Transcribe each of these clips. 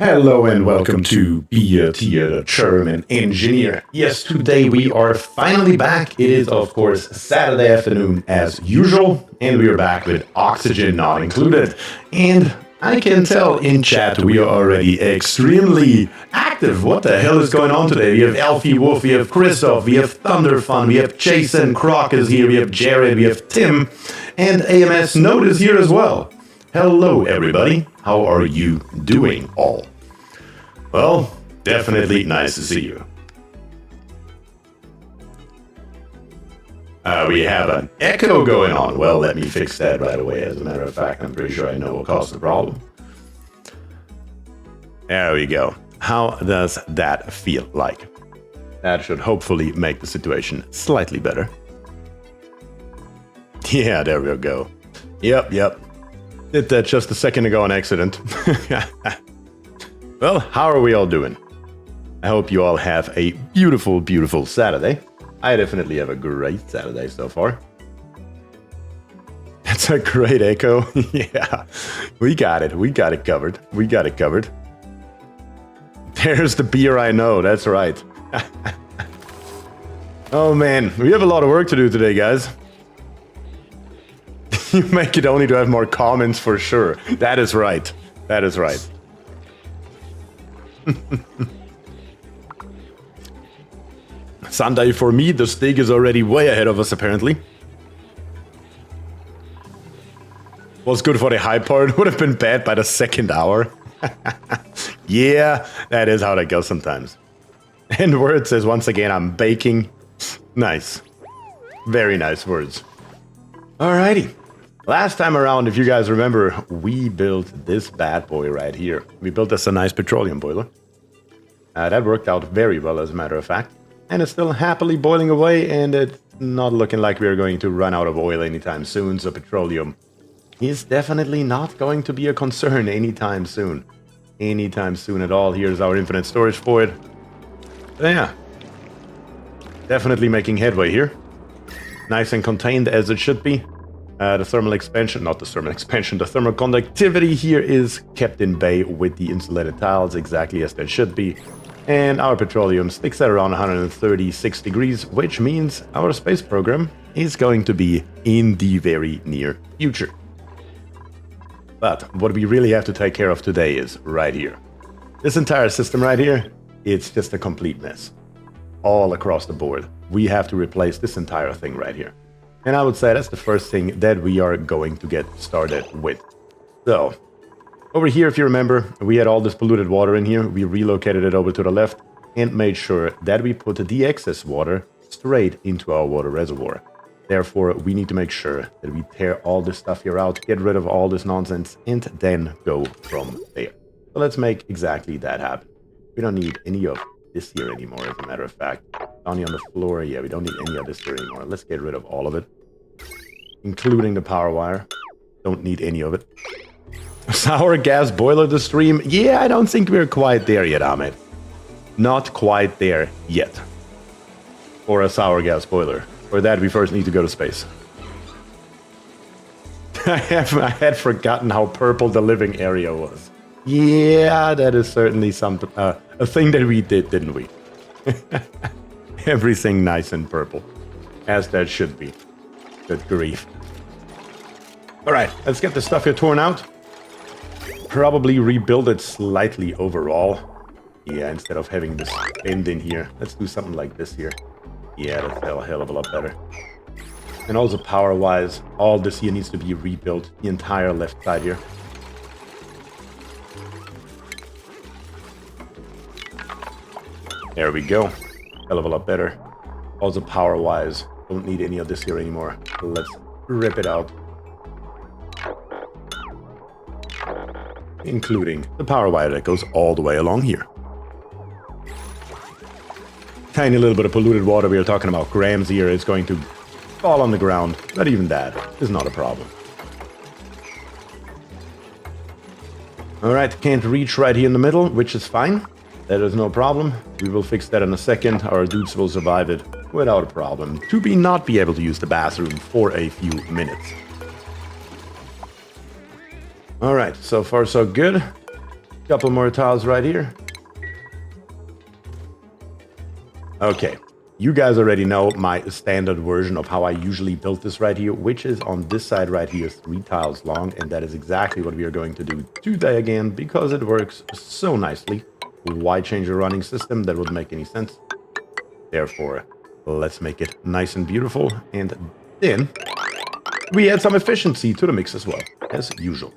Hello and welcome to BierTier, the German engineer. Yes, today we are finally back. It is, of course, Saturday afternoon as usual, and we are back with oxygen not included. And I can tell in chat we are already extremely active. What the hell is going on today? We have Elfie Wolf, we have Christoph, we have Thunderfun, we have Jason Croc is here, we have Jared, we have Tim, and AMS Note is here as well. Hello everybody, how are you doing all? Well, definitely nice to see you. We have an echo going on. Well, let me fix that right away. As a matter of fact, I'm pretty sure I know what caused the problem. There we go. How does that feel like? That should hopefully make the situation slightly better. Yeah, there we go. Yep. Did that just a second ago on accident. Well, how are we all doing? I hope you all have a beautiful, beautiful Saturday. I definitely have a great Saturday so far. That's a great echo. Yeah, we got it. We got it covered. We got it covered. There's the beer I know. That's right. Oh, man. We have a lot of work to do today, guys. You make it only to have more comments for sure. That is right. That is right. Sunday for me, the steak is already way ahead of us apparently. Was good for the high part, would have been bad by the second hour. Yeah, that is how that goes sometimes. And Word says once again, I'm baking. Nice. Very nice words. Alrighty. Last time around, if you guys remember, we built this bad boy right here. We built us a nice petroleum boiler. That worked out very well, as a matter of fact. And it's still happily boiling away, and it's not looking like we're going to run out of oil anytime soon, so petroleum is definitely not going to be a concern anytime soon. Anytime soon at all. Here's our infinite storage for it. But yeah. Definitely making headway here. Nice and contained as it should be. The thermal conductivity here is kept in bay with the insulated tiles exactly as they should be. And our petroleum sticks at around 136 degrees, which means our space program is going to be in the very near future. But what we really have to take care of today is right here. This entire system right here, it's just a complete mess. All across the board. We have to replace this entire thing right here. And I would say that's the first thing that we are going to get started with. So, over here, if you remember, we had all this polluted water in here. We relocated it over to the left and made sure that we put the excess water straight into our water reservoir. Therefore, we need to make sure that we tear all this stuff here out, get rid of all this nonsense, and then go from there. So let's make exactly that happen. We don't need any of this here anymore, as a matter of fact. Down here on the floor, yeah, we don't need any of this here anymore. Let's get rid of all of it, including the power wire. Don't need any of it. Sour gas boiler to stream. Yeah, I don't think we're quite there yet, Ahmed. Not quite there yet. Or a sour gas boiler. For that, we first need to go to space. I had forgotten how purple the living area was. Yeah, that is certainly something, a thing that we did, didn't we? Everything nice and purple. As that should be. Good grief. Alright, let's get the stuff here torn out. Probably rebuild it slightly overall. Yeah, instead of having this bend in here. Let's do something like this here. Yeah, that's a hell of a lot better. And also power-wise, all this here needs to be rebuilt. The entire left side here. There we go. Hell of a lot better. Also power-wise, don't need any of this here anymore. Let's rip it out. Including the power wire that goes all the way along here. Tiny little bit of polluted water. We are talking about grams here. It's going to fall on the ground. But even that is not a problem. Alright, can't reach right here in the middle, which is fine. That is no problem. We will fix that in a second. Our dudes will survive it without a problem. To not be able to use the bathroom for a few minutes. Alright, so far so good. Couple more tiles right here. Okay, you guys already know my standard version of how I usually build this right here, which is on this side right here, 3 tiles long, and that is exactly what we are going to do today again, because it works so nicely. Why change a running system? That wouldn't make any sense. Therefore, let's make it nice and beautiful, and then we add some efficiency to the mix as well, as usual.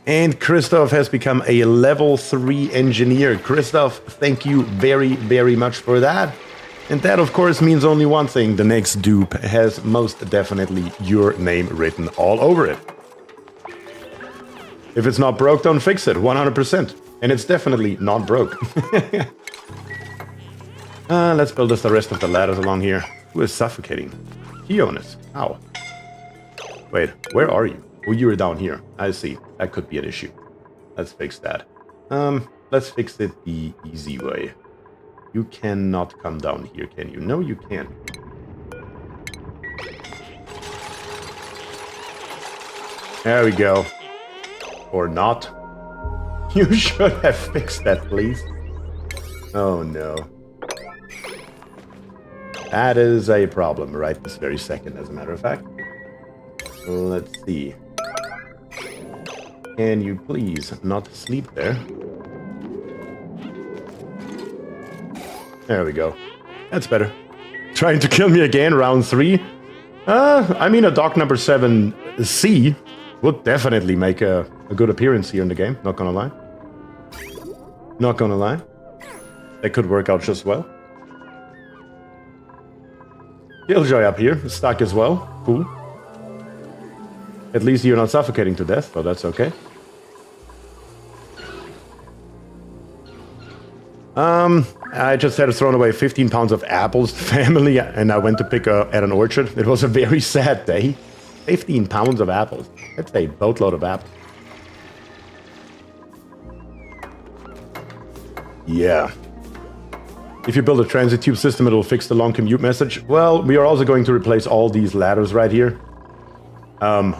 And Christoph has become a level 3 engineer. Christoph, thank you very, very much for that. And that, of course, means only one thing. The next dupe has most definitely your name written all over it. If it's not broke, don't fix it, 100%. And it's definitely not broke. Let's build us the rest of the ladders along here. Who is suffocating? Keonis. Ow. Wait, where are you? Oh, you were down here. I see. That could be an issue. Let's fix that. Let's fix it the easy way. You cannot come down here, can you? No, you can. There we go. Or not. You should have fixed that, please. Oh, no. That is a problem right this very second, as a matter of fact. Let's see. Can you please not sleep there? There we go. That's better. Trying to kill me again, round 3? I mean, a dock number 7C would definitely make a good appearance here in the game, not gonna lie. Not gonna lie. That could work out just well. Killjoy up here, stuck as well. Cool. At least you're not suffocating to death, so that's okay. I just had thrown away 15 pounds of apples to family, and I went to pick at an orchard. It was a very sad day. 15 pounds of apples. That's a boatload of apples. Yeah. If you build a transit tube system, it'll fix the long commute message. Well, we are also going to replace all these ladders right here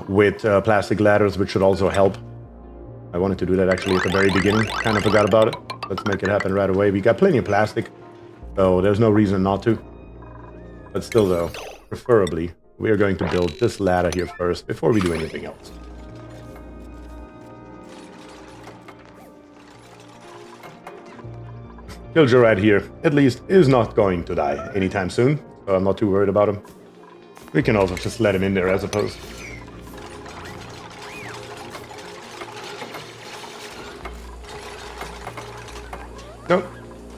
with plastic ladders, which should also help. I wanted to do that actually at the very beginning. Kind of forgot about it. Let's make it happen right away. We got plenty of plastic, so there's no reason not to. But still, though, preferably, we are going to build this ladder here first before we do anything else. Killjoy right here, at least, is not going to die anytime soon, so I'm not too worried about him. We can also just let him in there, I suppose. Nope,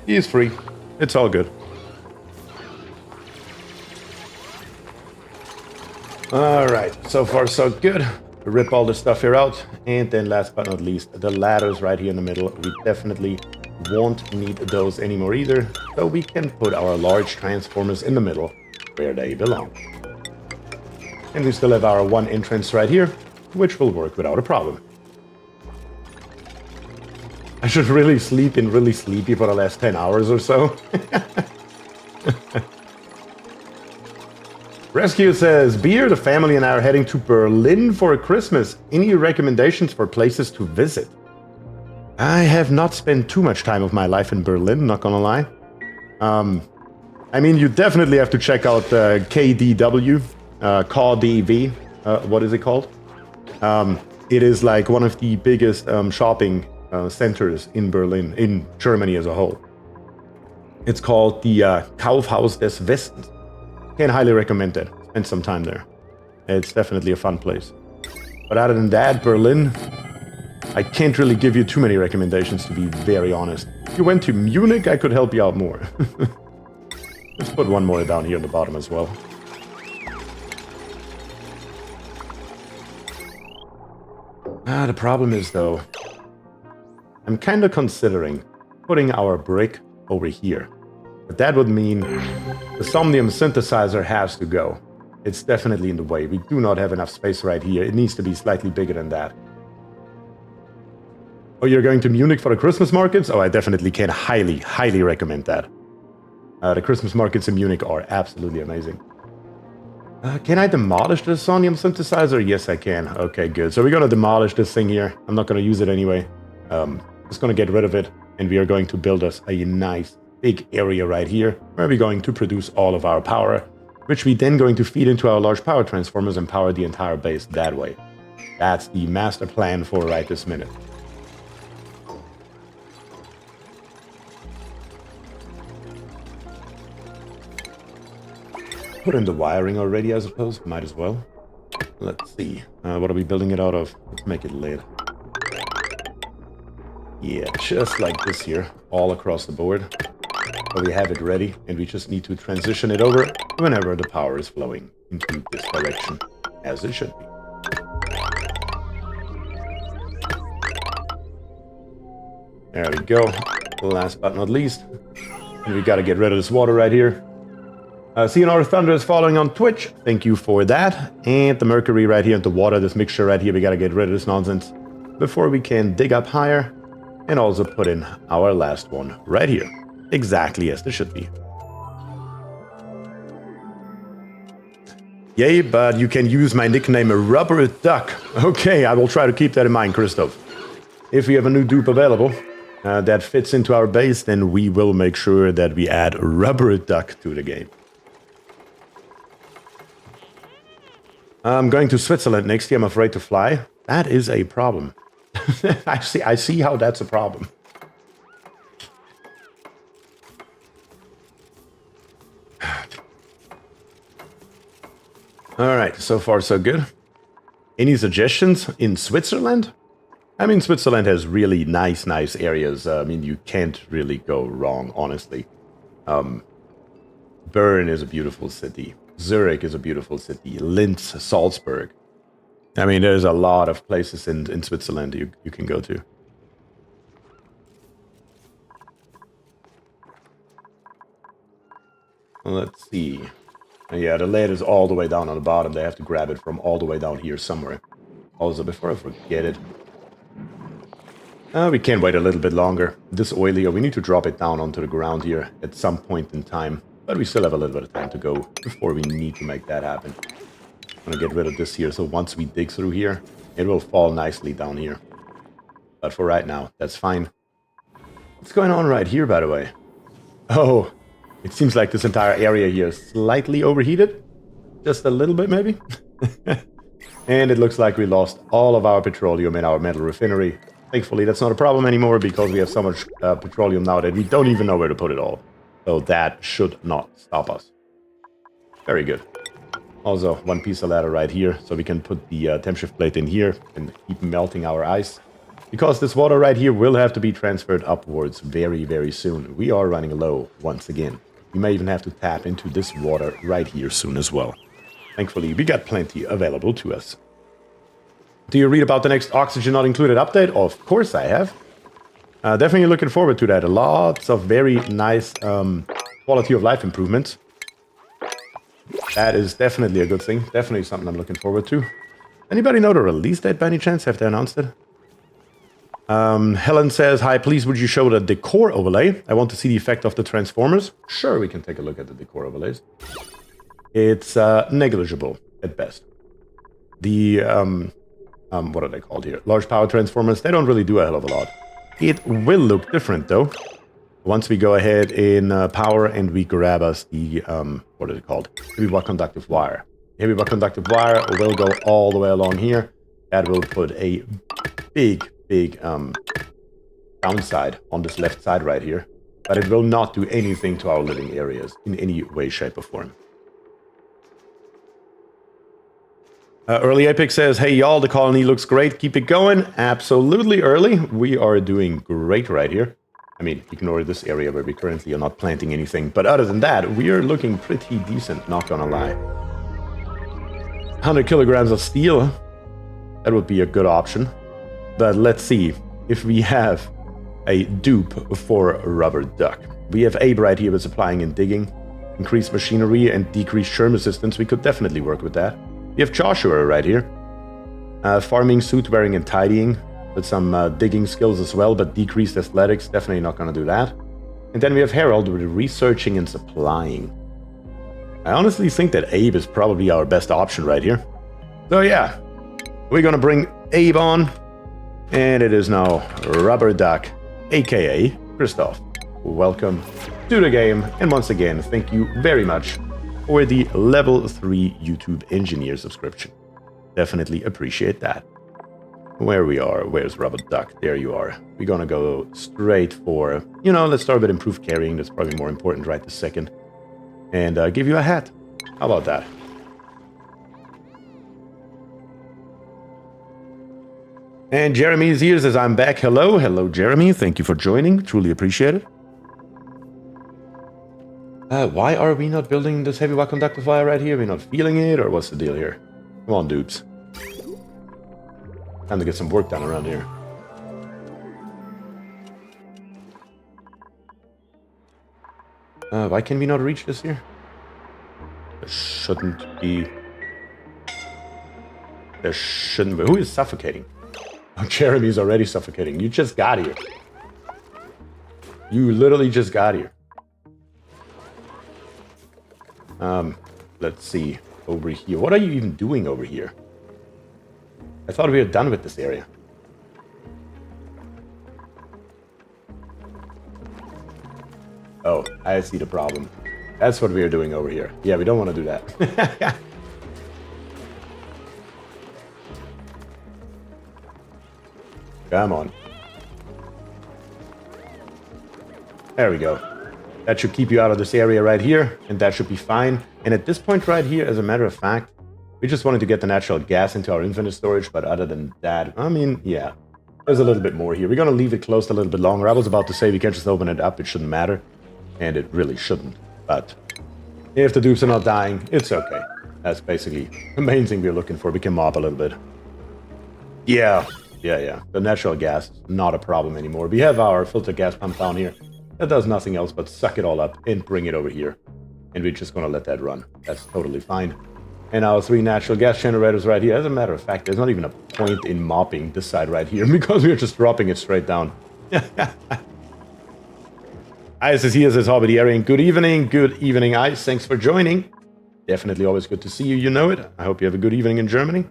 he is free. It's all good. Alright, so far so good. Rip all the stuff here out. And then last but not least, the ladders right here in the middle. We definitely won't need those anymore either. So we can put our large transformers in the middle where they belong. And we still have our one entrance right here, which will work without a problem. I should really sleep in really sleepy for the last 10 hours or so. Rescue says, Bier, the family and I are heading to Berlin for Christmas. Any recommendations for places to visit? I have not spent too much time of my life in Berlin, not gonna lie. I mean, you definitely have to check out KDW, KDW, what is it called? It is like one of the biggest shopping centers in Berlin, in Germany as a whole. It's called the Kaufhaus des Westens. Can highly recommend that. Spend some time there. It's definitely a fun place. But other than that, Berlin, I can't really give you too many recommendations, to be very honest. If you went to Munich, I could help you out more. Let's put one more down here at the bottom as well. The problem is, though, I'm kind of considering putting our brick over here. But that would mean the Somnium synthesizer has to go. It's definitely in the way. We do not have enough space right here. It needs to be slightly bigger than that. Oh, you're going to Munich for the Christmas markets? Oh, I definitely can highly, highly recommend that. The Christmas markets in Munich are absolutely amazing. Can I demolish the sonium synthesizer? Yes, I can. Okay, good. So we're going to demolish this thing here. I'm not going to use it anyway. Just going to get rid of it. And we are going to build us a nice big area right here where we're going to produce all of our power, which we then going to feed into our large power transformers and power the entire base that way. That's the master plan for right this minute. Put in the wiring already, I suppose. Might as well. Let's see. What are we building it out of? Let's make it lit. Yeah, just like this here. All across the board. So we have it ready, and we just need to transition it over whenever the power is flowing into this direction, as it should be. There we go. Last but not least. And we gotta get rid of this water right here. CNR Thunder is following on Twitch. Thank you for that. And the mercury right here and the water, this mixture right here, we gotta get rid of this nonsense before we can dig up higher. And also put in our last one right here. Exactly as this should be. Yay, but you can use my nickname Rubber Duck. Okay, I will try to keep that in mind, Christoph. If we have a new dupe available that fits into our base, then we will make sure that we add Rubber Duck to the game. I'm going to Switzerland next year. I'm afraid to fly. That is a problem. I see how that's a problem. Alright, so far so good. Any suggestions in Switzerland? I mean, Switzerland has really nice areas. I mean, you can't really go wrong, honestly. Bern is a beautiful city. Zurich is a beautiful city. Linz, Salzburg. I mean, there's a lot of places in Switzerland you can go to. Let's see. Yeah, the lead is all the way down on the bottom. They have to grab it from all the way down here somewhere. Also, before I forget it, we can wait a little bit longer. This oilier, we need to drop it down onto the ground here at some point in time. But we still have a little bit of time to go before we need to make that happen. I'm gonna get rid of this here, so once we dig through here, it will fall nicely down here. But for right now, that's fine. What's going on right here, by the way? Oh, it seems like this entire area here is slightly overheated. Just a little bit, maybe? And it looks like we lost all of our petroleum in our metal refinery. Thankfully, that's not a problem anymore because we have so much petroleum now that we don't even know where to put it all. So that should not stop us. Very good. Also, one piece of ladder right here, so we can put the temp shift plate in here and keep melting our ice. Because this water right here will have to be transferred upwards very, very soon. We are running low once again. We may even have to tap into this water right here soon as well. Thankfully, we got plenty available to us. Do you read about the next Oxygen Not Included update? Of course I have. Definitely looking forward to that. Lots of very nice quality of life improvements. That is definitely a good thing. Definitely something I'm looking forward to. Anybody know the release date by any chance? Have they announced it? Helen says, hi, please would you show the decor overlay? I want to see the effect of the transformers. Sure, we can take a look at the decor overlays. It's negligible at best. The, what are they called here? Large power transformers, they don't really do a hell of a lot. It will look different though. Once we go ahead in power and we grab us the, what is it called? Heavy watt conductive wire. Heavy watt conductive wire will go all the way along here. That will put a big downside on this left side right here. But it will not do anything to our living areas in any way, shape, or form. Early Epic says, hey y'all, the colony looks great. Keep it going. Absolutely, Early. We are doing great right here. I mean, ignore this area where we currently are not planting anything. But other than that, we are looking pretty decent, not gonna lie. 100 kilograms of steel. That would be a good option. But let's see if we have a dupe for Rubber Duck. We have Abe right here with supplying and digging. Increased machinery and decreased churn resistance. We could definitely work with that. We have Joshua right here. Farming, suit wearing, and tidying. With some digging skills as well, but decreased athletics. Definitely not going to do that. And then we have Harold with researching and supplying. I honestly think that Abe is probably our best option right here. So yeah, we're gonna bring Abe on, and it is now Rubber Duck, aka Christoph. Welcome to the game, and once again, thank you very much for the level 3 YouTube engineer subscription. Definitely appreciate that. Where we are, where's Rubber Duck? There you are. We're gonna go straight for, let's start with improved carrying. That's probably more important right this second. And give you a hat. How about that? And Jeremy is here, says I'm back. Hello, hello Jeremy. Thank you for joining. Truly appreciate it. Why are we not building this heavy wire conductor wire right here? We're not feeling it, or what's the deal here? Come on, dudes. Time to get some work done around here. Why can we not reach this here? There shouldn't be... There shouldn't be... Who is suffocating? Oh, Jeremy's already suffocating. You just got here. You literally just got here. Let's see. Over here. What are you even doing over here? I thought we were done with this area. Oh, I see the problem. That's what we are doing over here. Yeah, we don't want to do that. Come on. There we go. That should keep you out of this area right here, and that should be fine. And at this point right here, as a matter of fact, we just wanted to get the natural gas into our infinite storage, but other than that, I mean, yeah, there's a little bit more here. We're going to leave it closed a little bit longer. I was about to say we can just open it up. It shouldn't matter, and it really shouldn't. But if the dupes are not dying, it's okay. That's basically the main thing we're looking for. We can mop a little bit. Yeah. The natural gas is not a problem anymore. We have our filter gas pump down here. That does nothing else but suck it all up and bring it over here. And we're just going to let that run. That's totally fine. And our 3 natural gas generators right here. As a matter of fact, there's not even a point in mopping this side right here because we're just dropping it straight down. Ice is here, says Hobby Area. Good evening, Ice. Thanks for joining. Definitely always good to see you. You know it. I hope you have a good evening in Germany.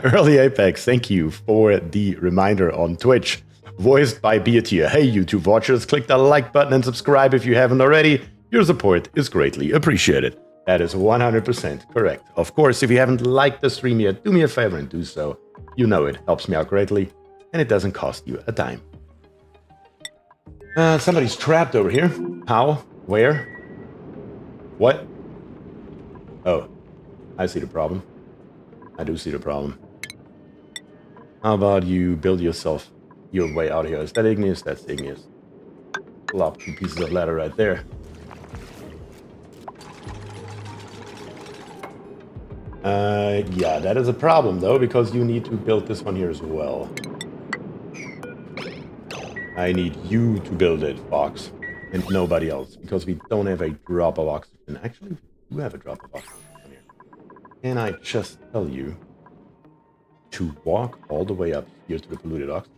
Early Apex, thank you for the reminder on Twitch. Voiced by BierTier. Hey, YouTube watchers, click the like button and subscribe if you haven't already. Your support is greatly appreciated. That is 100% correct. Of course, if you haven't liked the stream yet, do me a favor and do so. You know it helps me out greatly, and it doesn't cost you a dime. Somebody's trapped over here. How? Where? What? Oh, I see the problem. I do see the problem. How about you build yourself your way out here? Is that igneous? That's igneous. Plop 2 pieces of ladder right there. Yeah, that is a problem though, because you need to build this one here as well. I need you to build it, Fox, and nobody else, because we don't have a drop of oxygen. Actually, we do have a drop of oxygen here. Can I just tell you to walk all the way up here to the polluted oxygen?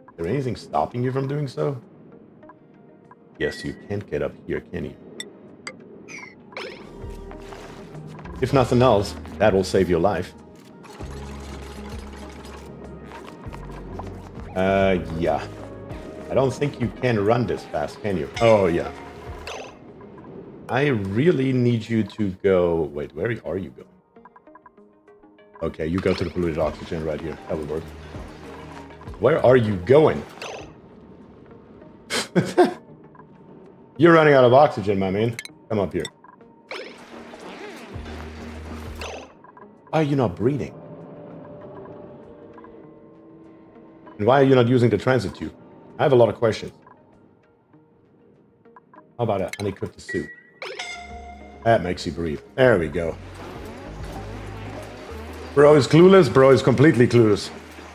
Is there anything stopping you from doing so? Yes, you can't get up here, can you? If nothing else, that will save your life. Yeah. I don't think you can run this fast, can you? Oh, yeah. I really need you to go... Wait, where are you going? Okay, you go to the polluted oxygen right here. That will work. Where are you going? You're running out of oxygen, my man. Come up here. Why are you not breathing? And why are you not using the transit tube? I have a lot of questions. How about a honey-cooked soup? That makes you breathe. There we go. Bro is clueless. Bro is completely clueless.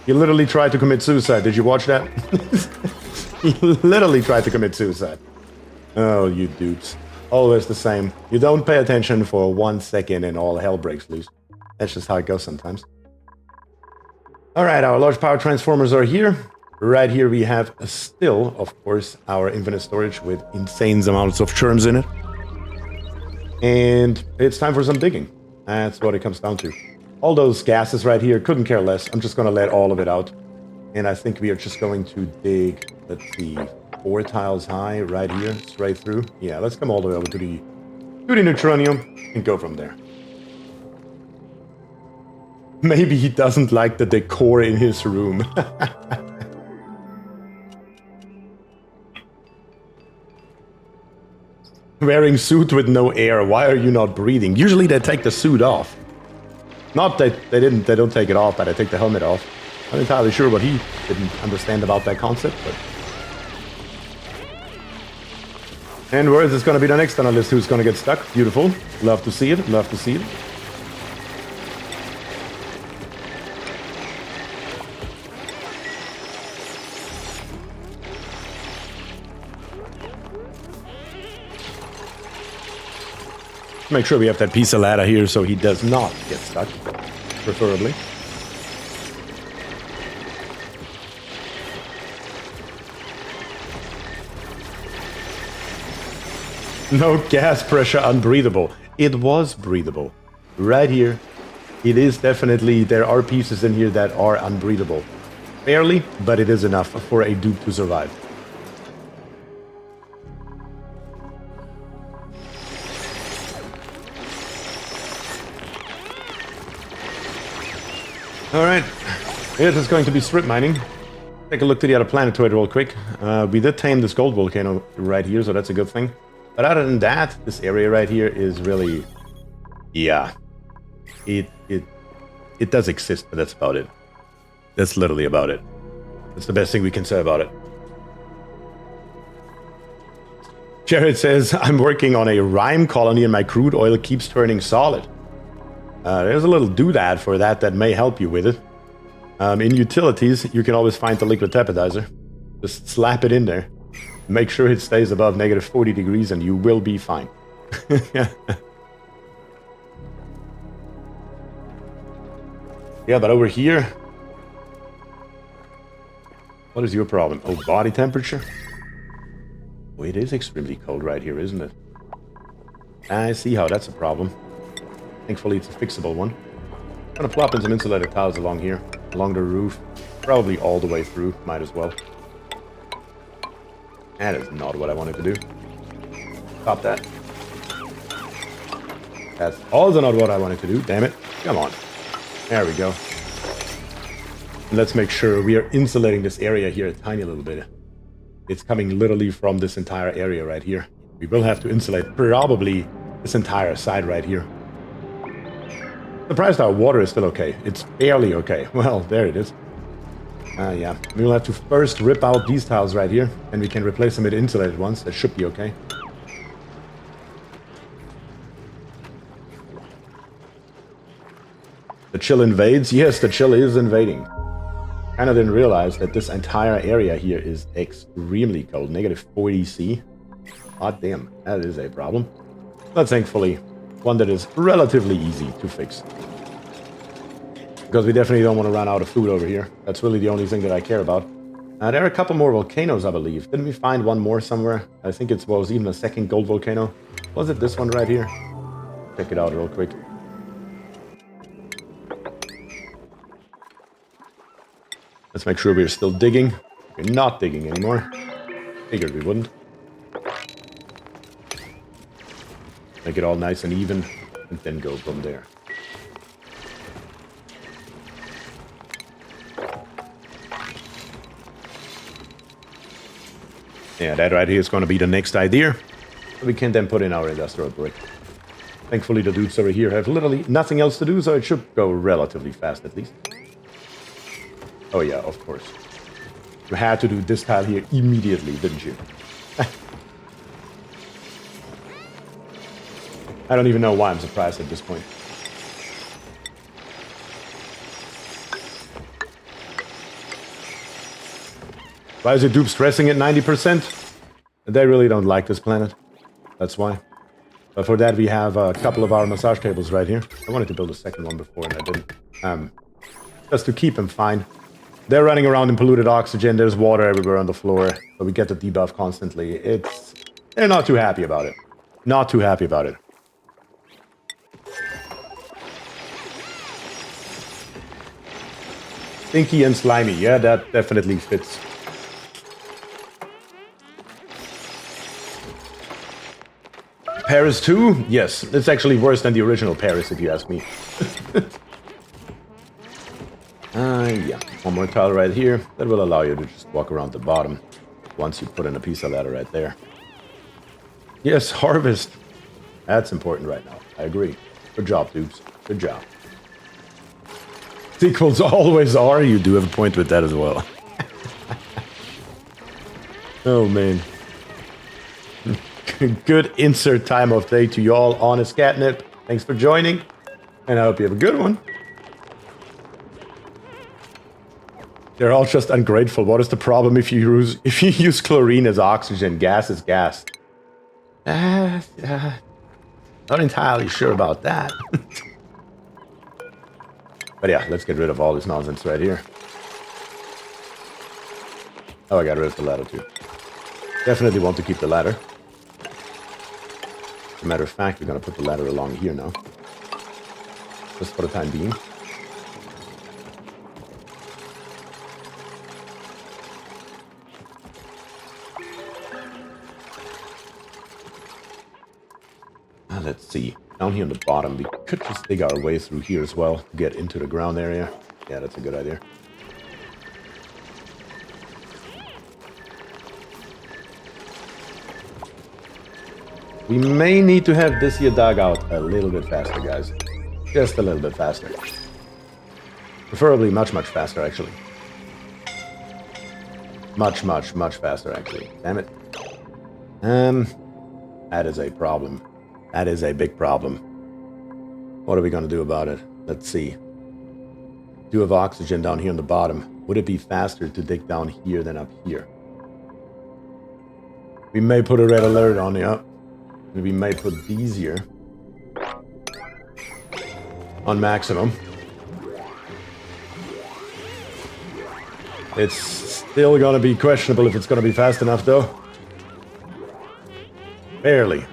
He literally tried to commit suicide. Did you watch that? He literally tried to commit suicide. Oh, you dupes. Always the same. You don't pay attention for 1 second and all hell breaks loose. That's just how it goes sometimes. Alright, our large power transformers are here. Right here we have still, of course, our infinite storage with insane amounts of germs in it. And it's time for some digging. That's what it comes down to. All those gases right here, couldn't care less. I'm just going to let all of it out. And I think we are just going to dig, let's see, 4 tiles high right here, straight through. Yeah, let's come all the way over to the neutronium and go from there. Maybe he doesn't like the decor in his room. Wearing suit with no air. Why are you not breathing? Usually they take the suit off. Not that they don't take it off, but they take the helmet off. I'm not entirely sure what he didn't understand about that concept, but... And where is this going to be the next on our list? Who's going to get stuck? Beautiful. Love to see it. Love to see it. Make sure we have that piece of ladder here so he does not get stuck, preferably. No gas pressure, unbreathable. It was breathable. Right here, it is definitely, there are pieces in here that are unbreathable. Barely, but it is enough for a dupe to survive. Alright, it is going to be strip mining. Take a look to the other planetoid real quick. We did tame this gold volcano right here, so that's a good thing. But other than that, this area right here is really... Yeah. It does exist, but that's about it. That's literally about it. That's the best thing we can say about it. Jared says, I'm working on a rime colony and my crude oil keeps turning solid. There's a little doodad for that may help you with it. In utilities, you can always find the liquid tapidizer. Just slap it in there. Make sure it stays above negative 40 degrees and you will be fine. Yeah, but over here... What is your problem? Oh, body temperature? Oh, it is extremely cold right here, isn't it? I see how that's a problem. Thankfully, it's a fixable one. I'm gonna plop in some insulated tiles along here, along the roof. Probably all the way through, might as well. That is not what I wanted to do. Stop that. That's also not what I wanted to do, damn it. Come on. There we go. And let's make sure we are insulating this area here a tiny little bit. It's coming literally from this entire area right here. We will have to insulate probably this entire side right here. Surprised our water is still okay. It's barely okay. Well, there it is. Yeah. We will have to first rip out these tiles right here, and we can replace them with insulated ones. That should be okay. The chill invades? Yes, the chill is invading. Kinda didn't realize that this entire area here is extremely cold. Negative 40 C. God damn, that is a problem. But thankfully, one that is relatively easy to fix. Because we definitely don't want to run out of food over here. That's really the only thing that I care about. There are a couple more volcanoes, I believe. Didn't we find one more somewhere? I think it was even a second gold volcano. Was it this one right here? Check it out real quick. Let's make sure we're still digging. We're not digging anymore. Figured we wouldn't. Make it all nice and even, and then go from there. Yeah, that right here is going to be the next idea. We can then put in our industrial brick. Thankfully, the dudes over here have literally nothing else to do, so it should go relatively fast at least. Oh yeah, of course. You had to do this tile here immediately, didn't you? I don't even know why I'm surprised at this point. Why is your dupe stressing at 90%? They really don't like this planet. That's why. But for that, we have a couple of our massage tables right here. I wanted to build a second one before, and I didn't. Just to keep them fine. they're running around in polluted oxygen. There's water everywhere on the floor. So we get the debuff constantly. They're not too happy about it. Not too happy about it. Stinky and slimy. Yeah, that definitely fits. Paris 2? Yes, it's actually worse than the original Paris, if you ask me. Yeah, one more tile right here. That will allow you to just walk around the bottom once you put in a piece of ladder right there. Yes, harvest. That's important right now. I agree. Good job, dudes. Good job. Sequels always are. You do have a point with that as well. Oh, man. Good insert time of day to y'all, Honest Catnip. Thanks for joining, and I hope you have a good one. They're all just ungrateful. What is the problem if you use chlorine as oxygen? Gas is gas. Not entirely sure about that. But yeah, let's get rid of all this nonsense right here. Oh, I got rid of the ladder too. Definitely want to keep the ladder. As a matter of fact, we're going to put the ladder along here now. Just for the time being. Let's see. Down here on the bottom, we could just dig our way through here as well to get into the ground area. Yeah, that's a good idea. We may need to have this here dug out a little bit faster, guys. Just a little bit faster. Preferably much, much faster, actually. Much, much, much faster, actually. Damn it. That is a problem. That is a big problem. What are we going to do about it? Let's see. Do have oxygen down here on the bottom. Would it be faster to dig down here than up here? We may put a red alert on, yeah. We may put these here on maximum. It's still going to be questionable if it's going to be fast enough, though. Barely.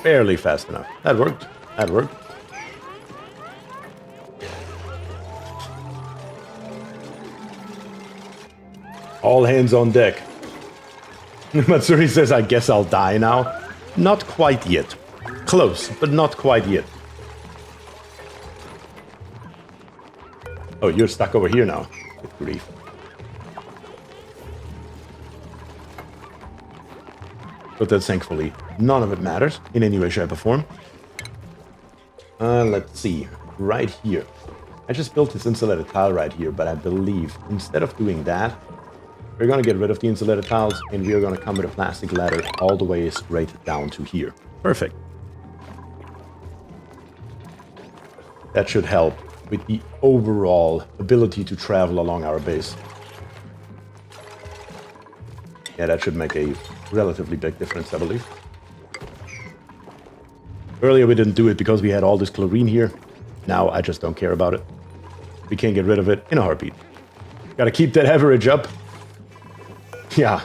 Barely fast enough. That worked. That worked. All hands on deck. Matsuri says, I guess I'll die now. Not quite yet. Close, but not quite yet. Oh, you're stuck over here now. Good grief. But that's thankfully none of it matters in any way, shape, or form. Let's see. Right here. I just built this insulated tile right here, but I believe instead of doing that, we're going to get rid of the insulated tiles, and we're going to come with a plastic ladder all the way straight down to here. Perfect. That should help with the overall ability to travel along our base. Yeah, that should make a relatively big difference, I believe. Earlier we didn't do it because we had all this chlorine here. Now I just don't care about it. We can get rid of it in a heartbeat. Gotta keep that average up. Yeah,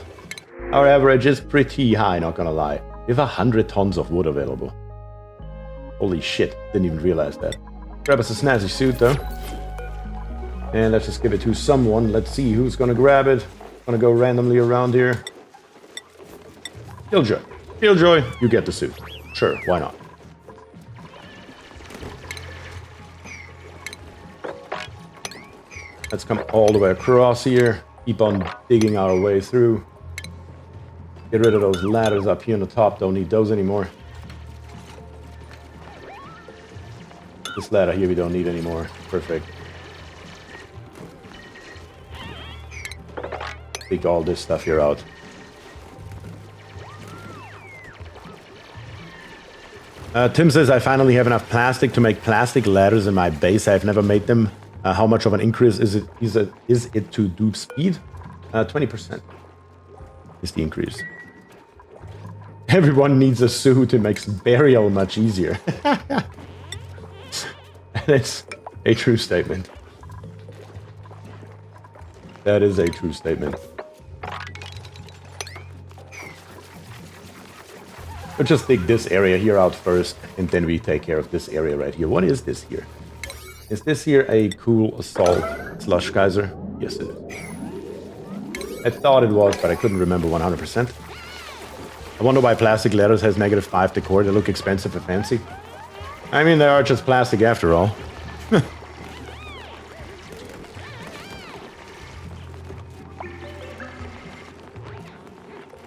our average is pretty high, not gonna lie. We have 100 tons of wood available. Holy shit, didn't even realize that. Grab us a snazzy suit though. And let's just give it to someone. Let's see who's gonna grab it. Gonna go randomly around here. Killjoy. Killjoy, you get the suit. Sure, why not? Let's come all the way across here. Keep on digging our way through. Get rid of those ladders up here on the top. Don't need those anymore. This ladder here we don't need anymore. Perfect. Take all this stuff here out. Tim says, I finally have enough plastic to make plastic ladders in my base. I've never made them. How much of an increase is it to dupe speed? 20% is the increase. Everyone needs a suit. It makes burial much easier. That's a true statement. That is a true statement. We'll just dig this area here out first, and then we take care of this area right here. What is this here? Is this here a cool assault slush geyser? Yes, it is. I thought it was, but I couldn't remember 100%. I wonder why plastic letters has -5 decor. They look expensive and fancy. I mean, they are just plastic after all.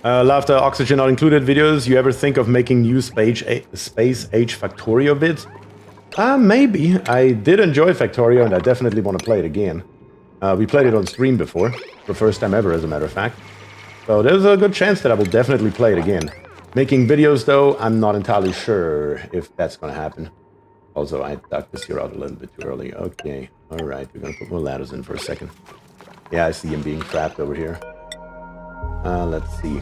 Love the oxygen not included videos. You ever think of making new space age Factorio vids? Maybe. I did enjoy Factorio, and I definitely want to play it again. We played it on stream before, for the first time ever, as a matter of fact. So there's a good chance that I will definitely play it again. Making videos, though, I'm not entirely sure if that's going to happen. Also, I dug this here out a little bit too early. Okay, alright, we're going to put more ladders in for a second. Yeah, I see him being trapped over here. Let's see.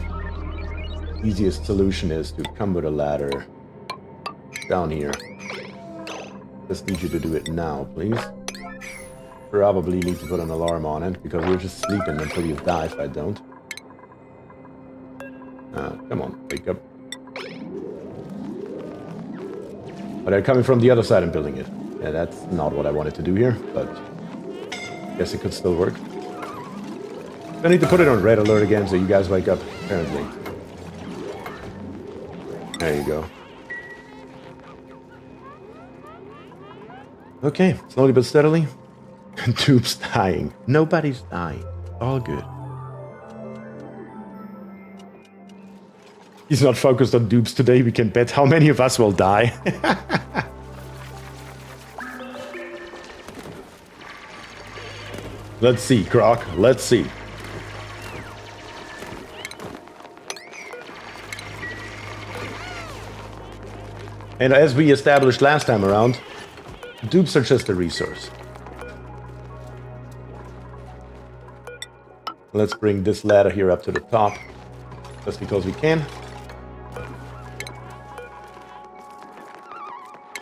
Easiest solution is to come with a ladder down here. Just need you to do it now, please. Probably need to put an alarm on it, because you're just sleeping until you die if I don't. Come on, wake up. But they're coming from the other side and building it. Yeah, that's not what I wanted to do here, but I guess it could still work. I need to put it on red alert again so you guys wake up, apparently. There you go. Okay, slowly but steadily. Dupe's dying. Nobody's dying. All good. He's not focused on dupes today. We can bet how many of us will die. Let's see, Croc. Let's see. And as we established last time around, dupes are just a resource. Let's bring this ladder here up to the top, just because we can.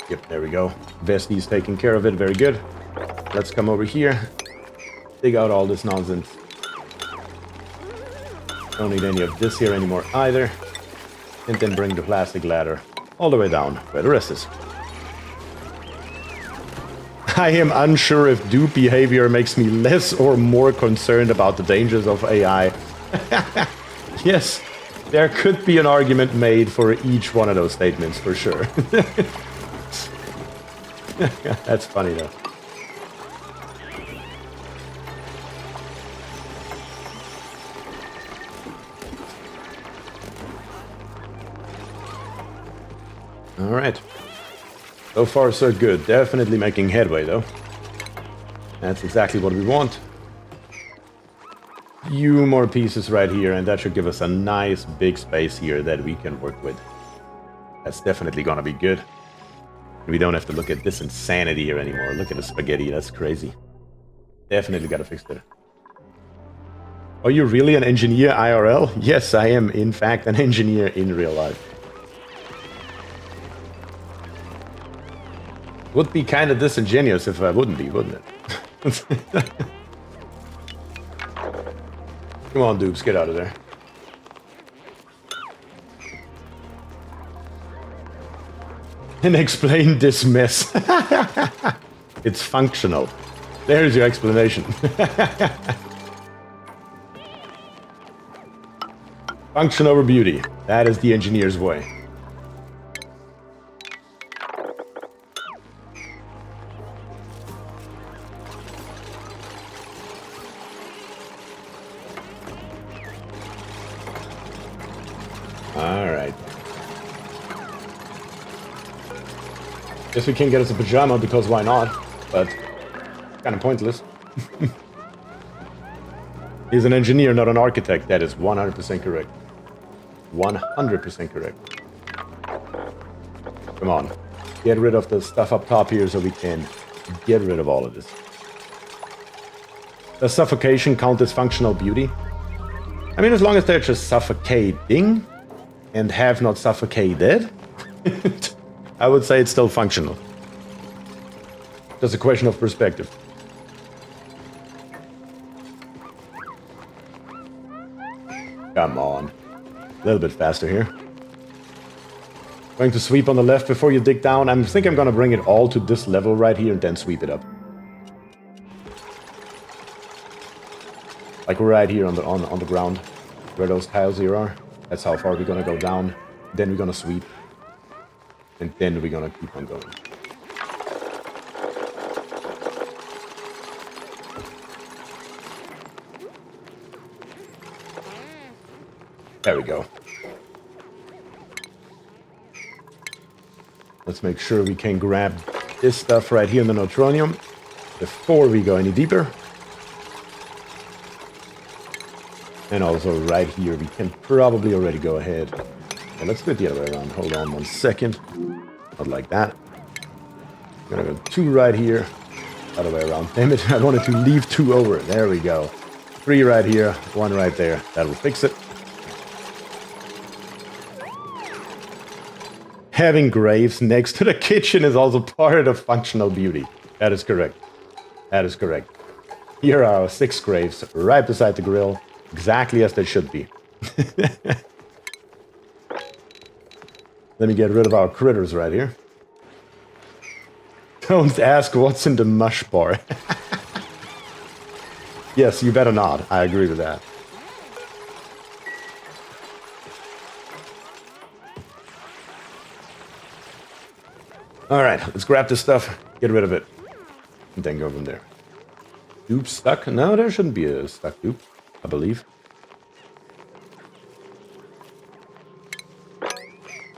Yep, there we go. Vesti's taking care of it, very good. Let's come over here, dig out all this nonsense. Don't need any of this here anymore either. And then bring the plastic ladder all the way down where the rest is. I am unsure if dupe behavior makes me less or more concerned about the dangers of AI. Yes, there could be an argument made for each one of those statements, for sure. That's funny, though. All right. So far, so good. Definitely making headway, though. That's exactly what we want. Few more pieces right here, and that should give us a nice big space here that we can work with. That's definitely gonna be good. We don't have to look at this insanity here anymore. Look at the spaghetti, that's crazy. Definitely gotta fix that. Are you really an engineer IRL? Yes, I am, in fact, an engineer in real life. Would be kind of disingenuous if I wouldn't be, wouldn't it? Come on, dupes, get out of there. And explain this mess. It's functional. There's your explanation. Function over beauty. That is the engineer's way. Alright. Guess we can't get us a pajama because why not? But kind of pointless. He's an engineer, not an architect. That is 100% correct. 100% correct. Come on. Get rid of the stuff up top here so we can get rid of all of this. Does suffocation count as functional beauty? I mean, as long as they're just suffocating and have not suffocated, I would say it's still functional. Just a question of perspective. Come on. A little bit faster here. Going to sweep on the left before you dig down. I think I'm going to bring it all to this level right here and then sweep it up. Like right here on the ground, where those tiles here are. That's how far we're going to go down. Then we're going to sweep. And then we're going to keep on going. There we go. Let's make sure we can grab this stuff right here in the neutronium before we go any deeper. And also right here, we can probably already go ahead. And let's do it the other way around. Hold on 1 second. Not like that. I'm gonna go 2 right here. Other way around. Damn it, I wanted to leave 2 over. There we go. 3 right here, 1 right there. That'll fix it. Having graves next to the kitchen is also part of functional beauty. That is correct. That is correct. Here are our 6 graves right beside the grill. Exactly as they should be. Let me get rid of our critters right here. Don't ask what's in the mush bar. Yes, you better not. I agree with that. Alright, let's grab this stuff, get rid of it, and then go from there. Dupe stuck? No, there shouldn't be a stuck dupe, I believe.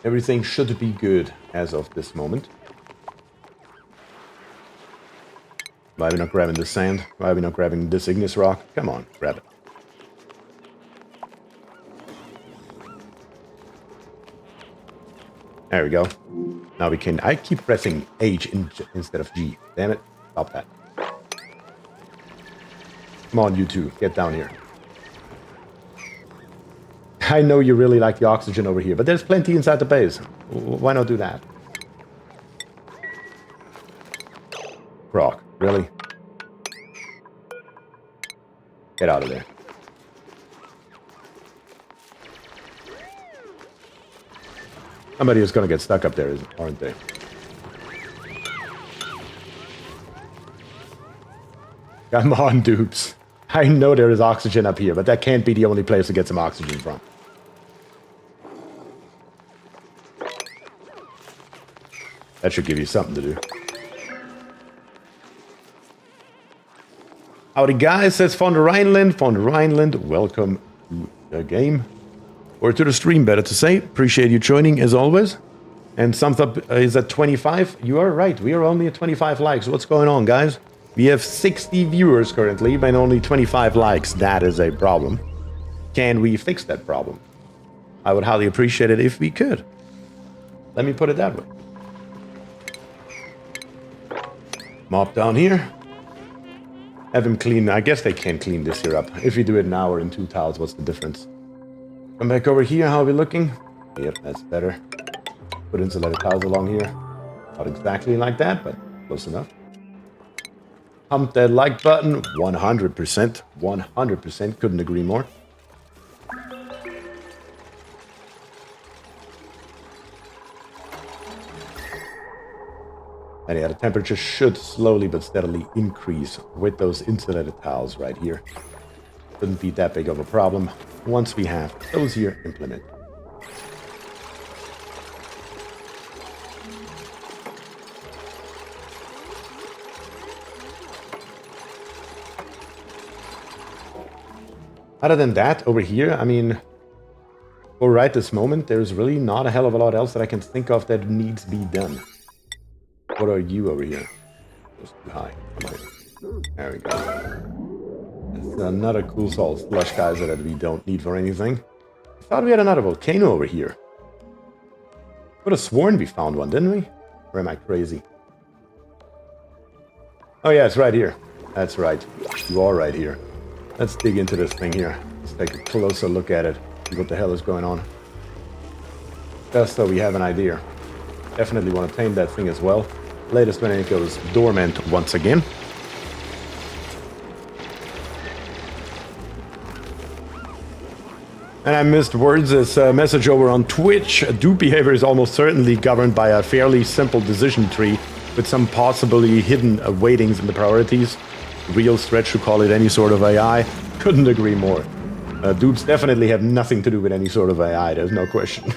Everything should be good as of this moment. Why are we not grabbing this sand? Why are we not grabbing this igneous rock? Come on, grab it. There we go. Now we can... I keep pressing H instead of G. Damn it. Stop that. Come on, you two. Get down here. I know you really like the oxygen over here, but there's plenty inside the base. Why not do that? Rock. Really? Get out of there. Somebody is going to get stuck up there, aren't they? Come on, dupes. I know there is oxygen up here, but that can't be the only place to get some oxygen from. That should give you something to do. Howdy guys, says Von der Rheinland. Von der Rheinland, welcome to the game. Or to the stream, better to say. Appreciate you joining, as always. And thumbs up is at 25. You are right, we are only at 25 likes. What's going on, guys? We have 60 viewers currently, but only 25 likes. That is a problem. Can we fix that problem? I would highly appreciate it if we could. Let me put it that way. Mop down here. Have him clean. I guess they can clean this here up. If we do it now or in 2 tiles, what's the difference? Come back over here. How are we looking? Yep, that's better. Put insulated tiles along here. Not exactly like that, but close enough. Pump that like button. 100%. 100%. Couldn't agree more. And yeah, the temperature should slowly but steadily increase with those insulated tiles right here. Shouldn't be that big of a problem once we have those here implemented. Other than that, over here, I mean, for right this moment, there's really not a hell of a lot else that I can think of that needs to be done. What are you over here? Just too high. There we go. It's another cool salt slush geyser that we don't need for anything. I thought we had another volcano over here. Could have sworn we found one, didn't we? Or am I crazy? Oh yeah, it's right here. That's right. You are right here. Let's dig into this thing here. Let's take a closer look at it. See what the hell is going on. Just so we have an idea. Definitely want to tame that thing as well. Latest when it goes dormant once again. And I missed words as a message over on Twitch. Dupe behavior is almost certainly governed by a fairly simple decision tree with some possibly hidden weightings in the priorities. Real stretch to call it any sort of AI. Couldn't agree more. Dupes definitely have nothing to do with any sort of AI, there's no question.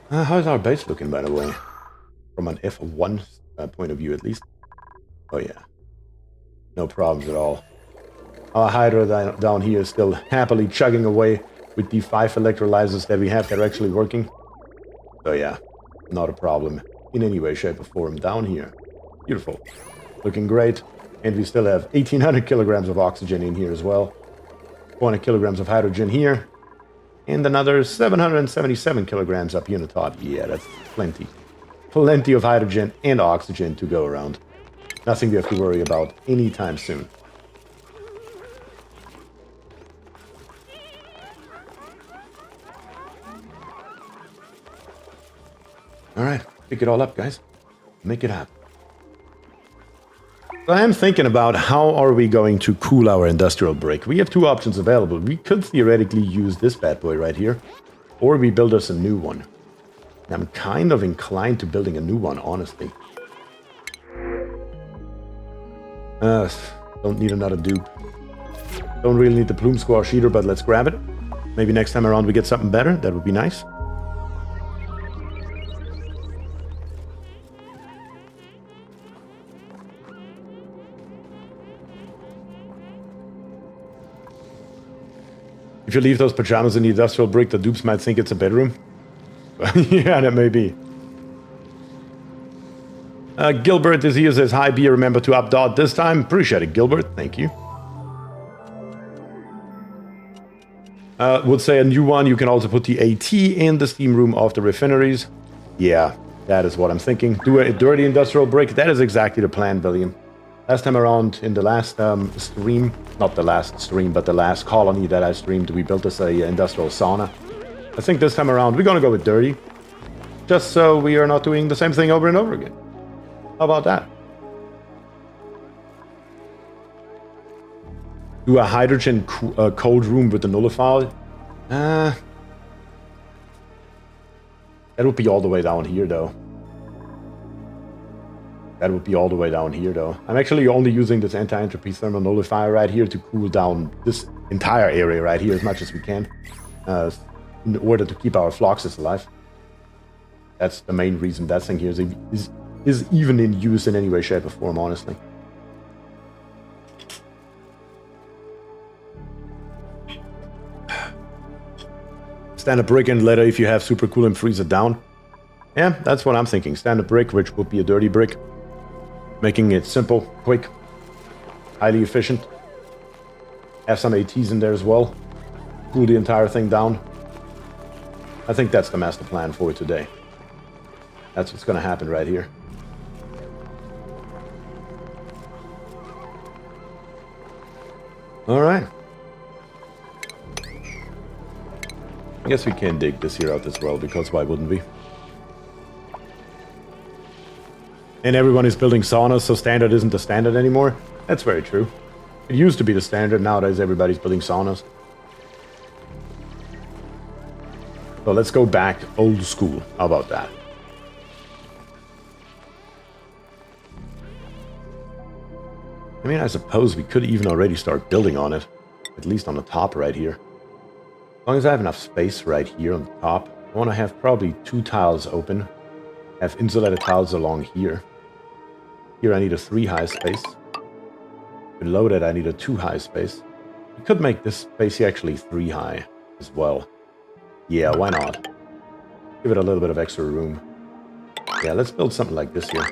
How's our base looking, by the way? From an F1 point of view, at least. Oh yeah. No problems at all. Our Hydra down here is still happily chugging away with the 5 electrolyzers that we have that are actually working. So yeah, not a problem in any way, shape, or form down here. Beautiful. Looking great. And we still have 1,800 kilograms of oxygen in here as well. 400 kilograms of hydrogen here. And another 777 kilograms up here on the top. Yeah, that's plenty. Plenty of hydrogen and oxygen to go around. Nothing we have to worry about anytime soon. Alright, pick it all up, guys. Make it happen. So I am thinking about how are we going to cool our industrial brick. We have 2 options available. We could theoretically use this bad boy right here, or we build us a new one. I'm kind of inclined to building a new one, honestly. Don't need another dupe. Don't really need the plume squash either, but let's grab it. Maybe next time around we get something better. That would be nice. If you leave those pajamas in the industrial brick, the dupes might think it's a bedroom. Yeah, that may be. Gilbert is here, says, hi, Bier, remember to up dot this time. Appreciate it, Gilbert. Thank you. Would say a new one. You can also put the AT in the steam room of the refineries. Yeah, that is what I'm thinking. Do a dirty industrial brick. That is exactly the plan, William. Last time around in the last stream, not the last stream, but the last colony that I streamed, we built us a industrial sauna. I think this time around we're gonna go with dirty. Just so we are not doing the same thing over and over again. How about that? Do a hydrogen cold room with the nullifier. That would be all the way down here, though. That would be all the way down here, though. I'm actually only using this anti-entropy thermal nullifier right here to cool down this entire area right here as much as we can. In order to keep our fluxes alive. That's the main reason that thing here is even in use in any way, shape, or form, honestly. Standard brick and leather if you have super cool and freeze it down. Yeah, that's what I'm thinking. Standard brick, which would be a dirty brick. Making it simple, quick, highly efficient. Have some ATs in there as well. Cool the entire thing down. I think that's the master plan for today. That's what's going to happen right here. All right. I guess we can dig this here out as well, because why wouldn't we? And everyone is building saunas, so standard isn't the standard anymore. That's very true. It used to be the standard, nowadays everybody's building saunas. So let's go back old school. How about that? I mean, I suppose we could even already start building on it. At least on the top right here. As long as I have enough space right here on the top. I want to have probably 2 tiles open. Have insulated tiles along here. Here I need a 3 high space. Below that I need a 2 high space. We could make this space here actually 3 high as well. Yeah, why not? Give it a little bit of extra room. Yeah, let's build something like this here.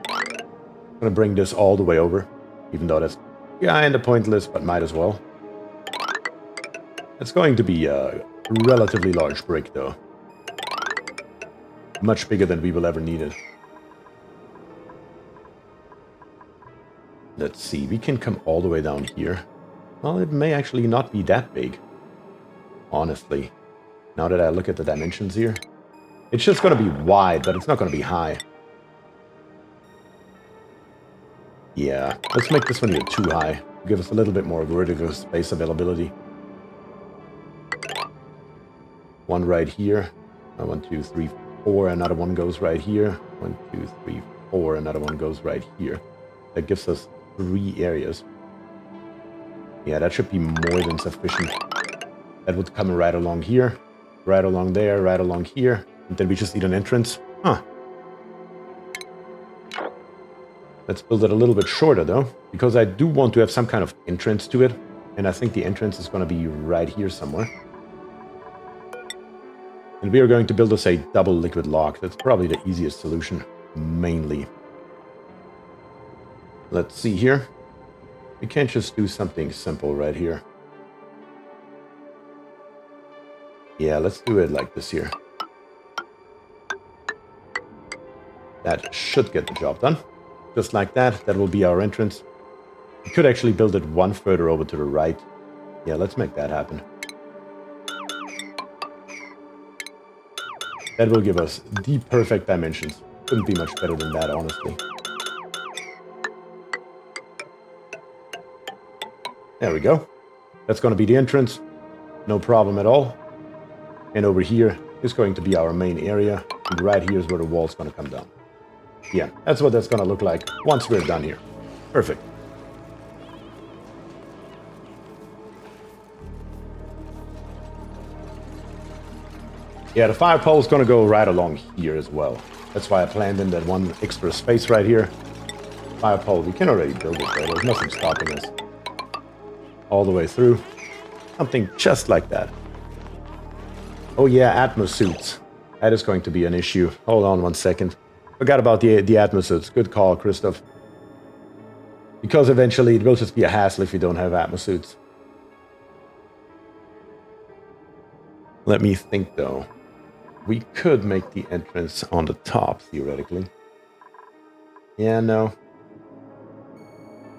I'm gonna bring this all the way over. Even though that's kinda pointless, but might as well. It's going to be a relatively large brick though. Much bigger than we will ever need it. Let's see, we can come all the way down here. Well, it may actually not be that big. Honestly. Now that I look at the dimensions here. It's just going to be wide, but it's not going to be high. Yeah, let's make this one here too high. Give us a little bit more vertical space availability. One right here. 1, 2, 3, 4. Another one goes right here. 1, 2, 3, 4. Another one goes right here. That gives us 3 areas. Yeah, that should be more than sufficient. That would come right along here, right along there, right along here. And then we just need an entrance. Huh. Let's build it a little bit shorter, though, because I do want to have some kind of entrance to it. And I think the entrance is going to be right here somewhere. And we are going to build us a double liquid lock. That's probably the easiest solution, mainly. Let's see here. We can't just do something simple right here. Yeah, let's do it like this here. That should get the job done. Just like that. That will be our entrance. We could actually build it one further over to the right. Yeah, let's make that happen. That will give us the perfect dimensions. Couldn't be much better than that, honestly. There we go. That's going to be the entrance. No problem at all. And over here is going to be our main area. And right here is where the wall's going to come down. Yeah, that's what that's going to look like once we're done here. Perfect. Yeah, the fire pole is going to go right along here as well. That's why I planned in that one extra space right here. Fire pole, we can already build it there. There's nothing stopping us. All the way through. Something just like that. Oh yeah, Atmos suits. That is going to be an issue. Hold on 1 second. Forgot about the Atmos suits. Good call, Christoph. Because eventually it will just be a hassle if you don't have Atmos suits. Let me think though. We could make the entrance on the top, theoretically. Yeah, no.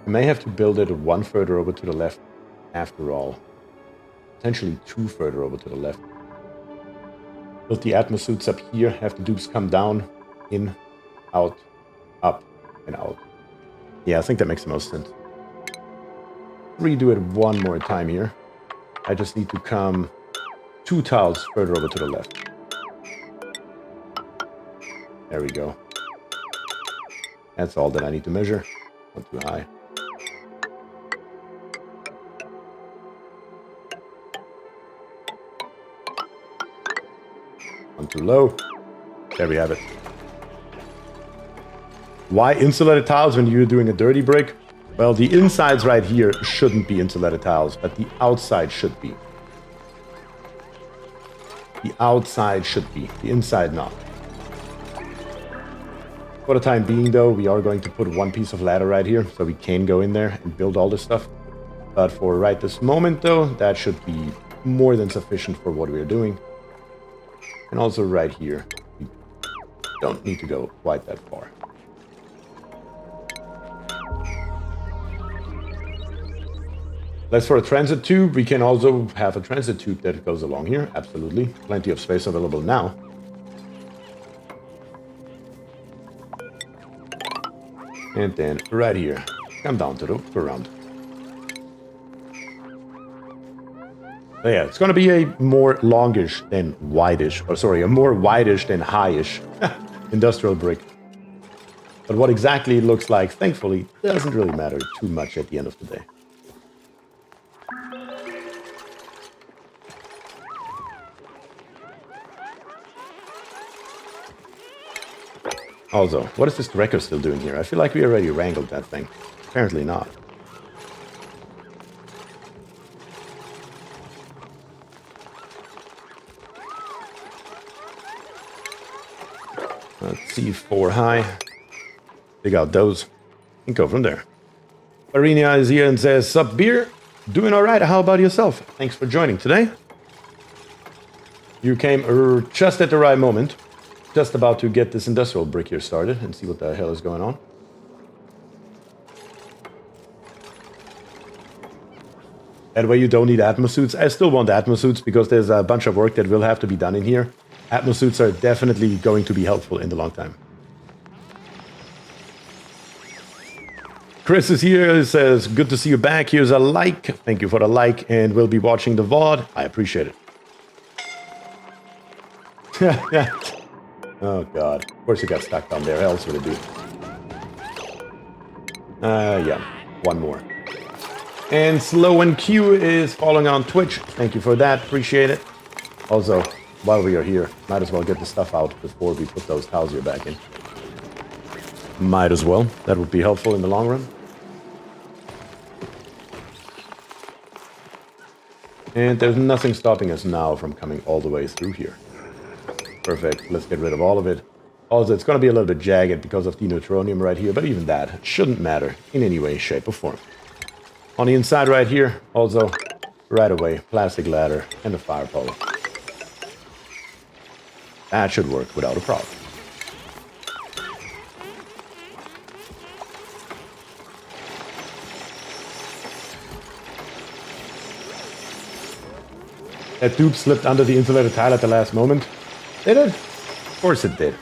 We may have to build it one further over to the left after all. Potentially 2 further over to the left. Build the Atmos suits up here, have the dupes come down, in, out, up, and out. Yeah, I think that makes the most sense. Redo it one more time here. I just need to come 2 tiles further over to the left. There we go. That's all that I need to measure. Not too high. Not too low. There we have it. Why insulated tiles when you're doing a dirty brick? Well, the insides right here shouldn't be insulated tiles, but the outside should be. The outside should be. The inside not. For the time being, though, we are going to put one piece of ladder right here, so we can go in there and build all this stuff. But for right this moment, though, that should be more than sufficient for what we're doing. And also right here, we don't need to go quite that far. As for a transit tube, we can also have a transit tube that goes along here. Absolutely. Plenty of space available now. And then right here, come down to the ground. So yeah, it's going to be a more longish than wideish, or sorry, a more wideish than highish industrial brick. But what exactly it looks like, thankfully, doesn't really matter too much at the end of the day. Also, what is this wrecker still doing here? I feel like we already wrangled that thing. Apparently not. Let's see, 4 high. Dig out those and go from there. Arena is here and says, "Sup, beer? Doing all right. How about yourself? Thanks for joining today. You came just at the right moment. Just about to get this industrial brick here started and see what the hell is going on." That way you don't need Atmos suits. I still want Atmos suits because there's a bunch of work that will have to be done in here. Atmos suits are definitely going to be helpful in the long time. Chris is here. He says, good to see you back. Here's a like. Thank you for the like. And we'll be watching the VOD. I appreciate it. Oh, God. Of course you got stuck down there. How else would it be? Yeah. One more. And Slow and Q is following on Twitch. Thank you for that. Appreciate it. Also, while we are here, might as well get the stuff out before we put those tiles here back in. Might as well. That would be helpful in the long run. And there's nothing stopping us now from coming all the way through here. Perfect. Let's get rid of all of it. Also, it's going to be a little bit jagged because of the neutronium right here, but even that shouldn't matter in any way, shape, or form. On the inside right here, also, right away, plastic ladder and a fire pole. That should work without a problem. That dupe slipped under the insulated tile at the last moment. Did it? Of course it did.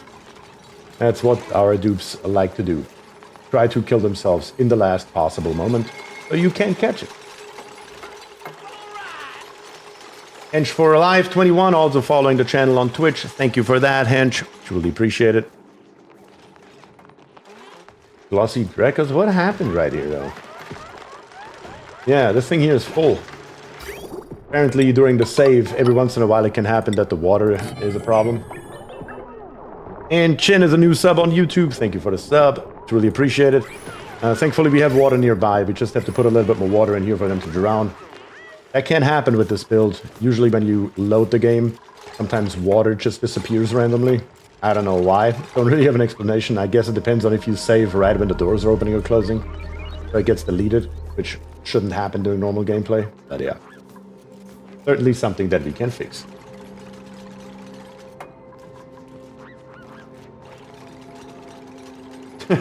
That's what our dupes like to do. Try to kill themselves in the last possible moment, so you can't catch it. Hench for Alive 21, also following the channel on Twitch. Thank you for that, Hench. Truly appreciate it. Glossy Drekos, what happened right here, though? Yeah, this thing here is full. Apparently, during the save, every once in a while it can happen that the water is a problem. And Chin is a new sub on YouTube. Thank you for the sub. Truly appreciate it. Thankfully, we have water nearby. We just have to put a little bit more water in here for them to drown. That can happen with this build. Usually when you load the game, sometimes water just disappears randomly. I don't know why. Don't really have an explanation. I guess it depends on if you save right when the doors are opening or closing. So it gets deleted, which shouldn't happen during normal gameplay. But yeah. Certainly something that we can fix.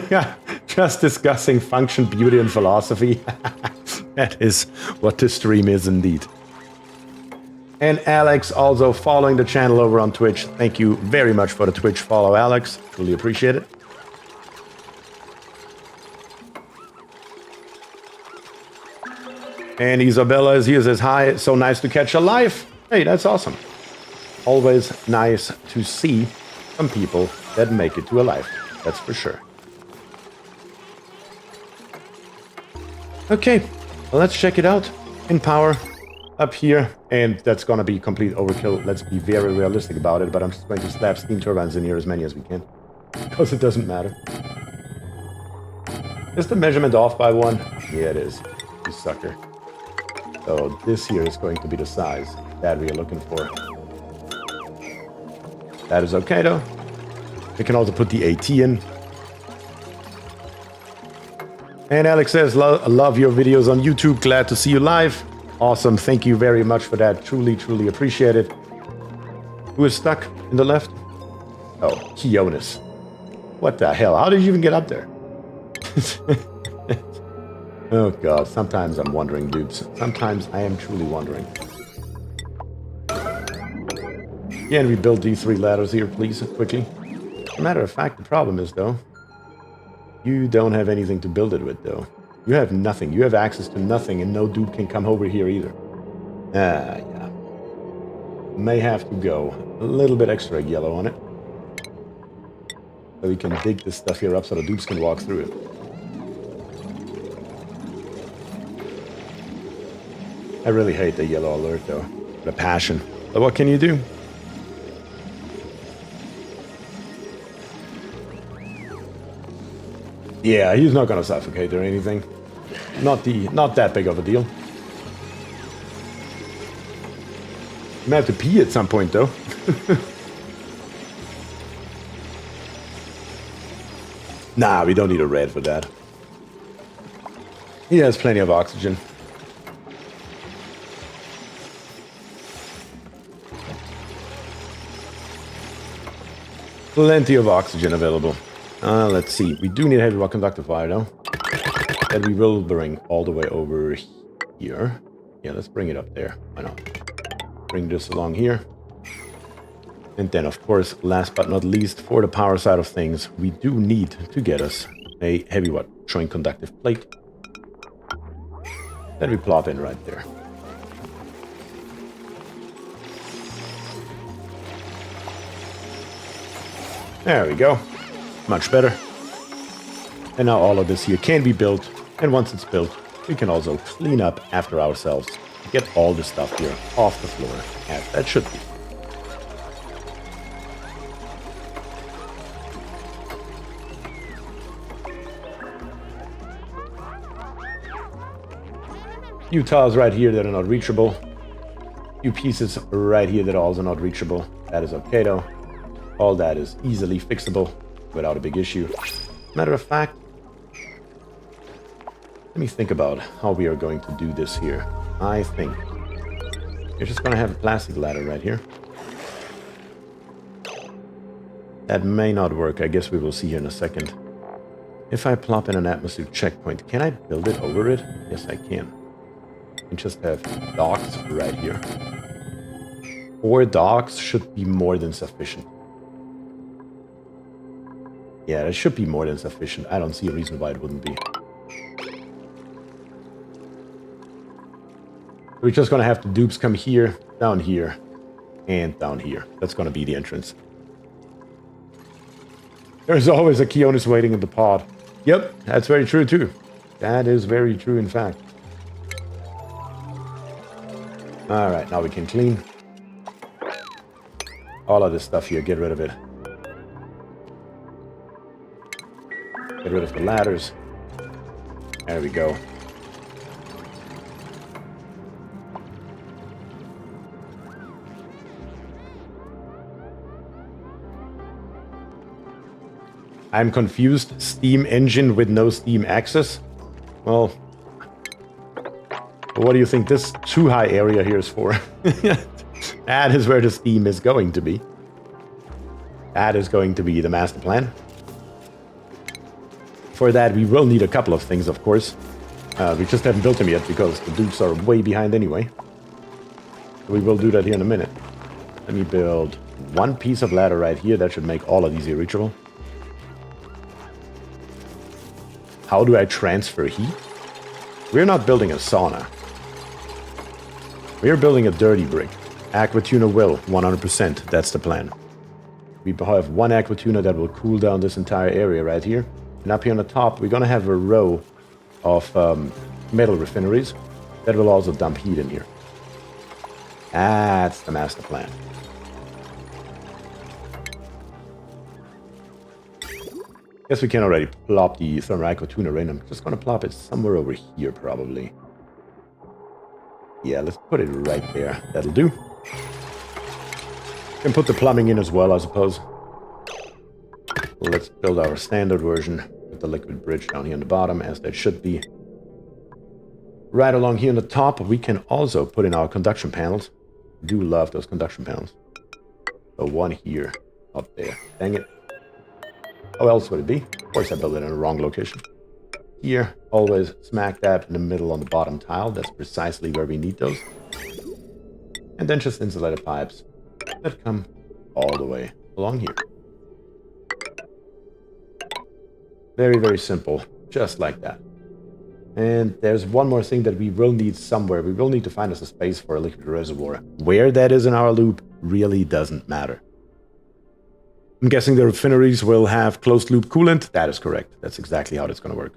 Yeah, just discussing function, beauty, and philosophy. That is what this stream is indeed. And Alex also following the channel over on Twitch. Thank you very much for the Twitch follow, Alex. Truly appreciate it. And Isabella is here, says hi. So nice to catch a live. Hey, that's awesome. Always nice to see some people that make it to a live. That's for sure. Okay, well, let's check it out. In power, up here, and that's gonna be complete overkill. Let's be very realistic about it, but I'm just going to slap steam turbines in here as many as we can, because it doesn't matter. Is the measurement off by one? Yeah, it is. You sucker. So this here is going to be the size that we are looking for. That is okay, though. We can also put the AT in. And Alex says, love your videos on YouTube. Glad to see you live. Awesome. Thank you very much for that. Truly, truly appreciate it. Who is stuck in the left? Oh, Kionis. What the hell? How did you even get up there? Oh, God. Sometimes I'm wondering, dudes. Sometimes I am truly wondering. Can we build these 3 ladders here, please, quickly? As a matter of fact, the problem is, though, you don't have anything to build it with, though. You have nothing. You have access to nothing, and no dude can come over here either. Ah, yeah. May have to go a little bit extra yellow on it. So we can dig this stuff here up so the dudes can walk through it. I really hate the yellow alert, though. The passion. But what can you do? Yeah, he's not gonna suffocate or anything. Not that big of a deal. You may have to pee at some point, though. Nah, we don't need a red for that. He has plenty of oxygen. Plenty of oxygen available. Let's see. We do need a heavy rock conductor fire, though. That we will bring all the way over here. Yeah, let's bring it up there. Why not? Bring this along here. And then, of course, last but not least, for the power side of things, we do need to get us a heavy what? showing conductive plate. Then we plop in right there. There we go. Much better. And now all of this here can be built. And once it's built, we can also clean up after ourselves. Get all the stuff here off the floor, as that should be. Few tiles right here that are not reachable. Few pieces right here that are also not reachable. That is okay though. All that is easily fixable without a big issue. Matter of fact, let me think about how we are going to do this here. I think you're just going to have a plastic ladder right here. That may not work. I guess we will see here in a second. If I plop in an atmosphere checkpoint, can I build it over it? Yes, I can. And just have docks right here. 4 docks should be more than sufficient. Yeah, it should be more than sufficient. I don't see a reason why it wouldn't be. We're just going to have the dupes come here, and down here. That's going to be the entrance. There's always a Keonis waiting in the pod. Yep, that's very true too. That is very true in fact. Alright, now we can clean. All of this stuff here, get rid of it. Get rid of the ladders. There we go. I'm confused. Steam engine with no steam access? Well, what do you think this too high area here is for? That is where the steam is going to be. That is going to be the master plan. For that, we will need a couple of things, of course. We just haven't built them yet because the dupes are way behind anyway. We will do that here in a minute. Let me build one piece of ladder right here. That should make all of these reachable. How do I transfer heat? We're not building a sauna. We're building a dirty brick. Aquatuna will, 100%. That's the plan. We have one Aquatuna that will cool down this entire area right here. And up here on the top, we're going to have a row of metal refineries that will also dump heat in here. That's the master plan. Guess we can already plop the thermal Aquatuna in. I'm just going to plop it somewhere over here, probably. Yeah, let's put it right there. That'll do. Can put the plumbing in as well, I suppose. Let's build our standard version with the liquid bridge down here on the bottom, as that should be. Right along here on the top, we can also put in our conduction panels. I do love those conduction panels. So one here, up there. Dang it. How else would it be? Of course I built it in the wrong location. Here, always smack dab in the middle on the bottom tile. That's precisely where we need those. And then just insulated pipes that come all the way along here. Very, very simple. Just like that. And there's one more thing that we will need somewhere. We will need to find us a space for a liquid reservoir. Where that is in our loop really doesn't matter. I'm guessing the refineries will have closed-loop coolant. That is correct. That's exactly how it's going to work.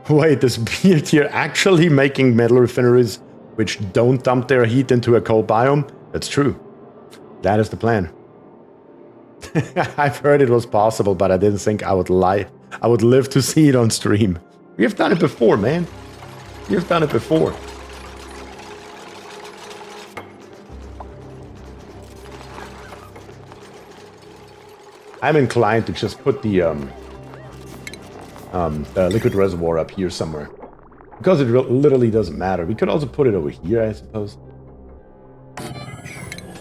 Wait, this BierTier actually making metal refineries which don't dump their heat into a cold biome? That's true. That is the plan. I've heard it was possible, but I didn't think I would live to see it on stream. We have done it before, man. We have done it before. I'm inclined to just put the liquid reservoir up here somewhere. Because it literally doesn't matter. We could also put it over here, I suppose.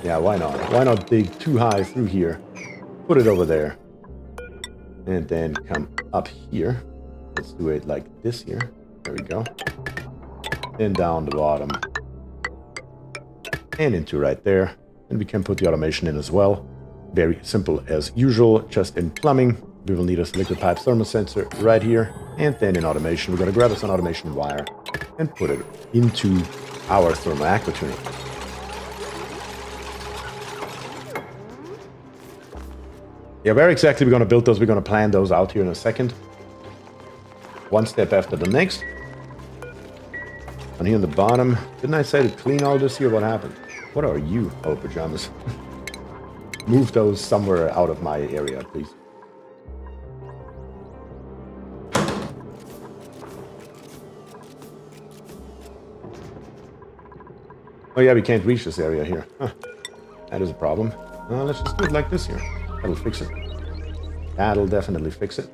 Yeah, why not? Why not dig too high through here? Put it over there. And then come up here. Let's do it like this here. There we go. And down the bottom. And into right there. And we can put the automation in as well. Very simple as usual, just in plumbing. We will need a liquid pipe thermal sensor right here. And then in automation, we're going to grab us an automation wire and put it into our thermal aqua tuning. Yeah, where exactly we're going to build those, we're going to plan those out here in a second. One step after the next. And here in the bottom, didn't I say to clean all this here? What happened? What are you? Oh, pajamas. Move those somewhere out of my area, please. Oh yeah, we can't reach this area here. Huh. That is a problem. Let's just do it like this here. That'll fix it. That'll definitely fix it.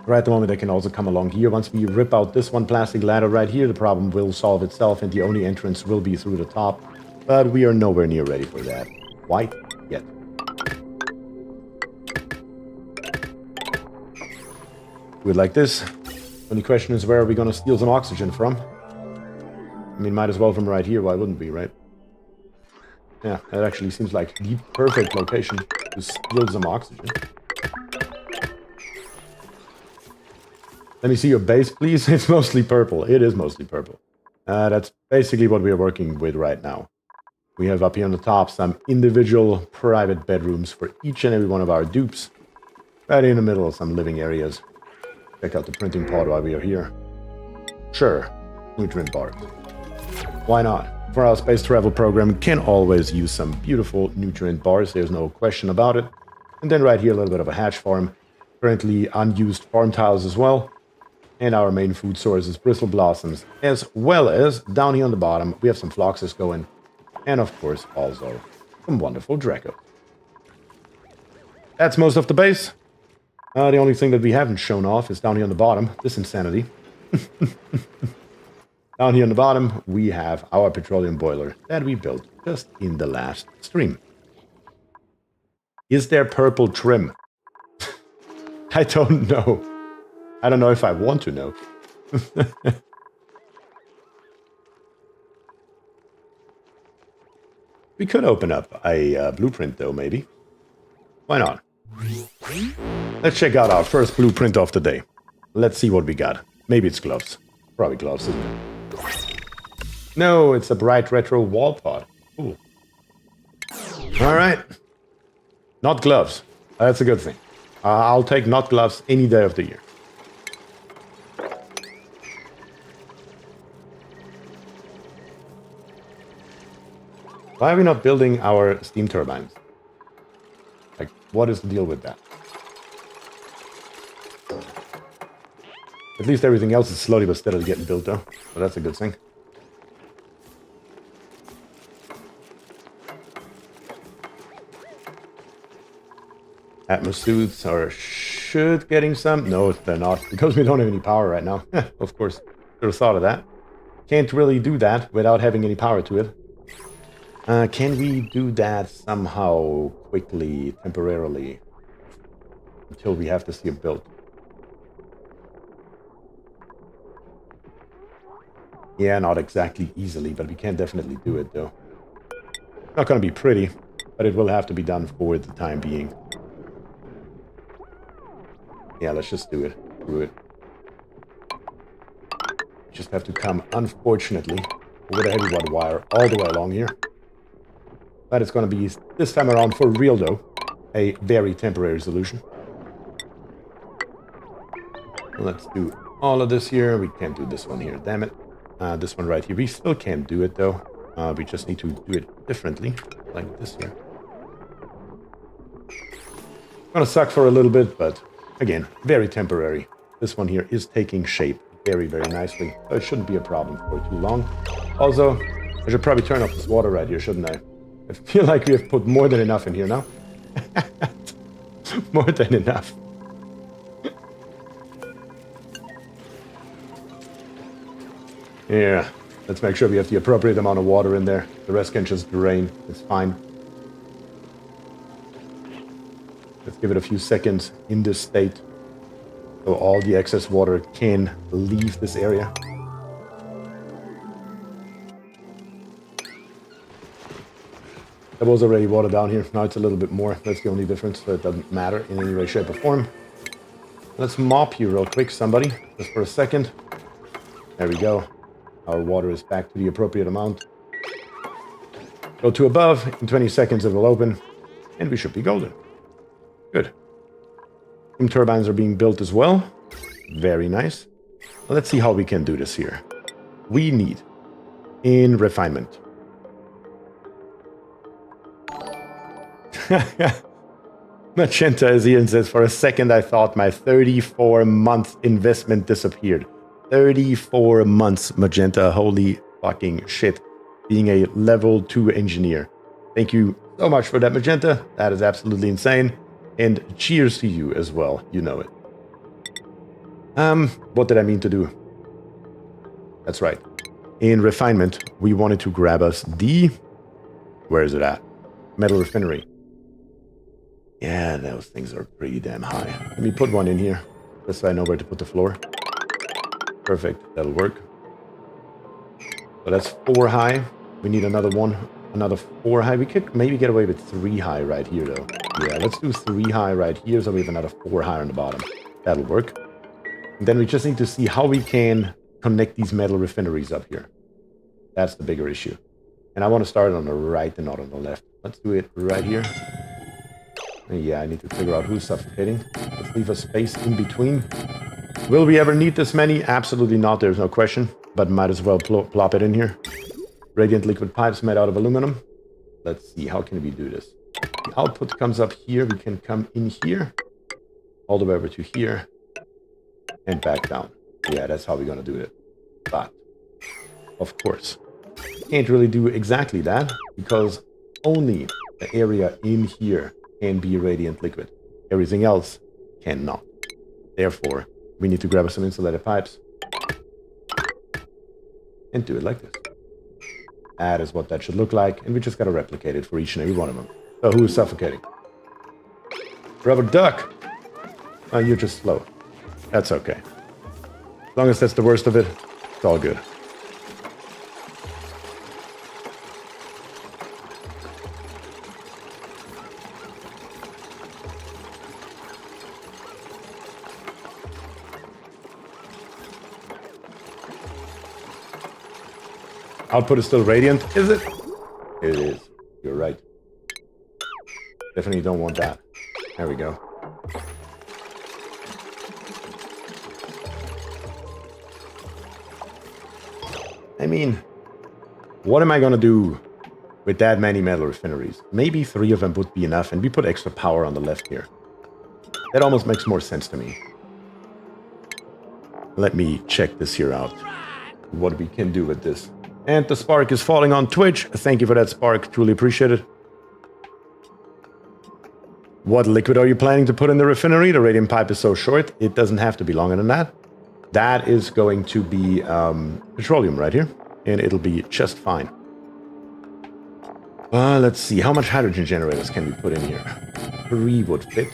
Right at the moment, they can also come along here. Once we rip out this one plastic ladder right here, the problem will solve itself and the only entrance will be through the top. But we are nowhere near ready for that. Quite yet. Do it like this. Only question is, where are we going to steal some oxygen from? I mean, might as well from right here. Why wouldn't we, right? Yeah, that actually seems like the perfect location to steal some oxygen. Let me see your base, please. It's mostly purple. It is mostly purple. That's basically what we are working with right now. We have up here on the top some individual private bedrooms for each and every one of our dupes. Right in the middle, some living areas. Check out the printing pod while we are here. Sure, nutrient bars. Why not? For our space travel program, we can always use some beautiful nutrient bars. There's no question about it. And then right here, a little bit of a hatch farm. Currently unused farm tiles as well. And our main food source is bristle blossoms. As well as, down here on the bottom, we have some phloxes going. And of course, also some wonderful Draco. That's most of the base. The only thing that we haven't shown off is down here on the bottom. This insanity. Down here on the bottom, we have our petroleum boiler that we built just in the last stream. Is there purple trim? I don't know. I don't know if I want to know. We could open up a blueprint though, maybe. Why not? Let's check out our first blueprint of the day. Let's see what we got. Maybe it's gloves. Probably gloves, isn't it? No, it's a bright retro wall pot. Cool. Alright. Not gloves. That's a good thing. I'll take not gloves any day of the year. Why are we not building our steam turbines? Like, what is the deal with that? At least everything else is slowly but steadily getting built, though. So that's a good thing. Atmos suits are should getting some. No, they're not, because we don't have any power right now. Of course, should have thought of that. Can't really do that without having any power to it. Can we do that somehow quickly, temporarily, until we have to see it built? Yeah, not exactly easily, but we can definitely do it, though. Not going to be pretty, but it will have to be done for the time being. Yeah, let's just do it. Screw it. Just have to come, unfortunately, with a heavy water wire all the way along here. But it's going to be, this time around for real though, a very temporary solution. Let's do all of this here. We can't do this one here, damn it. This one right here, we still can't do it though. We just need to do it differently, like this here. Gonna suck for a little bit, but again, very temporary. This one here is taking shape very, very nicely. So it shouldn't be a problem for too long. Also, I should probably turn off this water right here, shouldn't I? I feel like we have put more than enough in here now. More than enough. Yeah, let's make sure we have the appropriate amount of water in there. The rest can just drain. It's fine. Let's give it a few seconds in this state so all the excess water can leave this area. There was already water down here. Now it's a little bit more. That's the only difference, so it doesn't matter in any way, shape, or form. Let's mop you real quick, somebody, just for a second. There we go. Our water is back to the appropriate amount. Go to above. In 20 seconds it will open. And we should be golden. Good. Steam turbines are being built as well. Very nice. Let's see how we can do this here. We need, in refinement. Magenta is here and says, for a second I thought my 34-month investment disappeared. 34 months, Magenta. Holy fucking shit. Being a level 2 engineer. Thank you so much for that, Magenta. That is absolutely insane. And cheers to you as well. You know it. What did I mean to do? That's right. In refinement, we wanted to grab us the... Where is it at? Metal refinery. Yeah, those things are pretty damn high. Let me put one in here, just so I know where to put the floor. Perfect, that'll work. So that's 4 high. We need another one, another 4 high. We could maybe get away with 3 high right here, though. Yeah, let's do 3 high right here, so we have another 4 high on the bottom. That'll work. And then we just need to see how we can connect these metal refineries up here. That's the bigger issue. And I want to start on the right and not on the left. Let's do it right here. Yeah, I need to figure out who's suffocating. Let's leave a space in between. Will we ever need this many? Absolutely not, there's no question. But might as well plop it in here. Radiant liquid pipes made out of aluminum. Let's see, how can we do this? The output comes up here. We can come in here. All the way over to here. And back down. Yeah, that's how we're going to do it. But, of course, can't really do exactly that. Because only the area in here can be radiant liquid. Everything else cannot. Therefore, we need to grab some insulated pipes and do it like this. That is what that should look like, and we just gotta replicate it for each and every one of them. So who is suffocating? Rubber duck! Oh, you're just slow. That's okay. As long as that's the worst of it, it's all good. Output is still radiant, is it? It is. You're right. Definitely don't want that. There we go. I mean, what am I gonna do with that many metal refineries? Maybe 3 of them would be enough, and we put extra power on the left here. That almost makes more sense to me. Let me check this here out. What we can do with this. And the spark is falling on Twitch. Thank you for that, Spark. Truly appreciate it. What liquid are you planning to put in the refinery? The radiant pipe is so short, it doesn't have to be longer than that. That is going to be petroleum right here. And it'll be just fine. Let's see. How much hydrogen generators can we put in here? 3 would fit.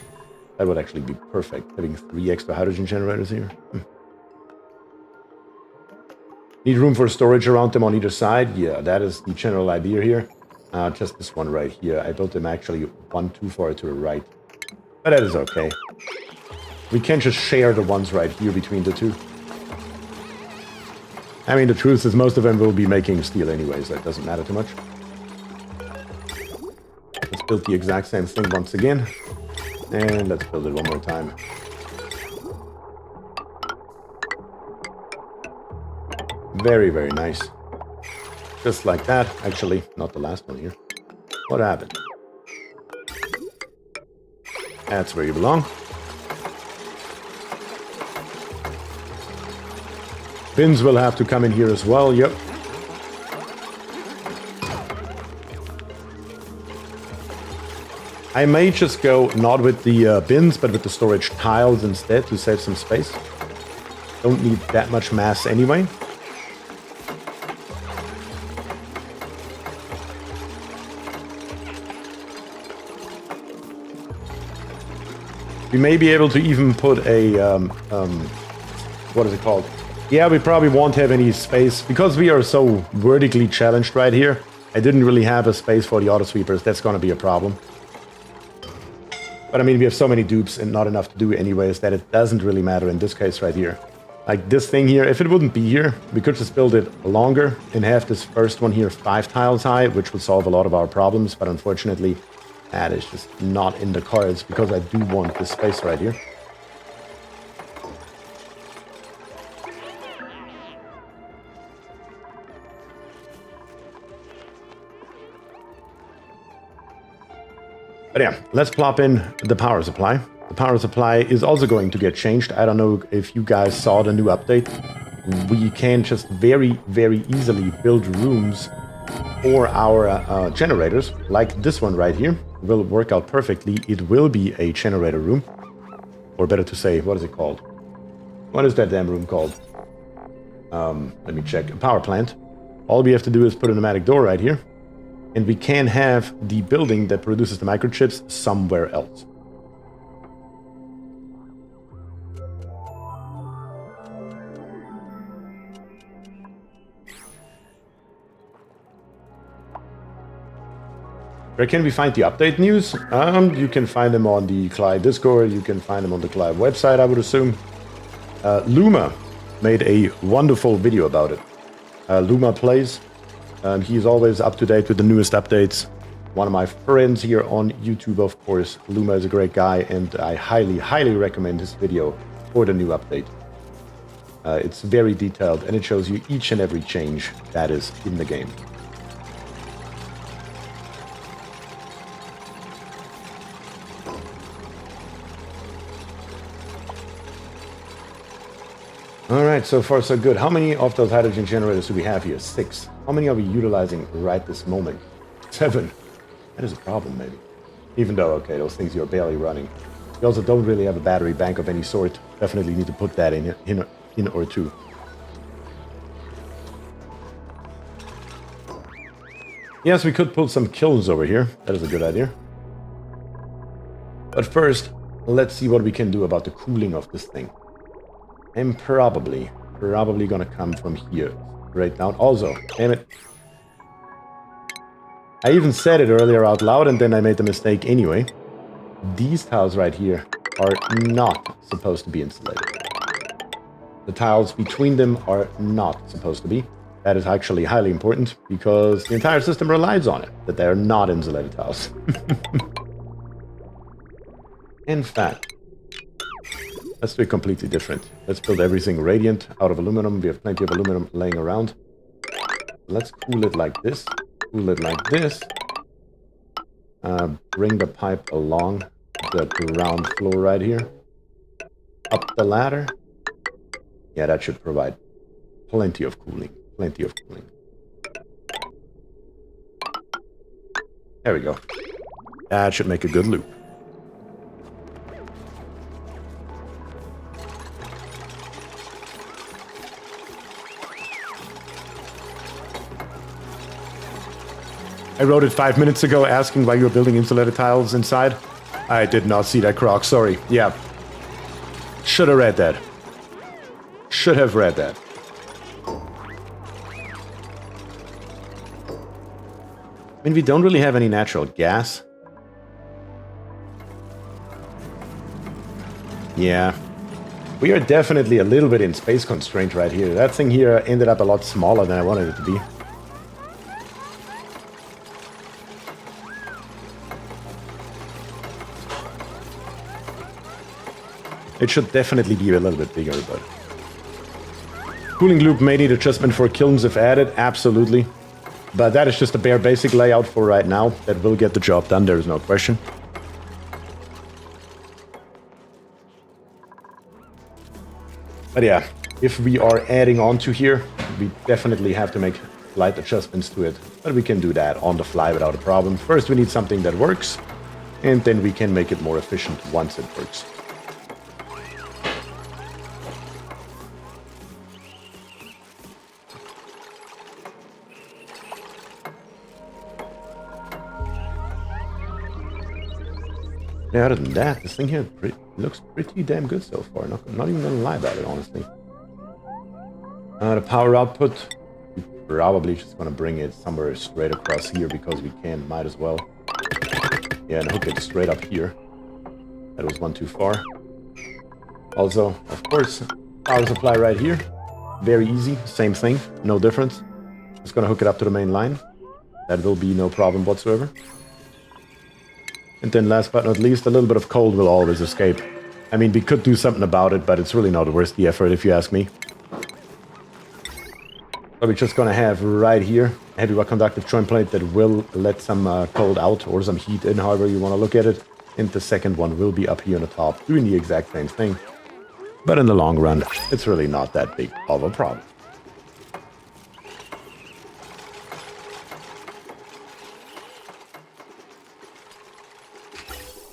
That would actually be perfect. Having 3 extra hydrogen generators here. Need room for storage around them on either side? Yeah, that is the general idea here. Just this one right here. I built them actually one too far to the right. But that is okay. We can just share the ones right here between the 2. I mean, the truth is most of them will be making steel anyways. That doesn't matter too much. Let's build the exact same thing once again. And let's build it one more time. Very, very nice. Just like that. Actually, not the last one here. What happened? That's where you belong. Bins will have to come in here as well. Yep. I may just go not with the bins, but with the storage tiles instead to save some space. Don't need that much mass anyway. We may be able to even put a, what is it called? Yeah, we probably won't have any space because we are so vertically challenged right here. I didn't really have a space for the auto sweepers. That's going to be a problem. But I mean, we have so many dupes and not enough to do anyways that it doesn't really matter in this case right here. Like this thing here, if it wouldn't be here, we could just build it longer and have this first one here 5 tiles high, which would solve a lot of our problems. But unfortunately, that is just not in the cards because I do want this space right here. But yeah, let's plop in the power supply. The power supply is also going to get changed. I don't know if you guys saw the new update. We can just very, very easily build rooms for our generators, like this one right here. Will work out perfectly. It will be a generator room. Or better to say, what is it called? What is that damn room called? Let me check. A power plant. All we have to do is put a pneumatic door right here. And we can have the building that produces the microchips somewhere else. Where can we find the update news? You can find them on the Clive Discord. You can find them on the Clive website, I would assume. Luma made a wonderful video about it. Luma plays. He's always up to date with the newest updates. One of my friends here on YouTube, of course. Luma is a great guy, and I highly, highly recommend his video for the new update. It's very detailed, and it shows you each and every change that is in the game. Alright, so far so good. How many of those hydrogen generators do we have here? 6. How many are we utilizing right this moment? 7. That is a problem, maybe. Even though, okay, those things you're barely running. We also don't really have a battery bank of any sort. Definitely need to put that in or two. Yes, we could pull some kilns over here. That is a good idea. But first, let's see what we can do about the cooling of this thing. I'm probably gonna come from here right now. Also, damn it. I even said it earlier out loud and then I made the mistake anyway. These tiles right here are not supposed to be insulated. The tiles between them are not supposed to be. That is actually highly important because the entire system relies on it, that they are not insulated tiles. In fact, let's do it completely different. Let's build everything radiant out of aluminum. We have plenty of aluminum laying around. Let's cool it like this. Cool it like this. Bring the pipe along the ground floor right here. Up the ladder. Yeah, that should provide plenty of cooling. Plenty of cooling. There we go. That should make a good loop. I wrote it 5 minutes ago asking why you were building insulated tiles inside. I did not see that, Croc. Sorry. Yeah. Should have read that. Should have read that. I mean, we don't really have any natural gas. Yeah. We are definitely a little bit in space constraint right here. That thing here ended up a lot smaller than I wanted it to be. It should definitely be a little bit bigger, but... Cooling loop may need adjustment for kilns if added, absolutely. But that is just a bare basic layout for right now. That will get the job done, there is no question. But yeah, if we are adding on to here, we definitely have to make slight adjustments to it. But we can do that on the fly without a problem. First we need something that works, and then we can make it more efficient once it works. Yeah, other than that, this thing here looks pretty damn good so far. Not even gonna lie about it, honestly. The power output Probably just gonna bring it somewhere straight across here because we can. Might as well. Yeah, and hook it straight up here. That was one too far. Also, of course, power supply right here. Very easy. Same thing. No difference. Just gonna hook it up to the main line. That will be no problem whatsoever. And then last but not least, a little bit of cold will always escape. I mean, we could do something about it, but it's really not worth the effort if you ask me. So we're just gonna have right here a heavy conductive joint plate that will let some cold out or some heat in, however you want to look at it. And the second one will be up here on the top, doing the exact same thing. But in the long run, it's really not that big of a problem.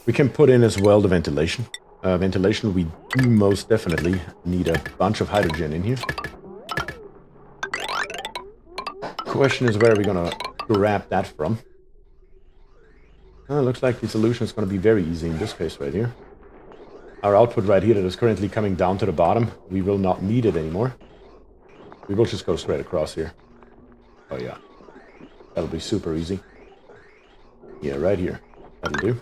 We can put in as well the ventilation. Ventilation, we do most definitely need a bunch of hydrogen in here. Question is, where are we gonna grab that from? Looks like the solution is gonna be very easy in this case right here. Our output right here that is currently coming down to the bottom, we will not need it anymore. We will just go straight across here. Oh yeah, that'll be super easy. Yeah, right here. That'll do.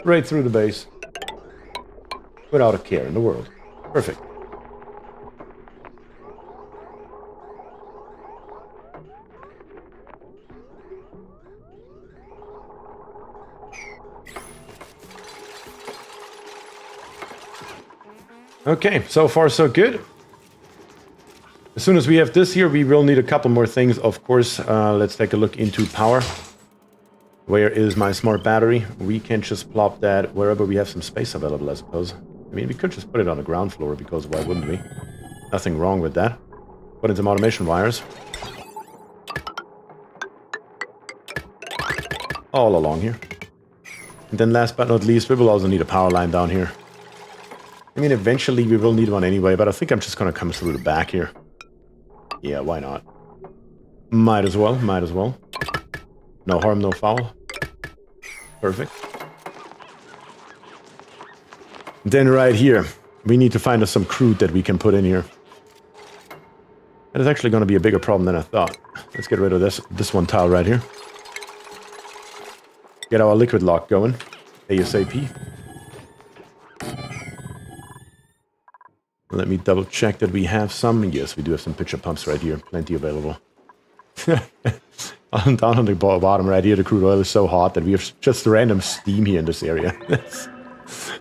Right through the base. Without a care in the world. Perfect. Okay, so far so good. As soon as we have this here, we will need a couple more things, of course. Let's take a look into power. Where is my smart battery? We can just plop that wherever we have some space available, I suppose. I mean, we could just put it on the ground floor, because why wouldn't we? Nothing wrong with that. Put in some automation wires. All along here. And then last but not least, we will also need a power line down here. I mean, eventually we will need one anyway, but I think I'm just going to come through the back here. Yeah, why not? Might as well, might as well. No harm, no foul. Perfect. Then right here, we need to find us some crude that we can put in here. That is actually going to be a bigger problem than I thought. Let's get rid of this one tile right here. Get our liquid lock going. ASAP. Let me double check that we have some. Yes, we do have some pitcher pumps right here. Plenty available. Down on the bottom right here, the crude oil is so hot that we have just random steam here in this area.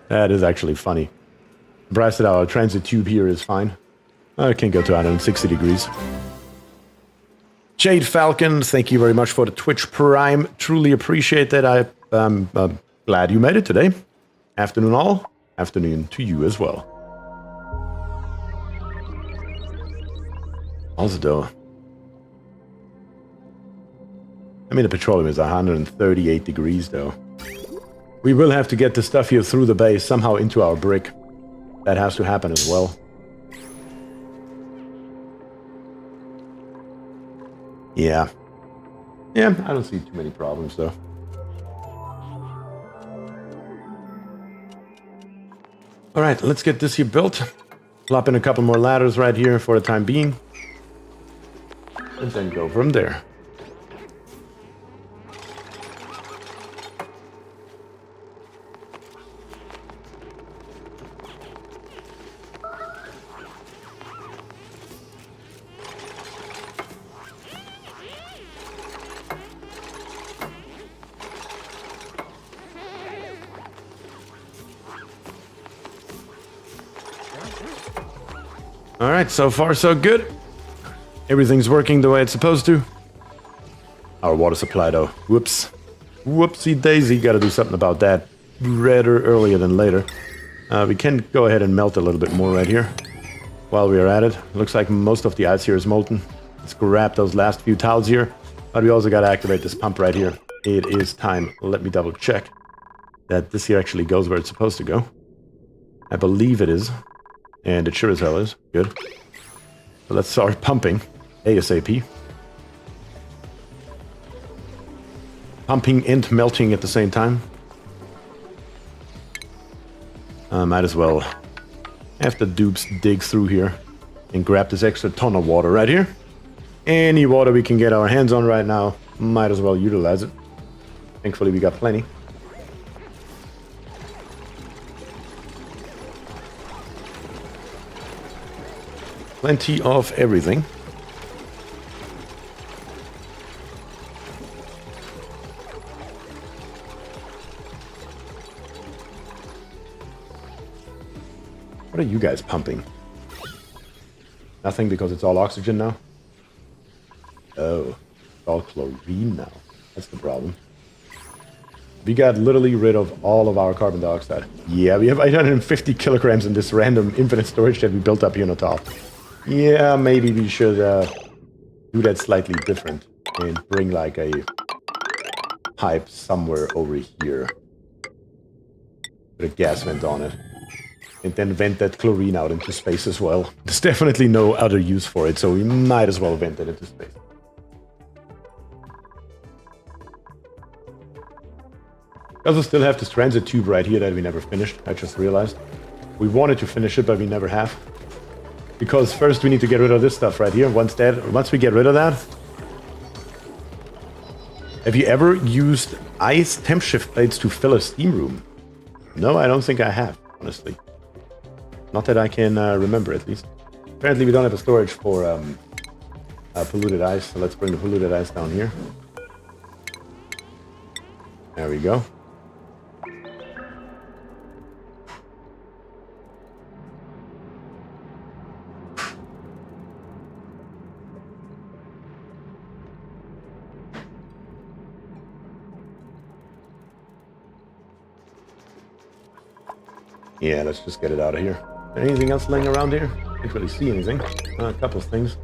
That is actually funny. Surprised that our transit tube here is fine. I can go to 160 degrees. Jade Falcon, thank you very much for the Twitch Prime. Truly appreciate that. I'm glad you made it today. Afternoon all. Afternoon to you as well. Also, though, I mean, the petroleum is 138 degrees, though. We will have to get the stuff here through the base, somehow into our brick. That has to happen as well. Yeah. Yeah, I don't see too many problems, though. Alright, let's get this here built. Plop in a couple more ladders right here for the time being. And then go from there. Alright, so far so good. Everything's working the way it's supposed to. Our water supply, though. Whoops. Whoopsie daisy. Gotta do something about that rather earlier than later. We can go ahead and melt a little bit more right here while we are at it. Looks like most of the ice here is molten. Let's grab those last few tiles here. But we also gotta activate this pump right here. It is time. Let me double check that this here actually goes where it's supposed to go. I believe it is. And it sure as hell is. Good. So let's start pumping. ASAP. Pumping and melting at the same time. Might as well have the dupes dig through here. and grab this extra ton of water right here. Any water we can get our hands on right now, might as well utilize it. Thankfully, we got plenty. Plenty of everything. What are you guys pumping? Nothing because it's all oxygen now? Oh, it's all chlorine now. That's the problem. We got literally rid of all of our carbon dioxide. Yeah, we have 850 kilograms in this random infinite storage that we built up here on the top. Yeah, maybe we should do that slightly different and bring like a pipe somewhere over here. Put a gas vent on it. And then vent that chlorine out into space as well. There's definitely no other use for it, so we might as well vent it into space. We also still have this transit tube right here that we never finished, I just realized. We wanted to finish it, but we never have. Because first we need to get rid of this stuff right here. Once we get rid of that... Have you ever used ice temp shift plates to fill a steam room? No, I don't think I have, honestly. Not that I can remember, at least. Apparently we don't have a storage for polluted ice, so let's bring the polluted ice down here. There we go. Yeah, let's just get it out of here. Anything else laying around here? Can't really see anything. A couple of things.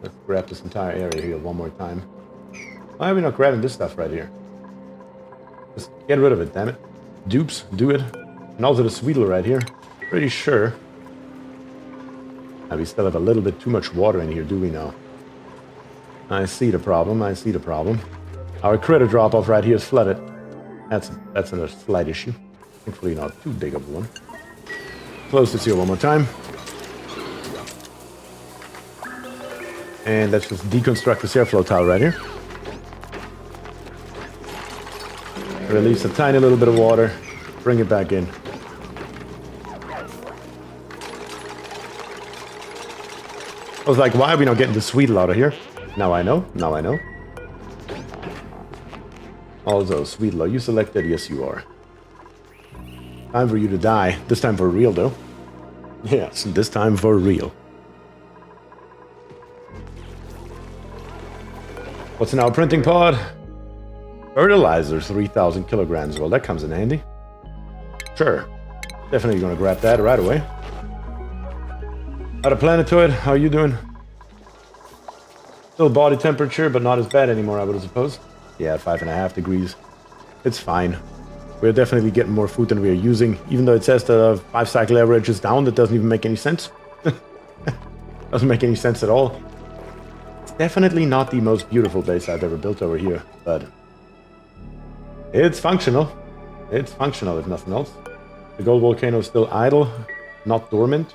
Let's grab this entire area here one more time. Why are we not grabbing this stuff right here? Just get rid of it, damn it. Dupes, do it. And also the Sweedle right here. Pretty sure. We still have a little bit too much water in here, do we now? I see the problem, I see the problem. Our critter drop-off right here is flooded. That's a slight issue. Thankfully not too big of one. Close this here one more time. And let's just deconstruct this airflow tile right here. Release a tiny little bit of water. Bring it back in. I was like, why are we not getting the Sweedle out of here? Now I know. Now I know. Also, Sweedle, are you selected? Yes, you are. Time for you to die. This time for real, though. Yes, this time for real. What's in our printing pod? Fertilizer, 3,000 kilograms. Well, that comes in handy. Sure. Definitely gonna grab that right away. Out of Planetoid, how are you doing? Still body temperature, but not as bad anymore, I would suppose. Yeah, 5.5 degrees. It's fine. We're definitely getting more food than we are using. Even though it says the 5-cycle average is down, that doesn't even make any sense. Doesn't make any sense at all. It's definitely not the most beautiful base I've ever built over here, but it's functional. It's functional, if nothing else. The gold volcano is still idle, not dormant.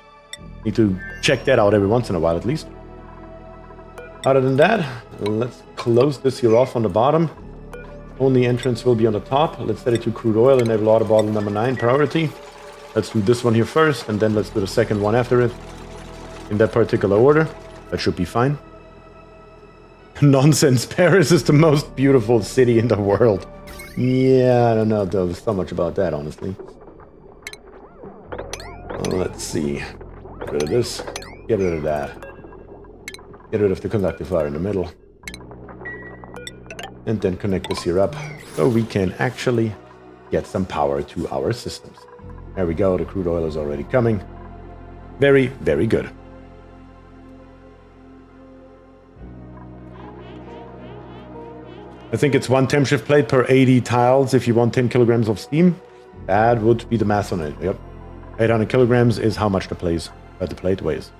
Need to check that out every once in a while, at least. Other than that, let's close this here off on the bottom. Only entrance will be on the top. Let's set it to crude oil, enable water bottle number 9 priority. Let's do this one here first, and then let's do the second one after it. In that particular order. That should be fine. Nonsense, Paris is the most beautiful city in the world. Yeah, I don't know though so much about that, honestly. Let's see. Get rid of this. Get rid of that. Get rid of the conductive wire in the middle. And then connect this here up so we can actually get some power to our systems. There we go, the crude oil is already coming. Very, very good. I think it's 1 temp shift plate per 80 tiles if you want 10 kilograms of steam. That would be the math on it, yep. 800 kilograms is how much the plate weighs.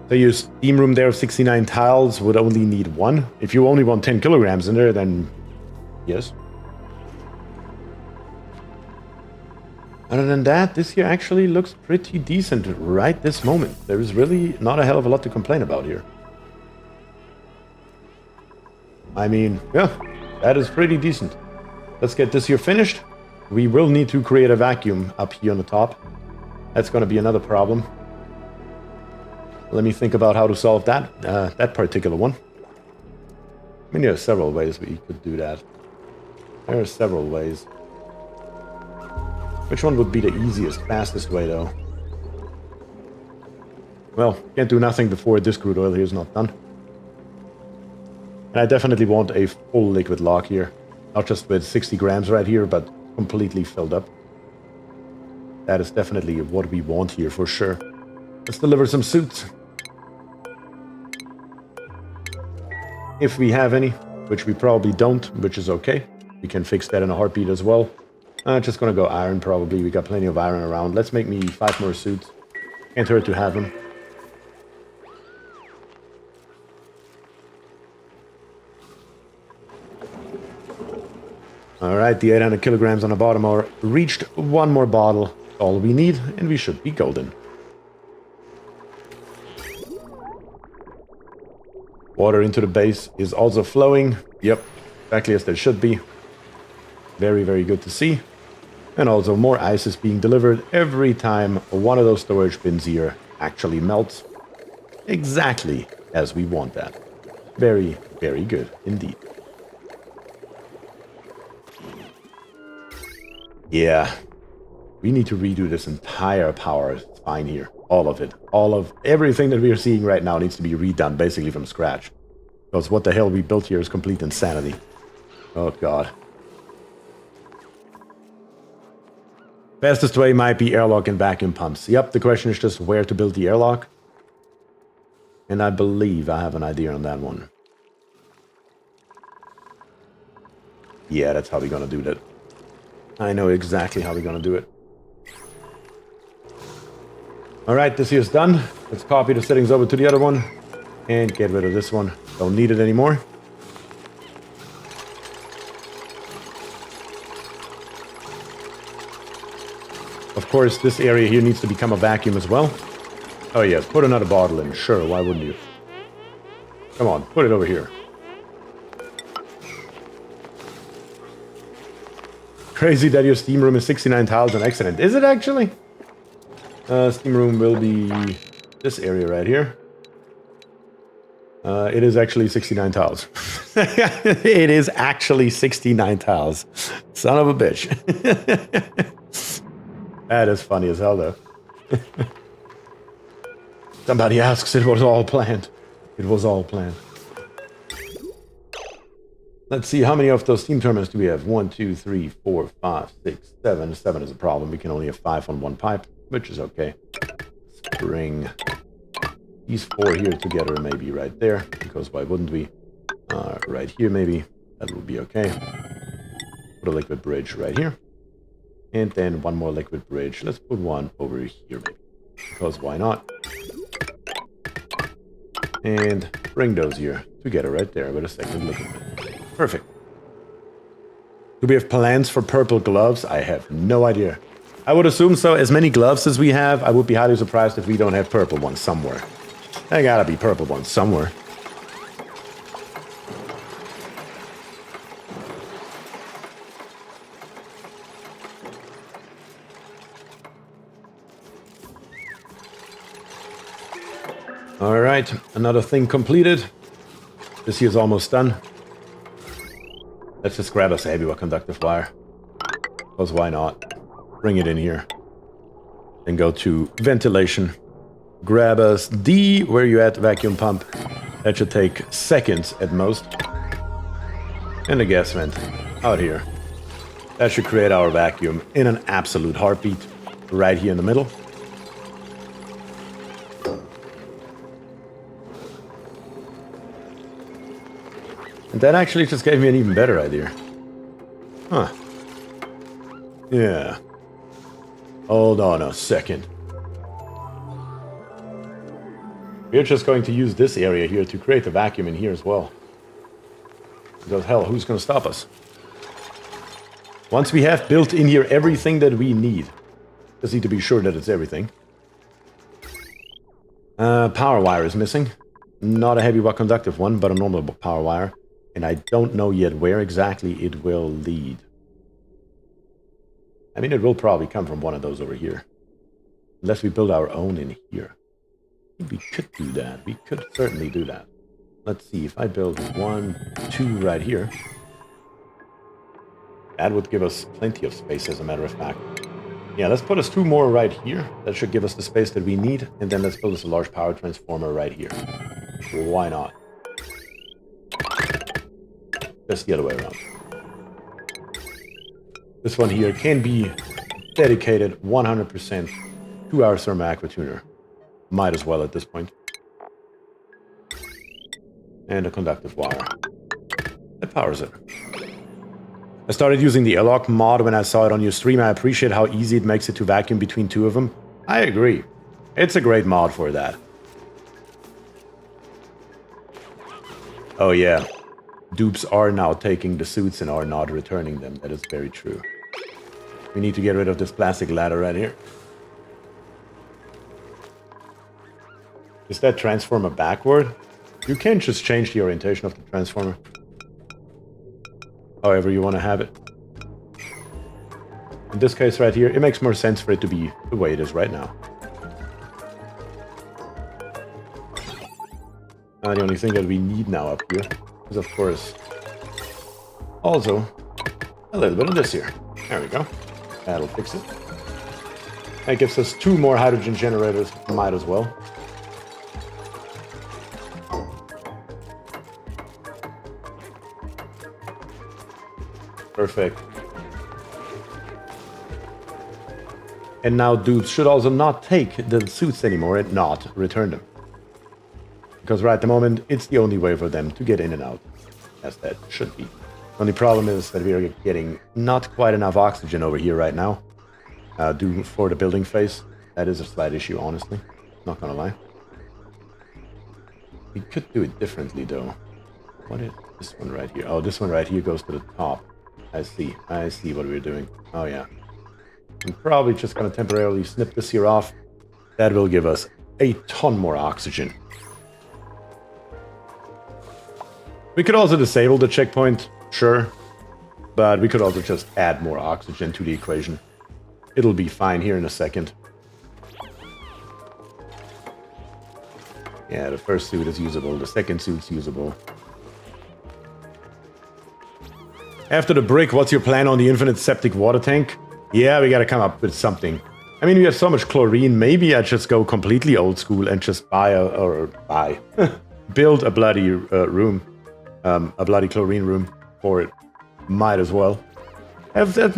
So your steam room there of 69 tiles would only need 1. If you only want 10 kilograms in there, then yes. Other than that, this here actually looks pretty decent right this moment. There is really not a hell of a lot to complain about here. I mean, yeah, that is pretty decent. Let's get this here finished. We will need to create a vacuum up here on the top. That's going to be another problem. Let me think about how to solve that particular one. I mean, there are several ways we could do that. There are several ways. Which one would be the easiest, fastest way, though? Well, can't do nothing before this crude oil here is not done. And I definitely want a full liquid lock here. Not just with 60 grams right here, but completely filled up. That is definitely what we want here for sure. Let's deliver some suits. If we have any, which we probably don't, which is okay. We can fix that in a heartbeat as well. Just gonna go iron probably. We got plenty of iron around. Let's make me 5 more suits. Can't hurt to have them. Alright, the 800 kilograms on the bottom are reached. One more bottle. All we need, and we should be golden. Water into the base is also flowing. Yep, exactly as there should be. Very, very good to see. And also more ice is being delivered every time one of those storage bins here actually melts. Exactly as we want that. Very, very good indeed. Yeah, we need to redo this entire power spine here. All of it. All of everything that we are seeing right now needs to be redone basically from scratch. Because what the hell we built here is complete insanity. Oh god. Fastest way might be airlock and vacuum pumps. Yep, the question is just where to build the airlock. And I believe I have an idea on that one. Yeah, that's how we're gonna do that. I know exactly how we're gonna do it. Alright, this here's done. Let's copy the settings over to the other one. And get rid of this one. Don't need it anymore. Of course, this area here needs to become a vacuum as well. Oh yes, put another bottle in. Sure, why wouldn't you? Come on, put it over here. Crazy that your steam room is 69 tiles on accident. Is it actually? Steam room will be this area right here. It is actually 69 tiles. It is actually 69 tiles. Son of a bitch. That is funny as hell, though. Somebody asks, it was all planned. It was all planned. Let's see, how many of those steam turbines do we have? 1, 2, 3, 4, 5, 6, 7. 7 is a problem. We can only have 5 on one pipe, which is okay. Let's bring these 4 here together, maybe right there, because why wouldn't we? Right here, maybe. That would be okay. Put a liquid bridge right here. And then one more liquid bridge. Let's put one over here, maybe. Because why not? And bring those here together right there with a second liquid bridge. Perfect. Do we have plans for purple gloves? I have no idea. I would assume so. As many gloves as we have, I would be highly surprised if we don't have purple ones somewhere. There gotta be purple ones somewhere. Alright, another thing completed. This here is almost done. Let's just grab us a heavy conductive wire. Because why not? Bring it in here. Then go to ventilation. Grab us the, where you at, vacuum pump. That should take seconds at most. And the gas vent out here. That should create our vacuum in an absolute heartbeat. Right here in the middle. And that actually just gave me an even better idea. Huh. Yeah. Hold on a second. We're just going to use this area here to create a vacuum in here as well. Because hell, who's going to stop us? Once we have built in here everything that we need, Just need to be sure that it's everything. Power wire is missing. Not a heavy but conductive one, but a normal power wire. And I don't know yet where exactly it will lead. I mean, it will probably come from one of those over here. Unless we build our own in here. We could do that. We could certainly do that. Let's see, if I build 1, 2 right here. That would give us plenty of space, as a matter of fact. Yeah, let's put us 2 more right here. That should give us the space that we need. And then let's build us a large power transformer right here. Why not? Just the other way around. This one here can be dedicated 100% to our thermal aqua tuner. Might as well at this point. And a conductive wire. That powers it. I started using the airlock mod when I saw it on your stream. I appreciate how easy it makes it to vacuum between 2 of them. I agree. It's a great mod for that. Oh yeah. Dupes are now taking the suits and are not returning them. That is very true. We need to get rid of this plastic ladder right here. Is that transformer backward? You can just change the orientation of the transformer. However you want to have it. In this case right here, it makes more sense for it to be the way it is right now. The only thing that we need now up here is, of course, also a little bit of this here. There we go. That'll fix it. That gives us 2 more hydrogen generators. Might as well. Perfect. And now dudes should also not take the suits anymore and not return them. Because right at the moment, it's the only way for them to get in and out. As that should be. Only problem is that we are getting not quite enough oxygen over here right now. Due for the building phase. That is a slight issue, honestly. Not gonna lie. We could do it differently, though. What is this one right here? Oh, this one right here goes to the top. I see. I see what we're doing. Oh, yeah. I'm probably just gonna temporarily snip this here off. That will give us a ton more oxygen. We could also disable the checkpoint, sure. But we could also just add more oxygen to the equation. It'll be fine here in a second. Yeah, the first suit is usable. The second suit's usable. After the brick, what's your plan on the infinite septic water tank? Yeah, we gotta come up with something. I mean, we have so much chlorine. Maybe I just go completely old school and just build a bloody room. A bloody chlorine room for it. Might as well.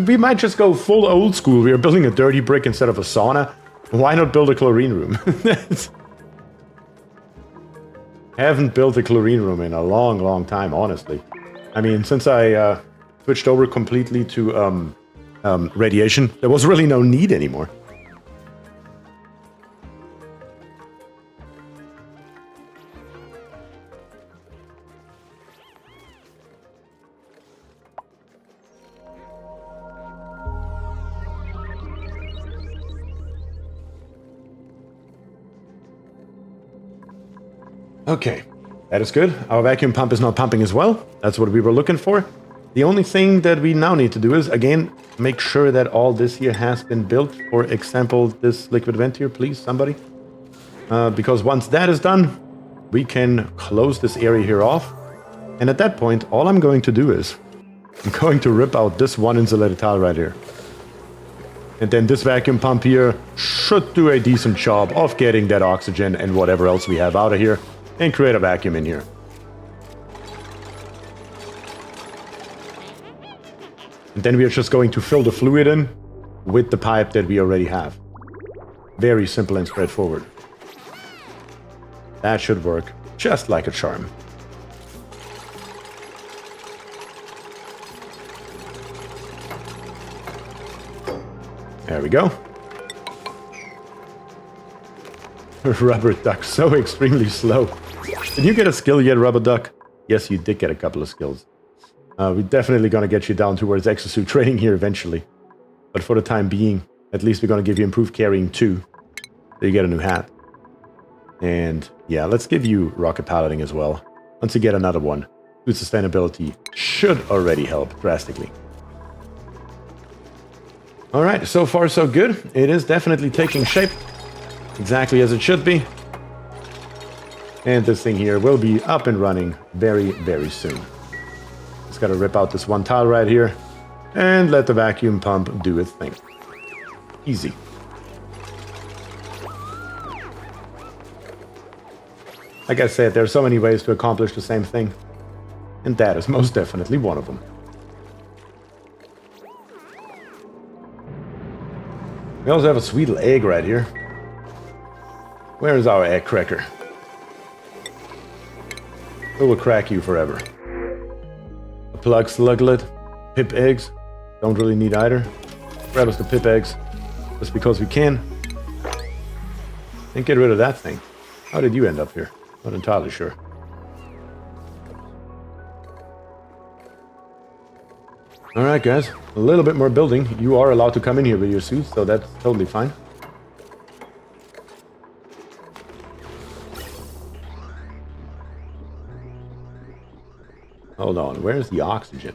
We might just go full old school. We are building a dirty brick instead of a sauna. Why not build a chlorine room? Haven't built a chlorine room in a long, long time, honestly. I mean, since I switched over completely to radiation, there was really no need anymore. Okay, that is good. Our vacuum pump is not pumping as well. That's what we were looking for. The only thing that we now need to do is, again, make sure that all this here has been built. For example, this liquid vent here, please, somebody. Because once that is done, we can close this area here off. And at that point, all I'm going to do is, I'm going to rip out this one insulated tile right here. And then this vacuum pump here should do a decent job of getting that oxygen and whatever else we have out of here. And create a vacuum in here. And then we are just going to fill the fluid in with the pipe that we already have. Very simple and straightforward. That should work just like a charm. There we go. Rubber duck, so extremely slow. Did you get a skill yet, Rubber Duck? Yes, you did get a couple of skills. We're definitely gonna get you down towards exosuit training here eventually. But for the time being, At least we're going to give you improved carrying too. So you get a new hat. And yeah, let's give you rocket piloting as well. Once you get another one, food sustainability should already help drastically. Alright, so far so good. It is definitely taking shape. Exactly as it should be. And this thing here will be up and running very, very soon. Just gotta rip out this one tile right here and let the vacuum pump do its thing. Easy. Like I said, there are so many ways to accomplish the same thing. And that is most definitely one of them. We also have a sweet little egg right here. Where is our egg cracker? We will crack you forever. A plug sluglet, pip eggs. Don't really need either. Grab us the pip eggs, just because we can. And get rid of that thing. How did you end up here? Not entirely sure. Alright guys, a little bit more building. You are allowed to come in here with your suits, so that's totally fine. Hold on, where's the oxygen?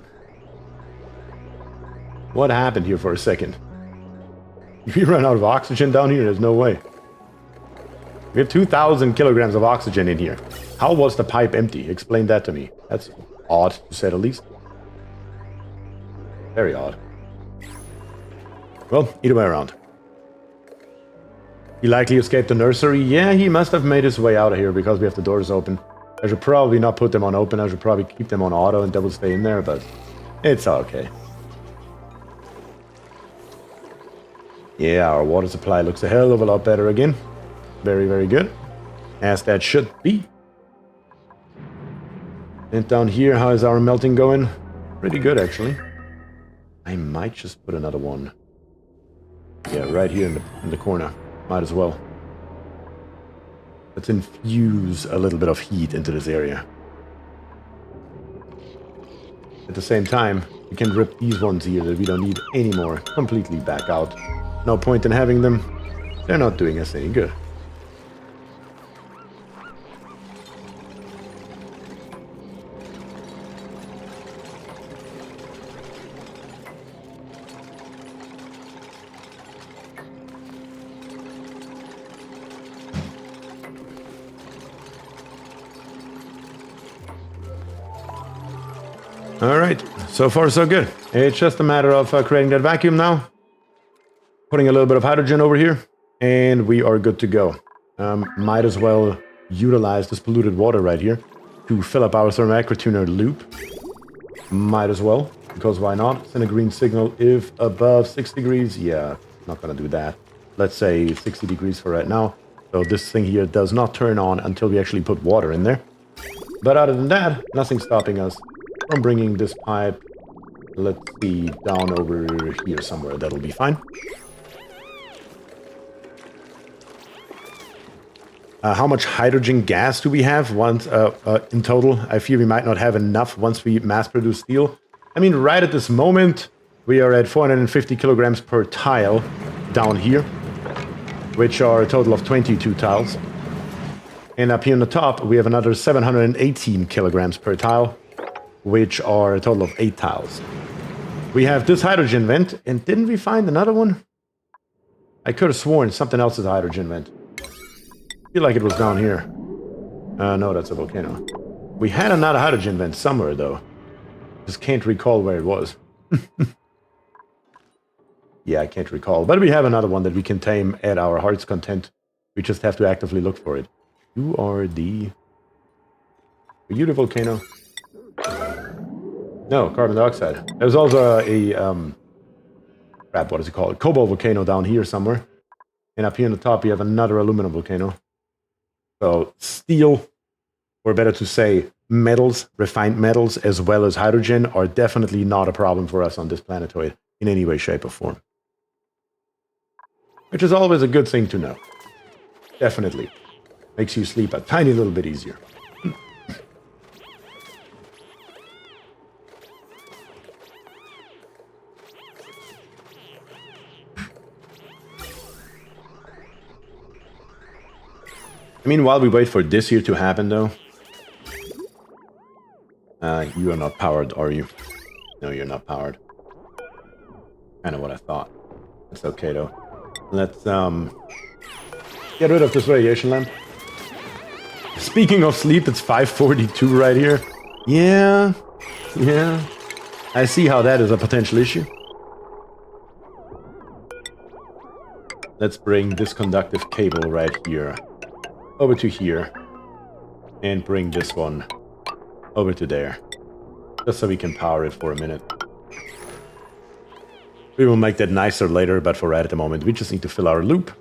What happened here for a second? We run out of oxygen down here? There's no way. We have 2,000 kilograms of oxygen in here. How was the pipe empty? Explain that to me. That's odd, to say the least. Very odd. Well, either way around. He likely escaped the nursery. Yeah, he must have made his way out of here because we have the doors open. I should probably not put them on open. I should probably keep them on auto and they will stay in there, but it's okay. Yeah, our water supply looks a hell of a lot better again. Very, very good. As that should be. And down here, how is our melting going? Pretty good, actually. I might just put another one. Yeah, right here in the corner. Might as well. Let's infuse a little bit of heat into this area. At the same time, we can rip these ones here that we don't need anymore completely back out. No point in having them. They're not doing us any good. Alright, so far so good. It's just a matter of creating that vacuum now. Putting a little bit of hydrogen over here. And we are good to go. Might as well utilize this polluted water right here to fill up our thermoacrotuner loop. Might as well, because why not? Send a green signal if above 6 degrees. Yeah, not gonna do that. Let's say 60 degrees for right now. So this thing here does not turn on until we actually put water in there. But other than that, nothing's stopping us from bringing this pipe, let's see, down over here somewhere. That'll be fine. How much hydrogen gas do we have once in total? I fear we might not have enough once we mass produce steel. I mean, right at this moment, we are at 450 kilograms per tile down here, which are a total of 22 tiles. And up here on the top, we have another 718 kilograms per tile, which are a total of 8 tiles. We have this hydrogen vent, and didn't we find another one? I could have sworn something else is a hydrogen vent. I feel like it was down here. No, that's a volcano. We had another hydrogen vent somewhere, though. Just can't recall where it was. Yeah, I can't recall. But we have another one that we can tame at our heart's content. We just have to actively look for it. You are the... Are you the volcano? No, carbon dioxide. There's also a crap, what is it called? Cobalt volcano down here somewhere. And up here on the top, you have another aluminum volcano. So steel, or better to say, metals, refined metals, as well as hydrogen, are definitely not a problem for us on this planetoid in any way, shape, or form. Which is always a good thing to know. Definitely. Makes you sleep a tiny little bit easier. I mean, while we wait for this here to happen, though... you are not powered, are you? No, you're not powered. Kind of what I thought. It's okay, though. Let's, get rid of this radiation lamp. Speaking of sleep, it's 5:42 right here. Yeah. I see how that is a potential issue. Let's bring this conductive cable right here over to here. And bring this one over to there. Just so we can power it for a minute. We will make that nicer later, but for right at the moment, we just need to fill our loop.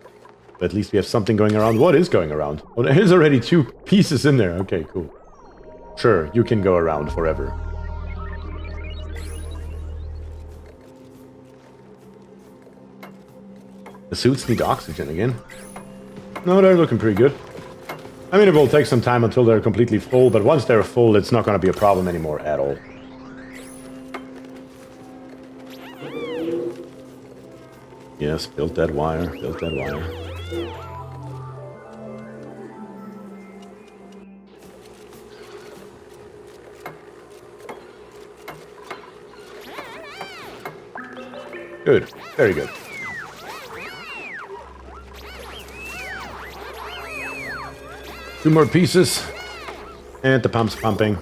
But at least we have something going around. What is going around? Oh, there's already 2 pieces in there. Okay, cool. Sure, you can go around forever. The suits need oxygen again. No, they're looking pretty good. I mean, it will take some time until they're completely full, but once they're full, it's not going to be a problem anymore at all. Yes, build that wire, build that wire. Good, very good. Two more pieces, and the pump's pumping.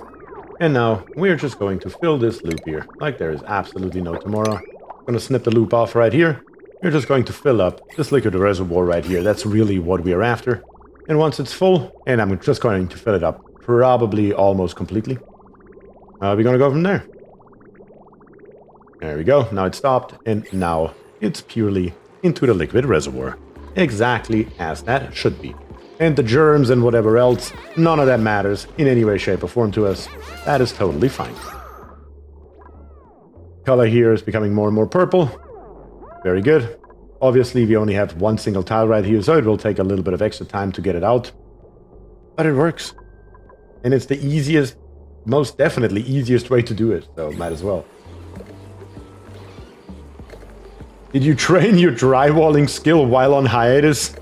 And now we're just going to fill this loop here, like there is absolutely no tomorrow. I'm gonna snip the loop off right here. We're just going to fill up this liquid reservoir right here. That's really what we're after. And once it's full, and I'm just going to fill it up, probably almost completely. We're gonna go from there. There we go, now it stopped, and now it's purely into the liquid reservoir. Exactly as that should be. And the germs and whatever else, none of that matters in any way, shape, or form to us. That is totally fine. Color here is becoming more and more purple. Very good. Obviously, we only have one single tile right here, so it will take a little bit of extra time to get it out. But it works. And it's the easiest, most definitely easiest way to do it, so might as well. Did you train your drywalling skill while on hiatus?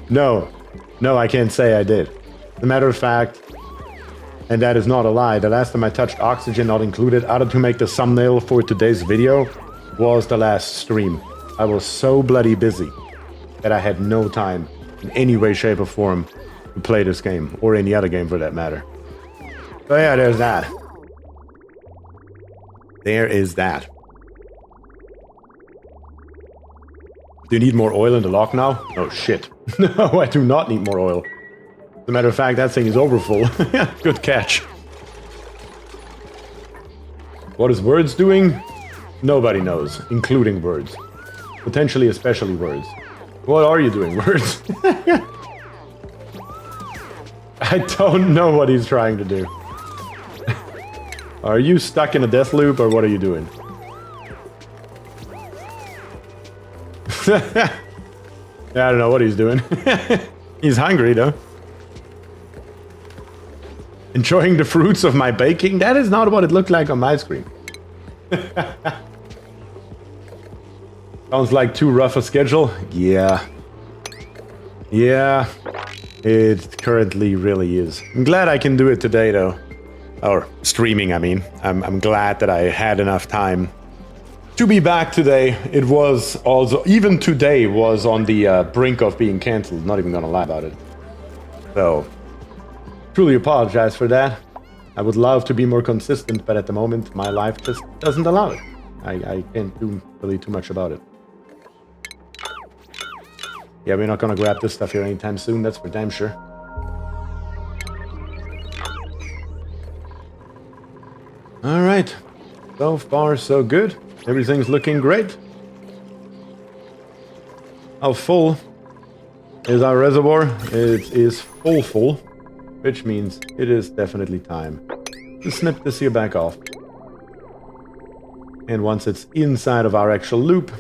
No, I can't say I did. As a matter of fact, and that is not a lie, the last time I touched oxygen not included, out of to make the thumbnail for today's video, was the last stream. I was so bloody busy that I had no time in any way, shape, or form to play this game, or any other game for that matter. So yeah, there's that. There is that. Do you need more oil in the lock now? Oh shit. No, I do not need more oil. As a matter of fact, that thing is overfull. Good catch. What is words doing? Nobody knows, including words. Potentially, especially words. What are you doing, words? I don't know what he's trying to do. Are you stuck in a death loop, or what are you doing? Yeah, I don't know what he's doing. He's hungry, though. Enjoying the fruits of my baking? That is not what it looked like on my screen. Sounds like too rough a schedule? Yeah. Yeah, it currently really is. I'm glad I can do it today, though. Or streaming, I mean. I'm glad that I had enough time to be back today. It was also, even today was on the brink of being cancelled. Not even gonna lie about it. So, truly apologize for that. I would love to be more consistent, but at the moment, my life just doesn't allow it. I can't do really too much about it. Yeah, we're not gonna grab this stuff here anytime soon, that's for damn sure. Alright. So far, so good. Everything's looking great. How full is our reservoir? It is full, which means it is definitely time to snip this here back off. And once it's inside of our actual loop,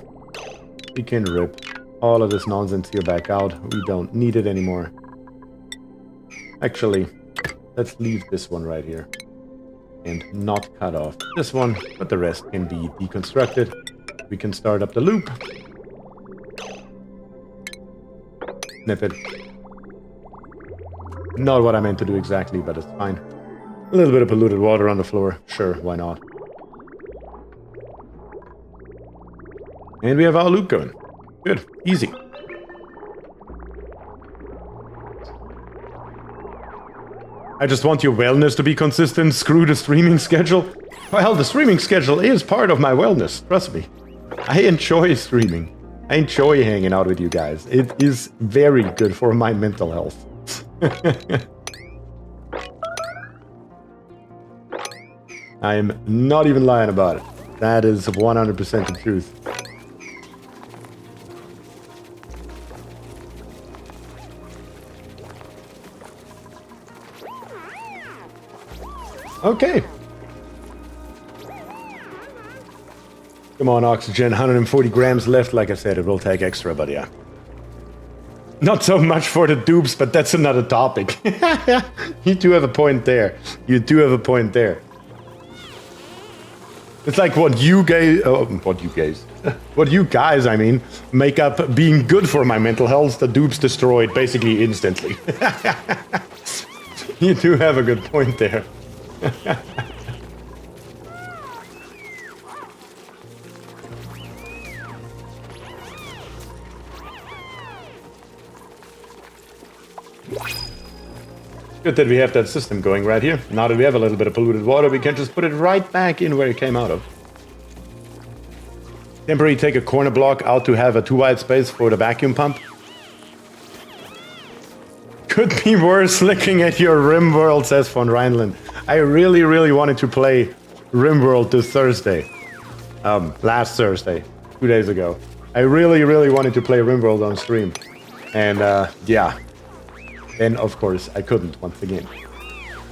we can rip all of this nonsense here back out. We don't need it anymore. Actually, let's leave this one right here. And not cut off this one, but the rest can be deconstructed. We can start up the loop. Snip it. Not what I meant to do exactly, but it's fine. A little bit of polluted water on the floor. Sure, why not? And we have our loop going. Good. Easy. I just want your wellness to be consistent. Screw the streaming schedule. Well, the streaming schedule is part of my wellness. Trust me. I enjoy streaming. I enjoy hanging out with you guys. It is very good for my mental health. I am not even lying about it. That is 100% the truth. Okay. Come on, oxygen. 140 grams left. Like I said, it will take extra, but yeah. Not so much for the dupes, but that's another topic. You do have a point there. You do have a point there. It's like what you guys, what you guys, I mean, make up being good for my mental health. The dupes destroyed basically instantly. You do have a good point there. Good that we have that system going right here. Now that we have a little bit of polluted water, we can just put it right back in where it came out of. Temporarily take a corner block out to have a 2-wide space for the vacuum pump. Could be worse looking at your RimWorld, says von Rheinland. I really, really wanted to play RimWorld this Thursday. Last Thursday, 2 days ago. I really, really wanted to play RimWorld on stream. And yeah. Then, of course, I couldn't once again.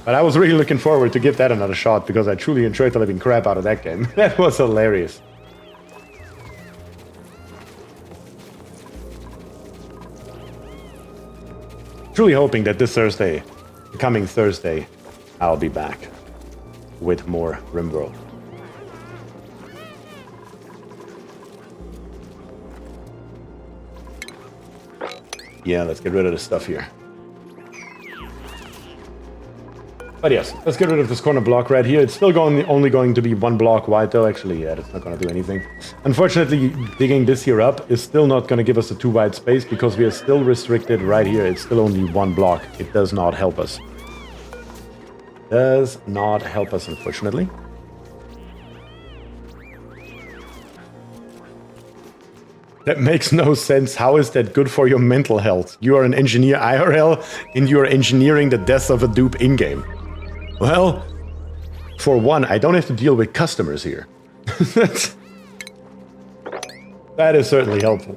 But I was really looking forward to give that another shot because I truly enjoyed the living crap out of that game. That was hilarious. Truly hoping that this Thursday, coming Thursday, I'll be back with more RimWorld. Yeah, let's get rid of this stuff here. But yes, let's get rid of this corner block right here. It's still only going to be 1 block wide though. Actually, yeah, that's not going to do anything. Unfortunately, digging this here up is still not going to give us a 2-wide space because we are still restricted right here. It's still only 1 block. It does not help us. Does not help us, unfortunately. That makes no sense. How is that good for your mental health? You are an engineer IRL and you are engineering the death of a dupe in-game. Well, for one, I don't have to deal with customers here. That is certainly helpful.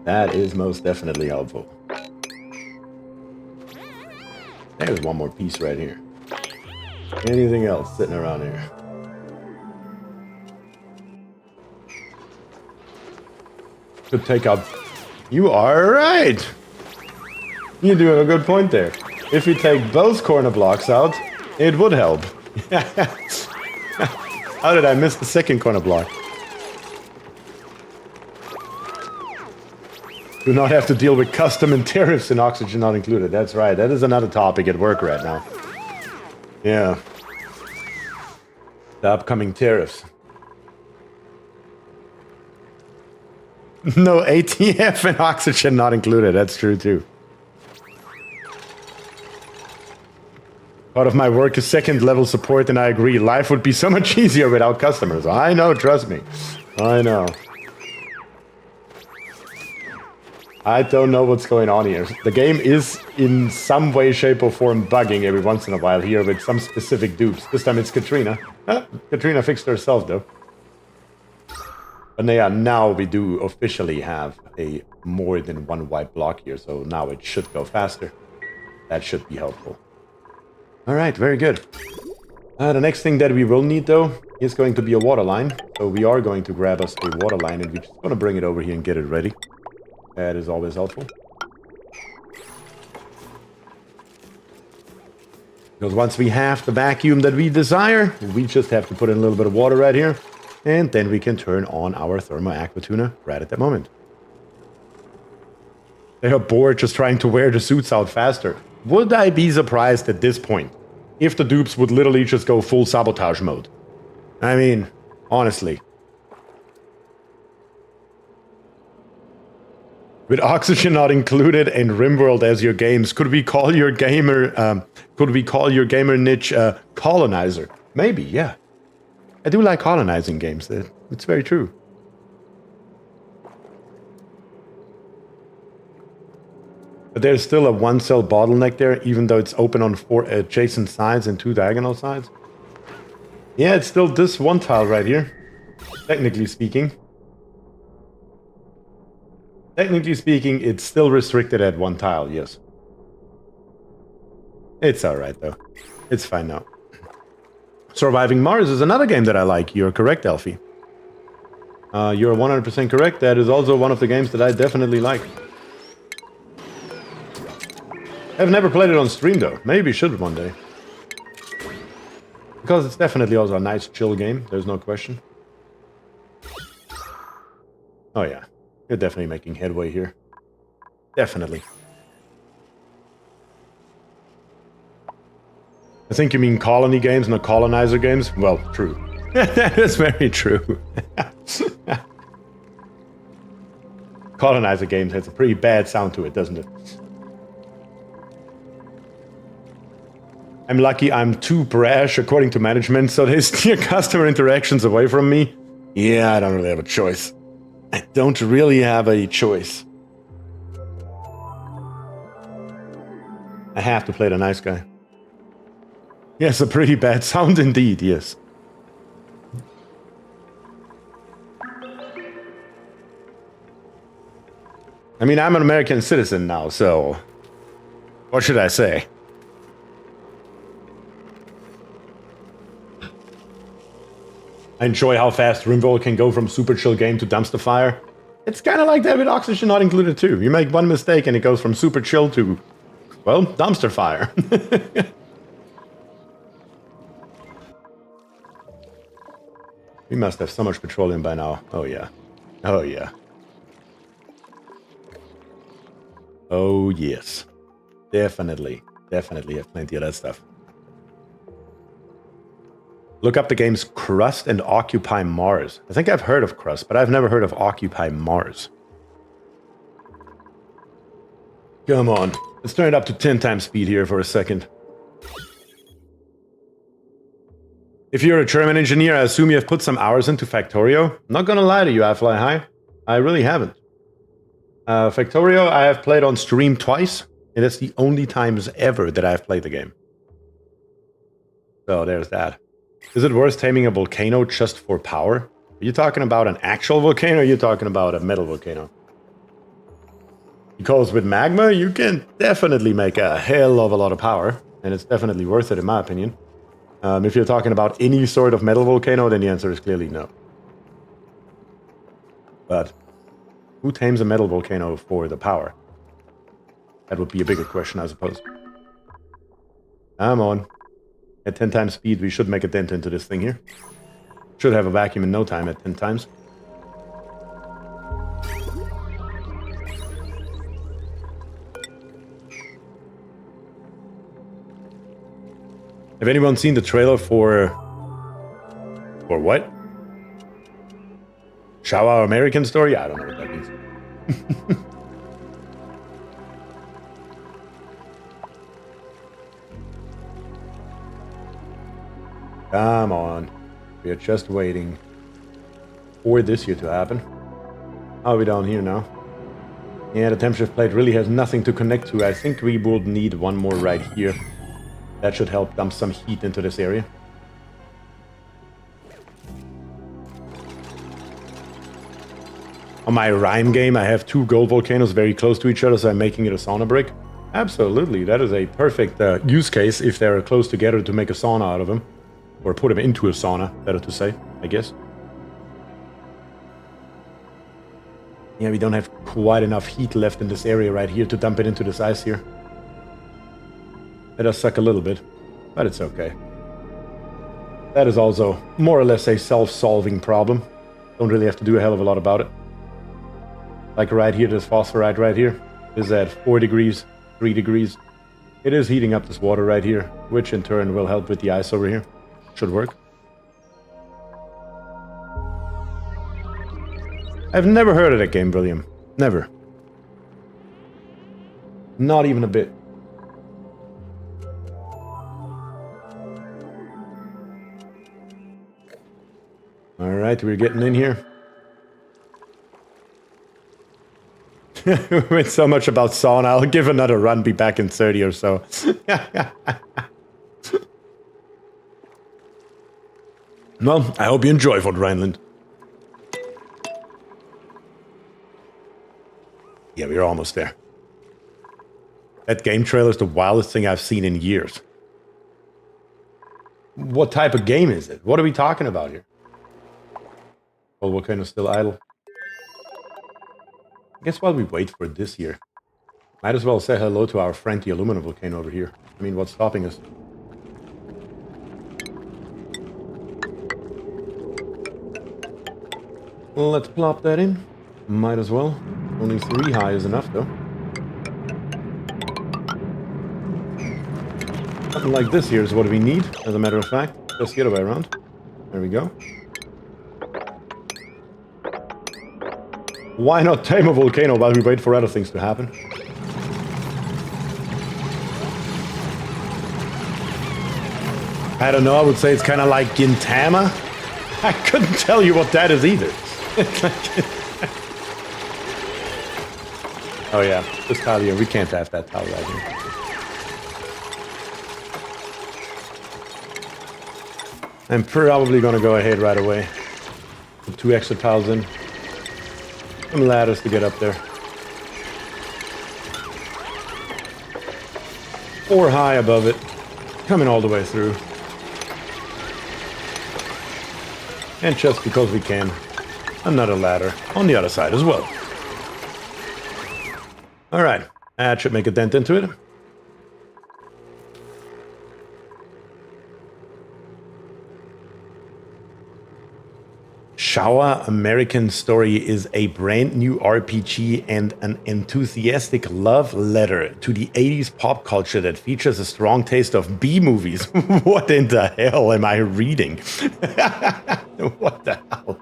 That is most definitely helpful. There's one more piece right here. Anything else sitting around here? Could take up. You are right. You're doing a good point there. If we take both corner blocks out, it would help. How did I miss the second corner block? Do not have to deal with custom and tariffs and oxygen not included. That's right. That is another topic at work right now. Yeah. The upcoming tariffs. No ATF and oxygen not included. That's true too. Part of my work is second level support and I agree. Life would be so much easier without customers. I know, trust me. I know. I don't know what's going on here. The game is in some way, shape or form bugging every once in a while here with some specific dupes. This time it's Katrina. Katrina fixed herself though. But yeah, now we do officially have a more than 1 wide block here, so now it should go faster. That should be helpful. Alright, very good. The next thing that we will need though is going to be a water line. So we are going to grab us a water line and we're just going to bring it over here and get it ready. That is always helpful. Because once we have the vacuum that we desire, we just have to put in a little bit of water right here. And then we can turn on our thermo aqua tuner right at that moment. They are bored just trying to wear the suits out faster. Would I be surprised at this point if the dupes would literally just go full sabotage mode? I mean, honestly. With oxygen not included and RimWorld as your games, could we call your gamer niche colonizer? Maybe, yeah. I do like colonizing games. It's very true. But there's still a one-cell bottleneck there, even though it's open on 4 adjacent sides and 2 diagonal sides. Yeah, it's still this one tile right here, technically speaking. Technically speaking, it's still restricted at 1 tile, yes. It's alright, though. It's fine now. Surviving Mars is another game that I like. You're correct, Alfie. You're 100% correct. That is also one of the games that I definitely like. I've never played it on stream, though. Maybe should one day. Because it's definitely also a nice, chill game. There's no question. Oh, yeah. You're definitely making headway here. Definitely. I think you mean colony games, not colonizer games? Well, true. That is very true. Colonizer games has a pretty bad sound to it, doesn't it? I'm lucky I'm too brash, according to management, so they steer customer interactions away from me. Yeah, I don't really have a choice. I don't really have a choice. I have to play the nice guy. Yes, a pretty bad sound indeed, yes. I mean, I'm an American citizen now, so... what should I say? I enjoy how fast RimWorld can go from super chill game to dumpster fire. It's kind of like that with oxygen not included too. You make one mistake and it goes from super chill to, well, dumpster fire. We must have so much petroleum by now. Oh yeah. Oh yeah. Oh yes. Definitely. Definitely have plenty of that stuff. Look up the games Crust and Occupy Mars. I think I've heard of Crust, but I've never heard of Occupy Mars. Come on. Let's turn it up to 10 times speed here for a second. If you're a German engineer, I assume you have put some hours into Factorio. Not gonna lie to you, I Fly High. I really haven't. Factorio I have played on stream twice, and that's the only times ever that I've played the game. So there's that. Is it worth taming a volcano just for power? Are you talking about an actual volcano or are you talking about a metal volcano? Because with magma, you can definitely make a hell of a lot of power. And it's definitely worth it in my opinion. If you're talking about any sort of metal volcano, then the answer is clearly no. But who tames a metal volcano for the power? That would be a bigger question, I suppose. Come on. At 10 times speed, we should make a dent into this thing here. Should have a vacuum in no time at 10 times. Have anyone seen the trailer for... for what? Show Our American Story? I don't know what that means. Come on. We are just waiting for this here to happen. How are we down here now? Yeah, the temp shift plate really has nothing to connect to. I think we will need one more right here. That should help dump some heat into this area. On my Rime game, I have 2 gold volcanoes very close to each other, so I'm making it a sauna brick. Absolutely, that is a perfect use case if they're close together to make a sauna out of them. Or put them into a sauna, better to say, I guess. Yeah, we don't have quite enough heat left in this area right here to dump it into this ice here. That does suck a little bit, but it's okay. That is also more or less a self-solving problem. Don't really have to do a hell of a lot about it. Like right here, this phosphorite right here is at 4 degrees, 3 degrees. It is heating up this water right here, which in turn will help with the ice over here. Should work. I've never heard of that game, William. Never. Not even a bit. Alright, we're getting in here. We went so much about sauna. I'll give another run, be back in 30 or so. Well, I hope you enjoy Fort Rhineland. Yeah, we're almost there. That game trailer is the wildest thing I've seen in years. What type of game is it? What are we talking about here? Oh, volcano still idle. I guess while we wait for this here, might as well say hello to our friend the aluminum volcano over here. I mean, what's stopping us? Well, let's plop that in. Might as well. Only 3 high is enough, though. Something like this here is what we need, as a matter of fact. Just the other way around. There we go. Why not tame a volcano while we wait for other things to happen? I don't know, I would say it's kind of like Gintama. I couldn't tell you what that is either. Oh yeah, this tile here, we can't have that tile right here. I'm probably gonna go ahead right away. Put 2 extra tiles in. Some ladders to get up there. 4 high above it. Coming all the way through. And just because we can, another ladder on the other side as well. Alright, that should make a dent into it. Showa American Story is a brand new RPG and an enthusiastic love letter to the 80s pop culture that features a strong taste of B-movies. What in the hell am I reading? What the hell?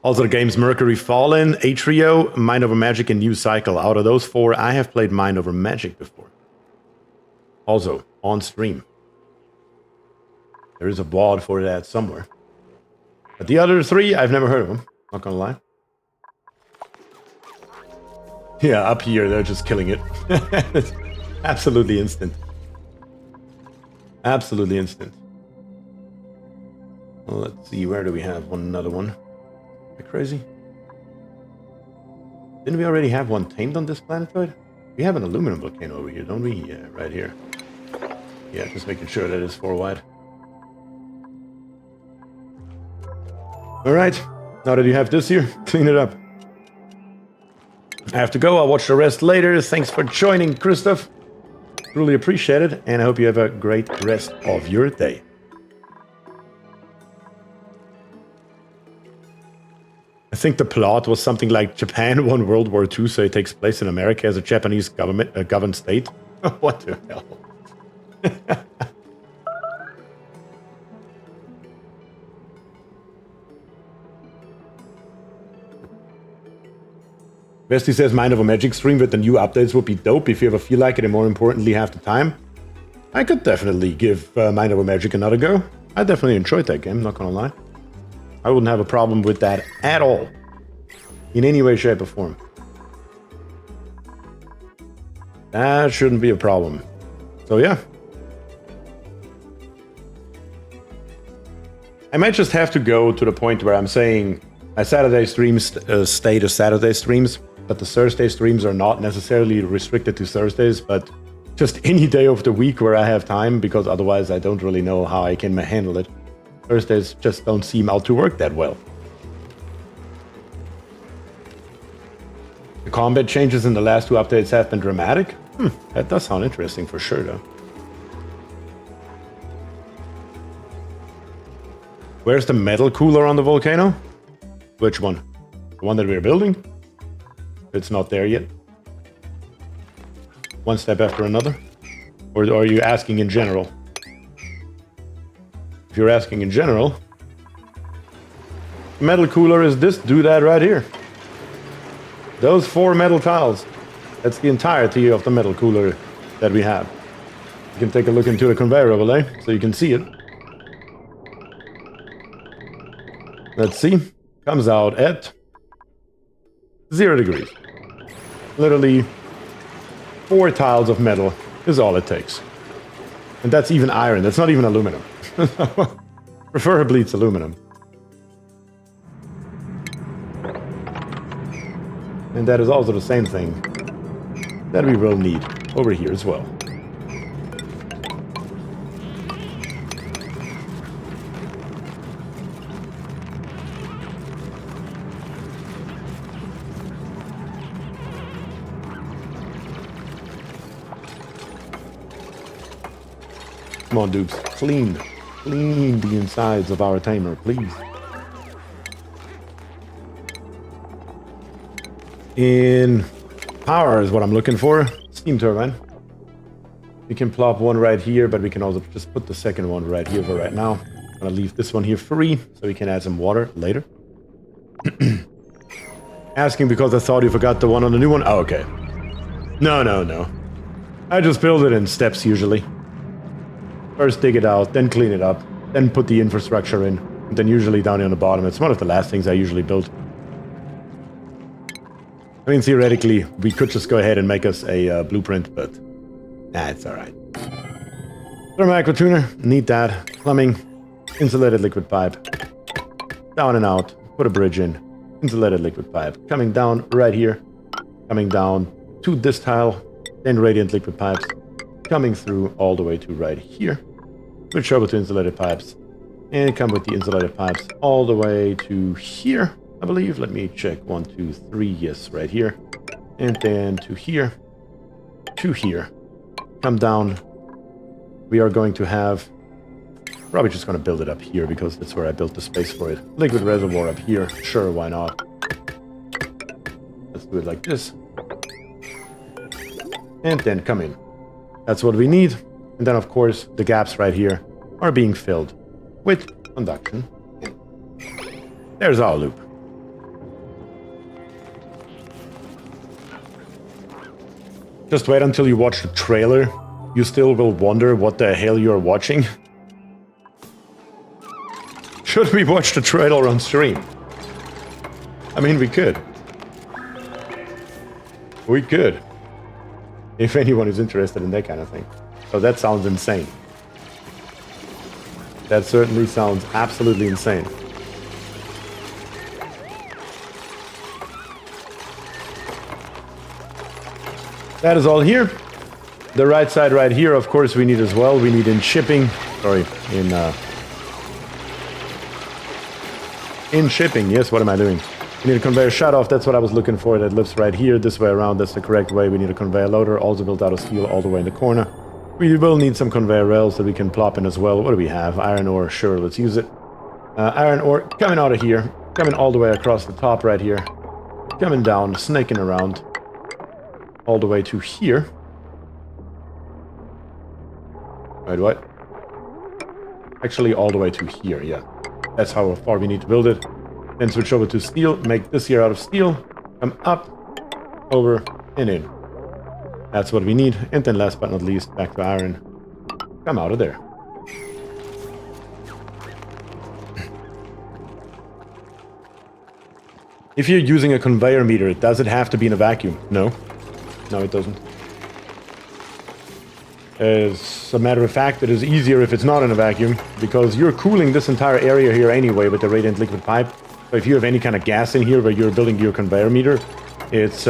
Also, the games Mercury Fallen, Atrio, Mind Over Magic, and New Cycle. Out of those 4, I have played Mind Over Magic before. Also, on stream. There is a VOD for that somewhere. But the other 3, I've never heard of them. Not gonna lie. Yeah, up here, they're just killing it. Absolutely instant. Absolutely instant. Well, let's see, where do we have another one? Am I crazy? Didn't we already have one tamed on this planetoid? We have an aluminum volcano over here, don't we? Yeah, right here. Yeah, just making sure that it's 4 wide. Alright, now that you have this here, clean it up. I have to go, I'll watch the rest later. Thanks for joining, Christoph. Really appreciate it, and I hope you have a great rest of your day. I think the plot was something like Japan won World War II, so it takes place in America as a Japanese governed state. What the hell? Vesty says Mind Over Magic stream with the new updates would be dope if you ever feel like it, and more importantly have the time. I could definitely give Mind Over Magic another go. I definitely enjoyed that game, not gonna lie. I wouldn't have a problem with that at all. In any way, shape, or form. That shouldn't be a problem. So yeah. I might just have to go to the point where I'm saying my Saturday streams stay to Saturday streams, but the Thursday streams are not necessarily restricted to Thursdays, but just any day of the week where I have time, because otherwise I don't really know how I can handle it. Thursdays just don't seem out to work that well. The combat changes in the last 2 updates have been dramatic. That does sound interesting for sure, though. Where's the metal cooler on the volcano? Which one? The one that we're building? It's not there yet. One step after another? Or are you asking in general? If you're asking in general, metal cooler is this doodad right here. Those 4 metal tiles. That's the entirety of the metal cooler that we have. You can take a look into the conveyor overlay so you can see it. Let's see. Comes out at 0 degrees. Literally 4 tiles of metal is all it takes. And that's even iron. That's not even aluminum. Preferably it's aluminum. And that is also the same thing that we will need over here as well. Come on, dudes. Clean the insides of our tamer, please. In power is what I'm looking for. Steam turbine. We can plop one right here, but we can also just put the second one right here for right now. I'm gonna leave this one here free, so we can add some water later. Asking because I thought you forgot the one on the new one? Oh, okay. No. I just build it in steps usually. First dig it out, then clean it up, then put the infrastructure in, and then usually down here on the bottom. It's one of the last things I usually build. I mean, theoretically, we could just go ahead and make us a blueprint, but nah, it's alright. Thermal tuner, need that. Plumbing, insulated liquid pipe. Down and out, put a bridge in. Insulated liquid pipe. Coming down right here. Coming down to this tile. Then radiant liquid pipes. Coming through all the way to right here. Switch over to insulated pipes. And come with the insulated pipes all the way to here, I believe. Let me check. 1, 2, 3. Yes, right here. And then to here. To here. Come down. We are going to have... Probably just going to build it up here because that's where I built the space for it. Liquid reservoir up here. Sure, why not? Let's do it like this. And then come in. That's what we need. And then, of course, the gaps right here are being filled with conduction. There's our loop. Just wait until you watch the trailer. You still will wonder what the hell you're watching. Should we watch the trailer on stream? I mean, we could. We could. If anyone is interested in that kind of thing. So that sounds insane. That certainly sounds absolutely insane. That is all here. The right side right here, of course, we need as well. We need in shipping. Sorry, in shipping. Yes, what am I doing? We need a conveyor shut-off, that's what I was looking for. That lives right here, this way around, that's the correct way. We need a conveyor loader, also built out of steel all the way in the corner. We will need some conveyor rails that we can plop in as well. What do we have? Iron ore, sure, let's use it. Iron ore coming out of here, coming all the way across the top right here. Coming down, snaking around. All the way to here. Wait, what? Actually, all the way to here, yeah. That's how far we need to build it. Then switch over to steel, make this here out of steel, come up, over, and in. That's what we need. And then last but not least, back to iron. Come out of there. If you're using a conveyor meter, does it have to be in a vacuum? No. No, it doesn't. As a matter of fact, it is easier if it's not in a vacuum, because you're cooling this entire area here anyway with the radiant liquid pipe. So if you have any kind of gas in here where you're building your conveyor meter, it's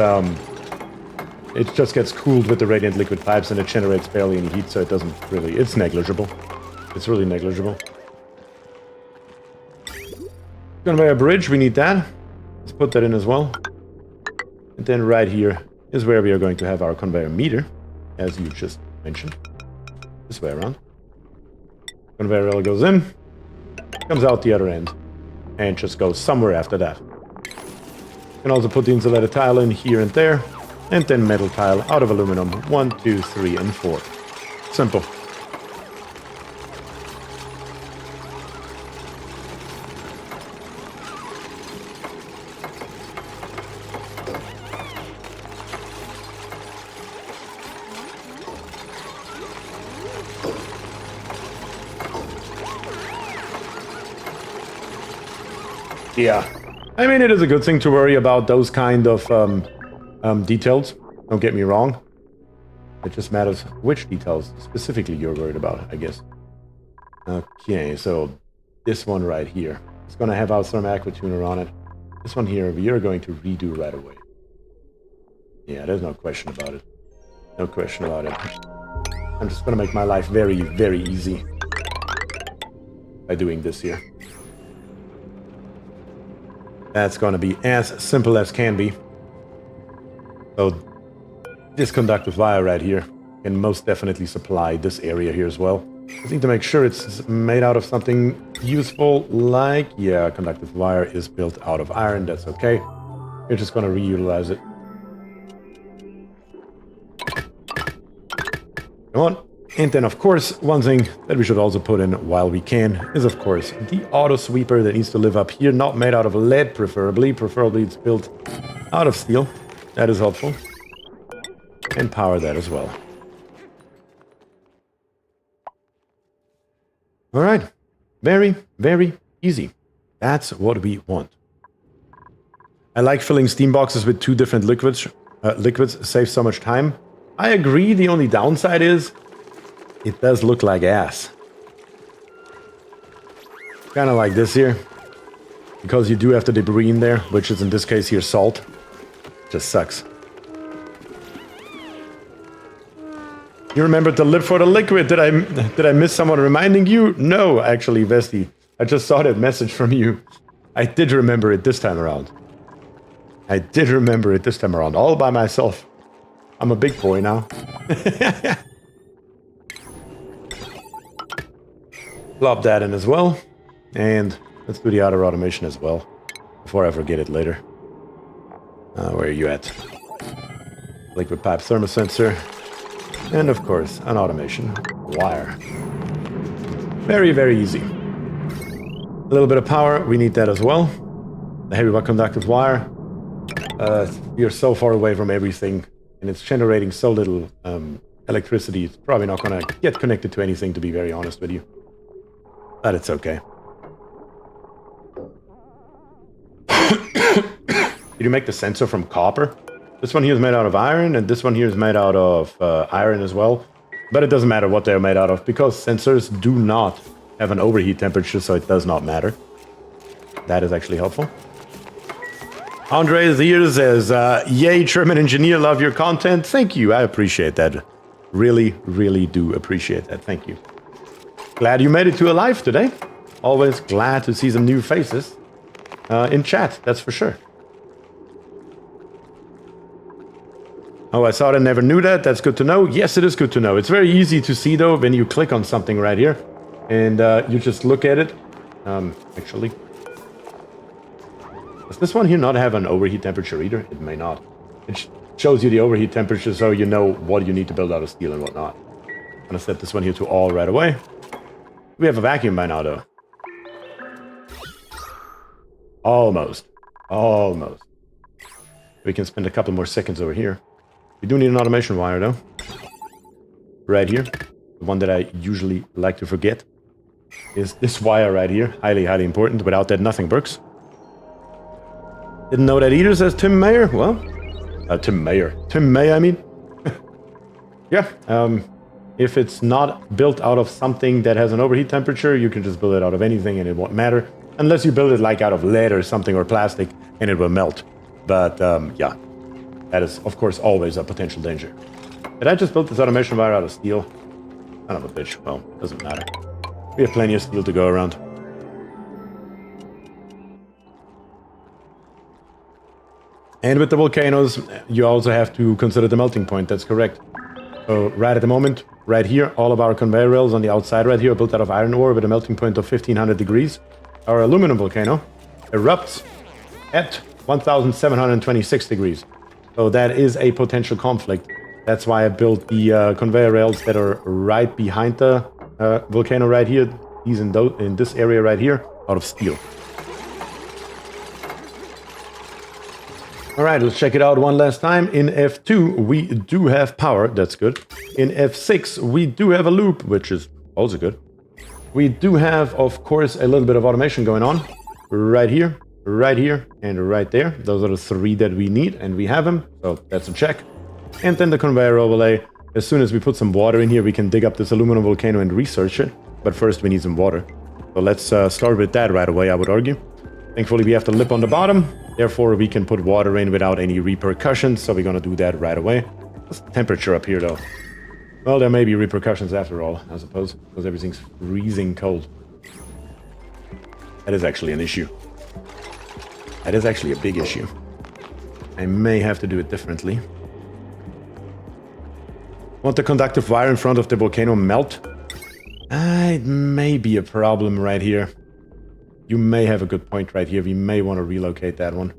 it just gets cooled with the radiant liquid pipes and it generates barely any heat, so it doesn't really... It's negligible. It's really negligible. Conveyor bridge, we need that. Let's put that in as well. And then right here is where we are going to have our conveyor meter, as you just mentioned. This way around. Conveyor rail goes in. comes out the other end, and just goes somewhere after that. You can also put the insulated tile in here and there, and then metal tile out of aluminum. 1, 2, 3, and 4. Simple. Yeah, I mean, it is a good thing to worry about those kind of details. Don't get me wrong. It just matters which details specifically you're worried about, I guess. Okay, so this one right here. It's going to have our thermal aquatuner on it. This one here, we are going to redo right away. Yeah, there's no question about it. No question about it. I'm just going to make my life very, very easy by doing this here. That's going to be as simple as can be. So this conductive wire right here can most definitely supply this area here as well. I need to make sure it's made out of something useful, like, yeah, conductive wire is built out of iron. That's okay. We're just going to reutilize it. Come on. And then, of course, one thing that we should also put in while we can is, of course, the auto sweeper that needs to live up here. Not made out of lead, preferably. Preferably it's built out of steel. That is helpful. And power that as well. All right. Very, very easy. That's what we want. I like filling steam boxes with 2 different liquids. Liquids save so much time. I agree. The only downside is it does look like ass. Kind of like this here. Because you do have the debris in there, which is in this case here salt. Just sucks. You remembered the lid for the liquid. Did I miss someone reminding you? No, actually, Vesti. I just saw that message from you. I did remember it this time around. I did remember it this time around, all by myself. I'm a big boy now. Plop that in as well. And let's do the outer automation as well, before I forget it later. Where are you at? Liquid pipe thermosensor. And of course, an automation wire. Very, very easy. A little bit of power, we need that as well. The heavy but conductive wire. You're so far away from everything, and it's generating so little electricity, it's probably not going to get connected to anything, to be very honest with you. But it's okay. Did you make the sensor from copper? This one here is made out of iron, and this one here is made out of iron as well. But it doesn't matter what they're made out of, because sensors do not have an overheat temperature, so it does not matter. That is actually helpful. Andre is here, says, yay, German engineer, love your content. Thank you, I appreciate that. Really, really do appreciate that. Thank you. Glad you made it to a live today. Always glad to see some new faces in chat, that's for sure. Oh, I thought I never knew that. That's good to know. Yes, it is good to know. It's very easy to see, though, when you click on something right here. And you just look at it. Actually. Does this one here not have an overheat temperature either? It may not. It shows you the overheat temperature, so you know what you need to build out of steel and whatnot. I'm going to set this one here to all right away. We have a vacuum by now, though. Almost. Almost. We can spend a couple more seconds over here. We do need an automation wire, though. Right here. The one that I usually like to forget is this wire right here. Highly, highly important. Without that, nothing works. Didn't know that either, says Tim Mayer. Well, Tim Mayer. Tim May, I mean. Yeah. If it's not built out of something that has an overheat temperature, you can just build it out of anything and it won't matter. Unless you build it like out of lead or something or plastic and it will melt. But, yeah. That is, of course, always a potential danger. Did I just build this automation wire out of steel? Son of a bitch. Well, doesn't matter. We have plenty of steel to go around. And with the volcanoes, you also have to consider the melting point. That's correct. So right at the moment, right here. All of our conveyor rails on the outside right here are built out of iron ore with a melting point of 1500 degrees. Our aluminum volcano erupts at 1726 degrees. So that is a potential conflict. That's why I built the conveyor rails that are right behind the volcano right here. These in this area right here, out of steel. All right, let's check it out one last time. In F2, we do have power. That's good. In F6, we do have a loop, which is also good. We do have, of course, a little bit of automation going on. Right here, and right there. Those are the three that we need, and we have them. So that's a check. And then the conveyor overlay. As soon as we put some water in here, we can dig up this aluminum volcano and research it. But first, we need some water. So let's start with that right away, I would argue. Thankfully, we have the lip on the bottom. Therefore, we can put water in without any repercussions. So we're going to do that right away. What's the temperature up here, though? Well, there may be repercussions after all, I suppose, because everything's freezing cold. That is actually an issue. That is actually a big issue. I may have to do it differently. Want the conductive wire in front of the volcano melt? It may be a problem right here. You may have a good point right here. We may want to relocate that one.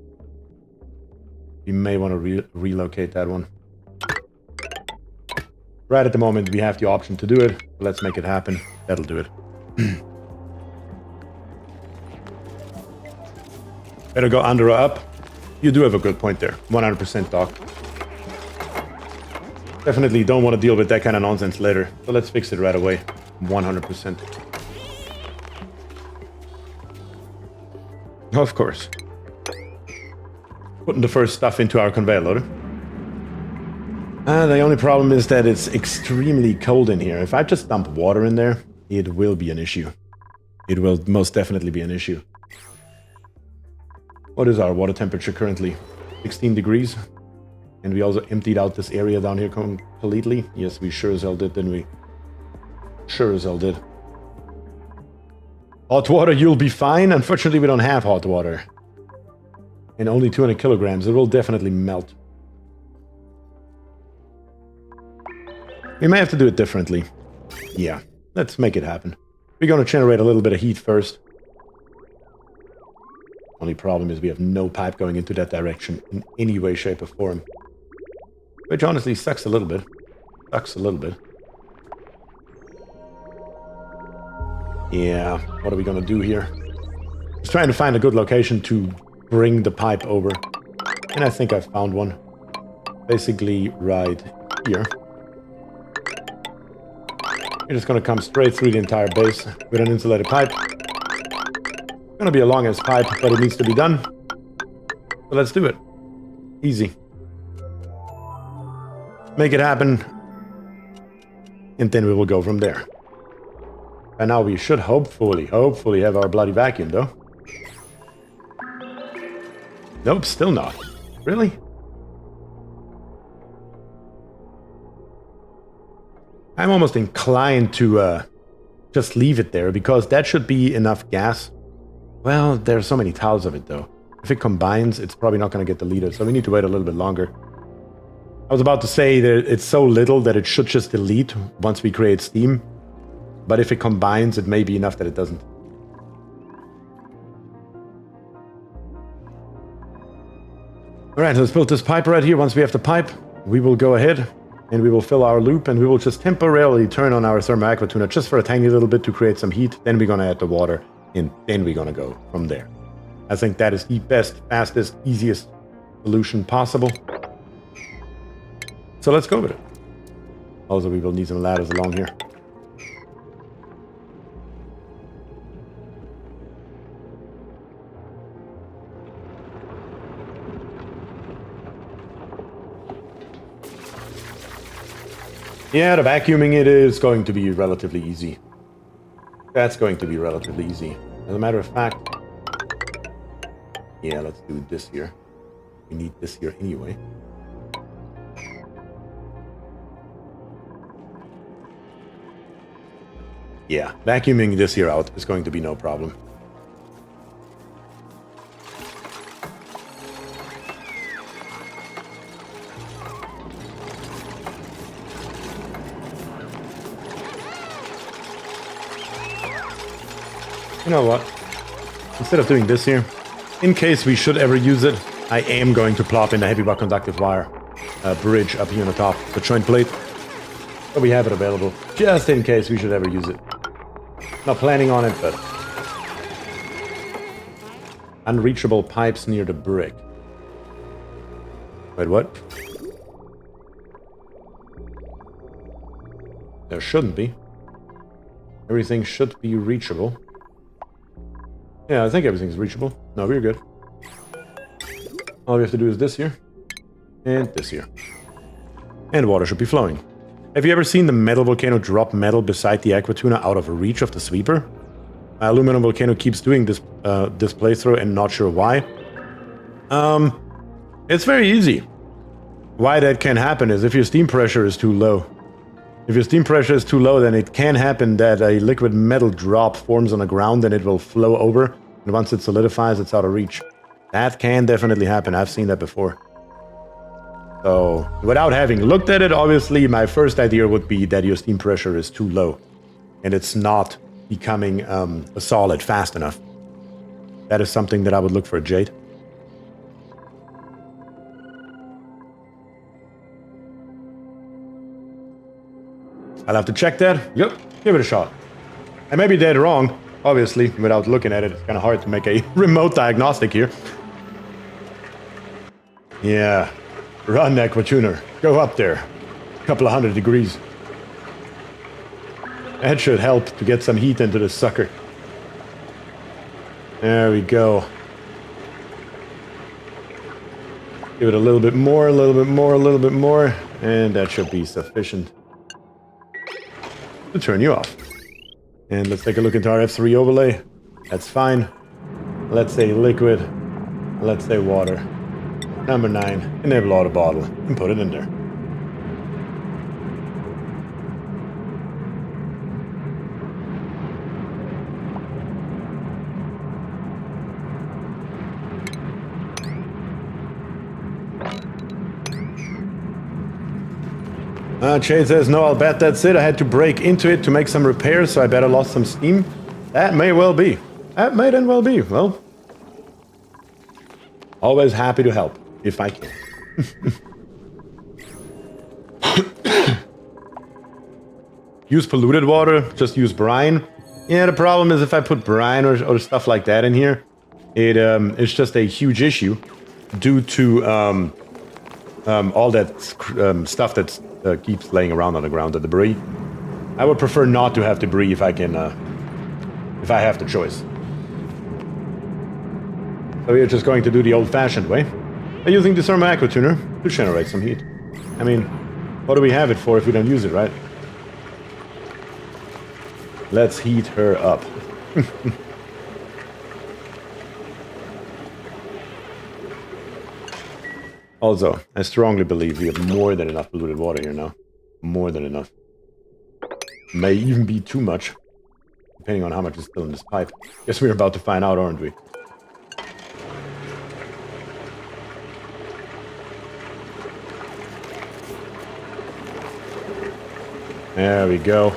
Relocate that one. Right at the moment, we have the option to do it. Let's make it happen. That'll do it. Better go under or up. You do have a good point there. 100% Doc. Definitely don't want to deal with that kind of nonsense later. So let's fix it right away. 100%. Of course. Putting the first stuff into our conveyor loader. The only problem is that it's extremely cold in here. If I just dump water in there, it will be an issue. It will most definitely be an issue. What is our water temperature currently? 16 degrees. And we also emptied out this area down here completely. Yes, we sure as hell did, didn't we? Sure as hell did. Hot water, you'll be fine. Unfortunately, we don't have hot water. And only 200 kilograms. It will definitely melt. We may have to do it differently. Yeah, let's make it happen. We're going to generate a little bit of heat first. Only problem is we have no pipe going into that direction in any way, shape, or form. Which honestly sucks a little bit. Sucks a little bit. Yeah, what are we going to do here? Just trying to find a good location to bring the pipe over. And I think I found one. Basically right here. We're just going to come straight through the entire base with an insulated pipe. It's going to be a long-ass pipe, but it needs to be done. So let's do it. Easy. Make it happen. And then we will go from there. And now we should hopefully have our bloody vacuum, though. Nope, still not. Really? I'm almost inclined to just leave it there, because that should be enough gas. Well, there's so many tiles of it, though. If it combines, it's probably not going to get deleted, so we need to wait a little bit longer. I was about to say that it's so little that it should just delete once we create steam. But if it combines, it may be enough that it doesn't. Alright, let's build this pipe right here. Once we have the pipe, we will go ahead and we will fill our loop, and we will just temporarily turn on our thermal aqua tuner just for a tiny little bit to create some heat. Then we're going to add the water, and then we're going to go from there. I think that is the best, fastest, easiest solution possible. So let's go with it. Also, we will need some ladders along here. Yeah, the vacuuming it is going to be relatively easy. That's going to be relatively easy. As a matter of fact, yeah, let's do this here. We need this here anyway. Yeah, vacuuming this here out is going to be no problem. You know what? Instead of doing this here, in case we should ever use it, I am going to plop in the heavy but conductive wire bridge up here on the top, the joint plate. So we have it available, just in case we should ever use it. Not planning on it, but... Unreachable pipes near the brick. Wait, what? There shouldn't be. Everything should be reachable. Yeah, I think everything's reachable. No, we're good. All we have to do is this here. And this here. And water should be flowing. Have you ever seen the metal volcano drop metal beside the aquatuna out of reach of the sweeper? My aluminum volcano keeps doing this this playthrough and not sure why. It's very easy. Why that can happen is if your steam pressure is too low. If your steam pressure is too low, then it can happen that a liquid metal drop forms on the ground and it will flow over. And once it solidifies, it's out of reach. That can definitely happen. I've seen that before. So, without having looked at it, obviously, my first idea would be that your steam pressure is too low. And it's not becoming a solid fast enough. That is something that I would look for, Jade. I'll have to check that. Yep, give it a shot. I may be dead wrong, obviously, without looking at it. It's kind of hard to make a remote diagnostic here. Yeah, run, Aquatuner. Go up there. A couple of 100 degrees. That should help to get some heat into this sucker. There we go. Give it a little bit more, a little bit more, a little bit more, and that should be sufficient to turn you off. And let's take a look into our F3 overlay. That's fine. Let's say liquid. Let's say water. Number 9. Enable auto bottle and put it in there. Chase says, no, I'll bet that's it. I had to break into it to make some repairs, so I bet I lost some steam. That may well be. That may then well be. Well, always happy to help, if I can. Use polluted water, just use brine. Yeah, the problem is if I put brine or stuff like that in here, it's just a huge issue due to all that stuff that keeps laying around on the ground, the debris. I would prefer not to have debris if I can, if I have the choice. So we're just going to do the old-fashioned way, by using the thermal aquatuner to generate some heat. I mean, what do we have it for if we don't use it, right? Let's heat her up. Also, I strongly believe we have more than enough polluted water here now. More than enough. May even be too much, depending on how much is still in this pipe. Guess we're about to find out, aren't we? There we go.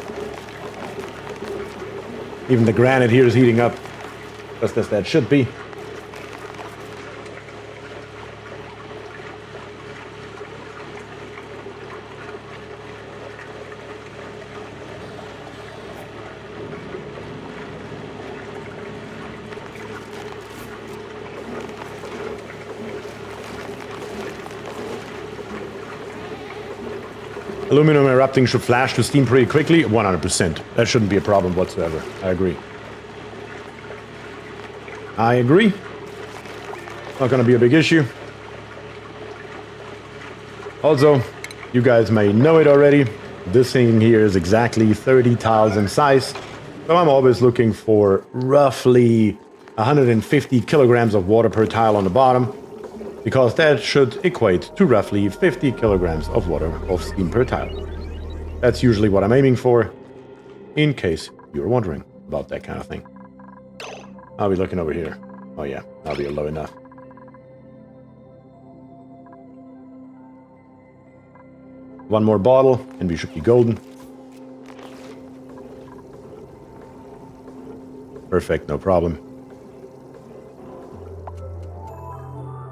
Even the granite here is heating up, just as that should be. Aluminum erupting should flash to steam pretty quickly, 100%. That shouldn't be a problem whatsoever. I agree. I agree. Not gonna be a big issue. Also, you guys may know it already. This thing here is exactly 30 tiles in size. So I'm always looking for roughly 150 kilograms of water per tile on the bottom, because that should equate to roughly 50 kilograms of water of steam per tile. That's usually what I'm aiming for, in case you're wondering about that kind of thing. I'll be looking over here. Oh yeah, that'll be low enough. One more bottle, and we should be golden. Perfect, no problem.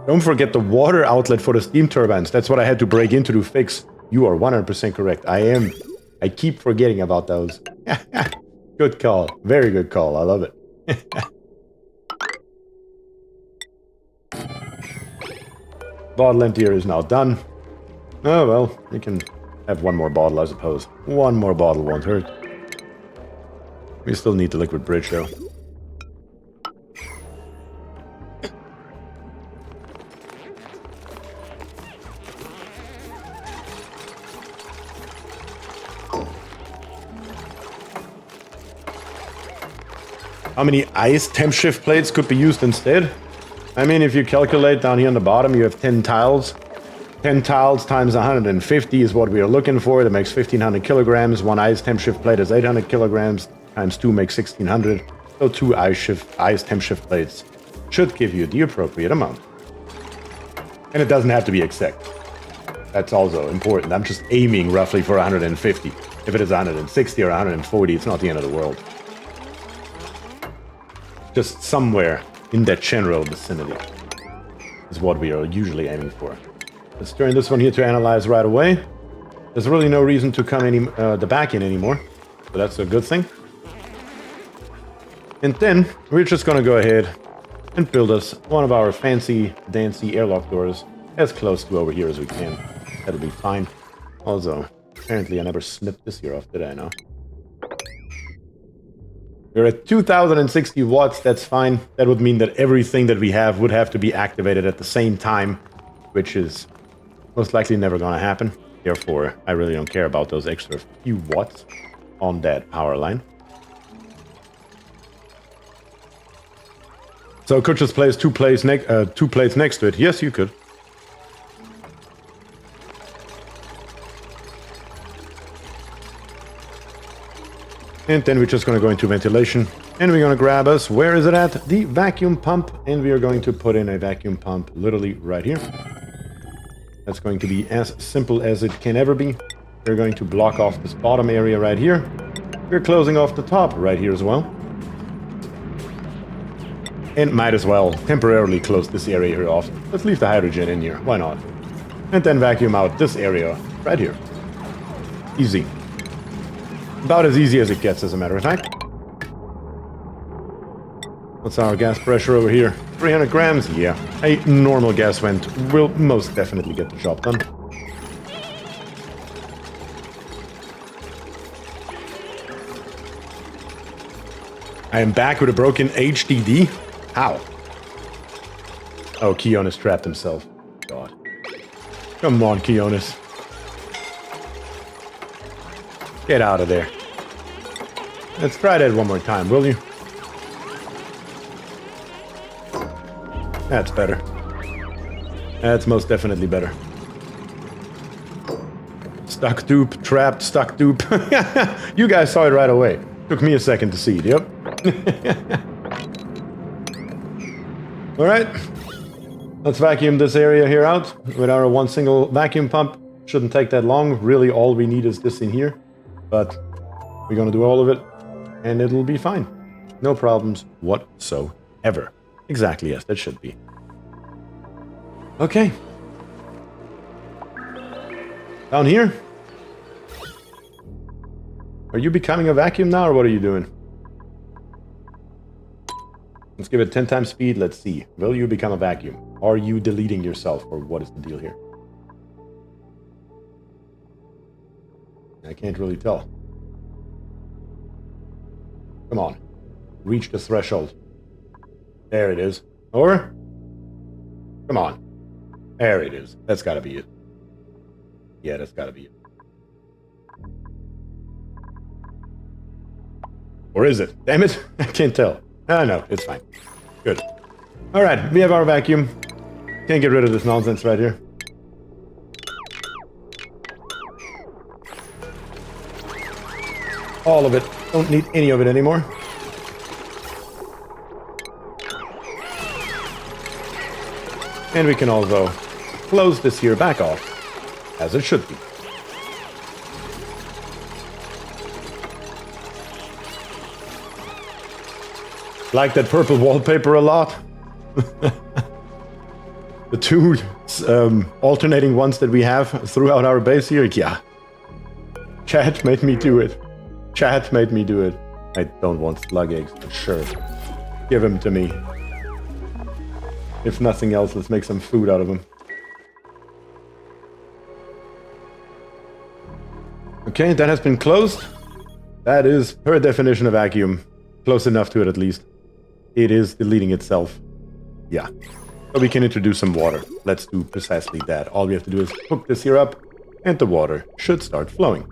Don't forget the water outlet for the steam turbines. That's what I had to break into to fix. You are 100% correct. I am. I keep forgetting about those. Good call. Very good call. I love it. Bottle emptier is now done. Oh, well, we can have one more bottle, I suppose. One more bottle won't hurt. We still need the liquid bridge, though. How many ice temp shift plates could be used instead? I mean, if you calculate down here on the bottom, you have 10 tiles. 10 tiles times 150 is what we are looking for. That makes 1,500 kilograms. One ice temp shift plate is 800 kilograms. Times 2 makes 1,600. So 2 ice temp shift plates should give you the appropriate amount. And it doesn't have to be exact. That's also important. I'm just aiming roughly for 150. If it is 160 or 140, it's not the end of the world. Just somewhere in that general vicinity is what we are usually aiming for. Let's turn this one here to analyze right away. There's really no reason to come the back in anymore, so that's a good thing. And then we're just gonna go ahead and build us one of our fancy dancy airlock doors as close to over here as we can. That'll be fine. Also, apparently I never snipped this here off, did I? No. We're at 2060 watts, that's fine. That would mean that everything that we have would have to be activated at the same time, which is most likely never gonna happen. Therefore, I really don't care about those extra few watts on that power line. So I could just place two plates next to it. Yes, you could. And then we're just going to go into ventilation. And we're going to grab us, where is it at? The vacuum pump. And we are going to put in a vacuum pump literally right here. That's going to be as simple as it can ever be. We're going to block off this bottom area right here. We're closing off the top right here as well. And might as well temporarily close this area here off. Let's leave the hydrogen in here. Why not? And then vacuum out this area right here. Easy. About as easy as it gets, as a matter of fact. What's our gas pressure over here? 300 grams? Yeah. A normal gas vent will most definitely get the job done. I am back with a broken HDD. How? Oh, Keonis trapped himself. God. Come on, Keonis. Get out of there. Let's try that one more time, will you? That's better. That's most definitely better. Stuck dupe, trapped, stuck dupe. You guys saw it right away. Took me a second to see it, yep. Alright. Let's vacuum this area here out with our one single vacuum pump. Shouldn't take that long. Really, all we need is this in here. But we're gonna do all of it, and it'll be fine. No problems whatsoever. Exactly as that should be. Okay. Down here. Are you becoming a vacuum now, or what are you doing? Let's give it 10 times speed. Let's see. Will you become a vacuum? Are you deleting yourself, or what is the deal here? I can't really tell. Come on. Reach the threshold. There it is. Or? Come on. There it is. That's gotta be it. Yeah, that's gotta be it. Or is it? Damn it. I can't tell. No, it's fine. Good. Alright, we have our vacuum. Can't get rid of this nonsense right here. All of it. Don't need any of it anymore. And we can also close this here back off, as it should be. Like that purple wallpaper a lot. The two alternating ones that we have throughout our base here, yeah. Chat made me do it. Chat made me do it. I don't want slug eggs, for sure. Give them to me. If nothing else, let's make some food out of them. Okay, that has been closed. That is, per definition, a vacuum. Close enough to it, at least. It is deleting itself. Yeah. So we can introduce some water. Let's do precisely that. All we have to do is hook this here up, and the water should start flowing.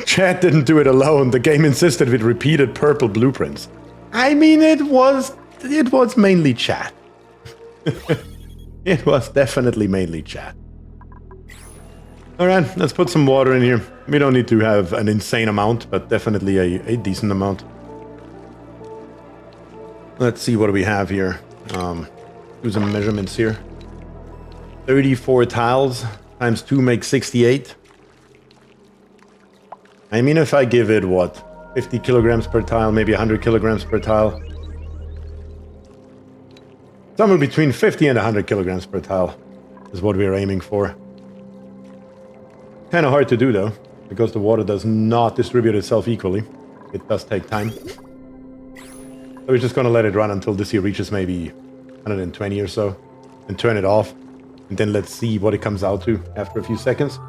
Chat didn't do it alone. The game insisted with repeated purple blueprints. I mean, it was mainly chat. It was definitely mainly chat. Alright, let's put some water in here. We don't need to have an insane amount, but definitely a decent amount. Let's see what we have here. Do some measurements here. 34 tiles times 2 makes 68. I mean, if I give it, what, 50 kilograms per tile, maybe 100 kilograms per tile. Somewhere between 50 and 100 kilograms per tile is what we're aiming for. Kind of hard to do, though, because the water does not distribute itself equally. It does take time. So we're just going to let it run until this here reaches maybe 120 or so, and turn it off. And then let's see what it comes out to after a few seconds.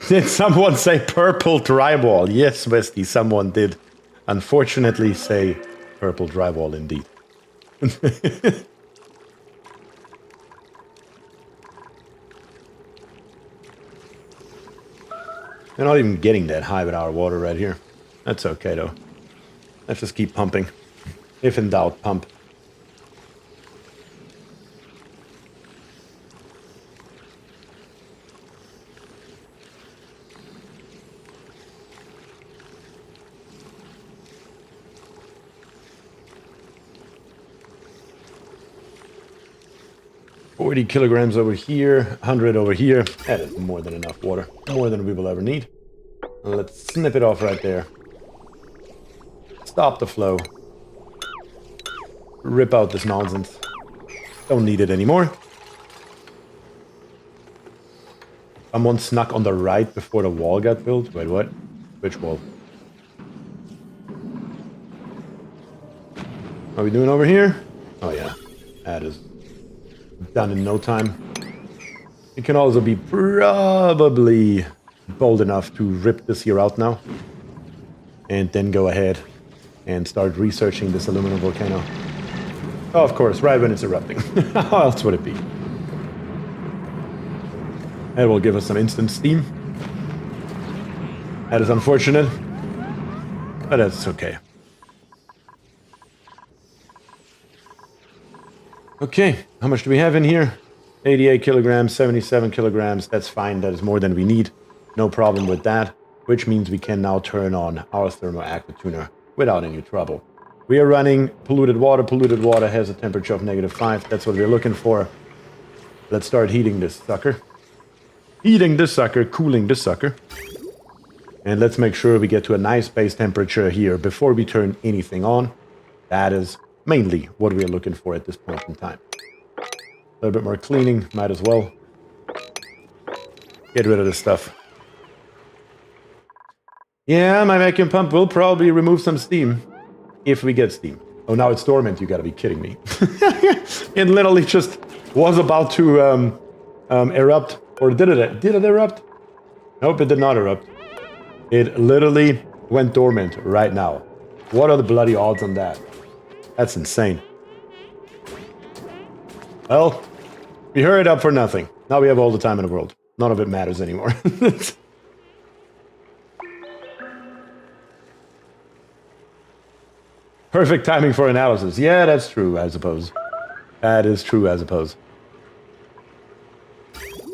Did someone say purple drywall? Yes, Westy, someone did. Unfortunately say purple drywall indeed. We're not even getting that high with our water right here. That's okay though. Let's just keep pumping. If in doubt, pump. $40 kilograms over here, 100 over here. That is more than enough water. More than we will ever need. And let's snip it off right there. Stop the flow. Rip out this nonsense. Don't need it anymore. Someone snuck on the right before the wall got built. Wait, what? Which wall? What are we doing over here? Oh yeah, that is done in no time. It can also be probably bold enough to rip this here out now. And then go ahead and start researching this aluminum volcano. Oh, of course, right when it's erupting. How else would it be? That will give us some instant steam. That is unfortunate, but that's okay. Okay, how much do we have in here? 88 kilograms, 77 kilograms. That's fine. That is more than we need. No problem with that, which means we can now turn on our thermal aqua tuner without any trouble. We are running polluted water. Polluted water has a temperature of -5. That's what we're looking for. Let's start heating this sucker. Heating this sucker, cooling this sucker. And let's make sure we get to a nice base temperature here before we turn anything on. That is mainly what we're looking for at this point in time. A little bit more cleaning, might as well. Get rid of this stuff. Yeah, my vacuum pump will probably remove some steam. If we get steam. Oh, now it's dormant, you gotta be kidding me. It literally just was about to erupt. Or did it erupt? Nope, it did not erupt. It literally went dormant right now. What are the bloody odds on that? That's insane. Well, we hurried up for nothing. Now we have all the time in the world. None of it matters anymore. Perfect timing for analysis. Yeah, that's true, I suppose. That is true, I suppose.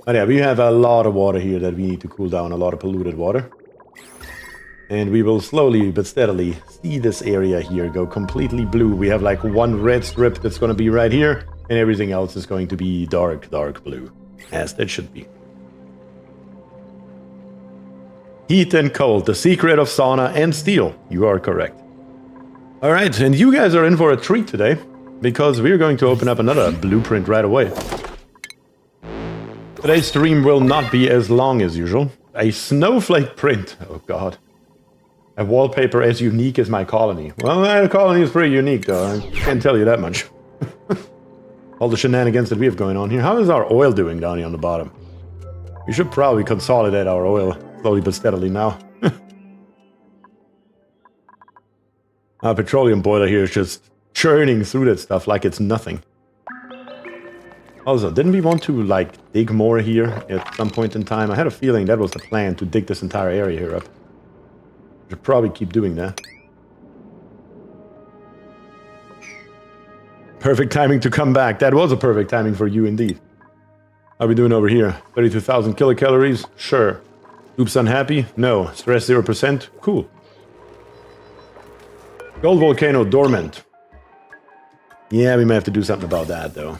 But yeah, we have a lot of water here that we need to cool down. A lot of polluted water. And we will slowly but steadily see this area here go completely blue. We have like one red strip that's going to be right here. And everything else is going to be dark, dark blue. As that should be. Heat and cold, the secret of sauna and steel. You are correct. All right, and you guys are in for a treat today, because we're going to open up another blueprint right away. Today's stream will not be as long as usual. A snowflake print. Oh god. A wallpaper as unique as my colony. Well, my colony is pretty unique though, I can't tell you that much. All the shenanigans that we have going on here. How is our oil doing down here on the bottom? We should probably consolidate our oil slowly but steadily now. Our petroleum boiler here is just churning through that stuff like it's nothing. Also, didn't we want to, like, dig more here at some point in time? I had a feeling that was the plan, to dig this entire area here up. We should probably keep doing that. Perfect timing to come back. That was a perfect timing for you, indeed. How are we doing over here? 32,000 kilocalories? Sure. Oops, unhappy? No. Stress 0%? Cool. Gold volcano dormant. Yeah, we may have to do something about that, though.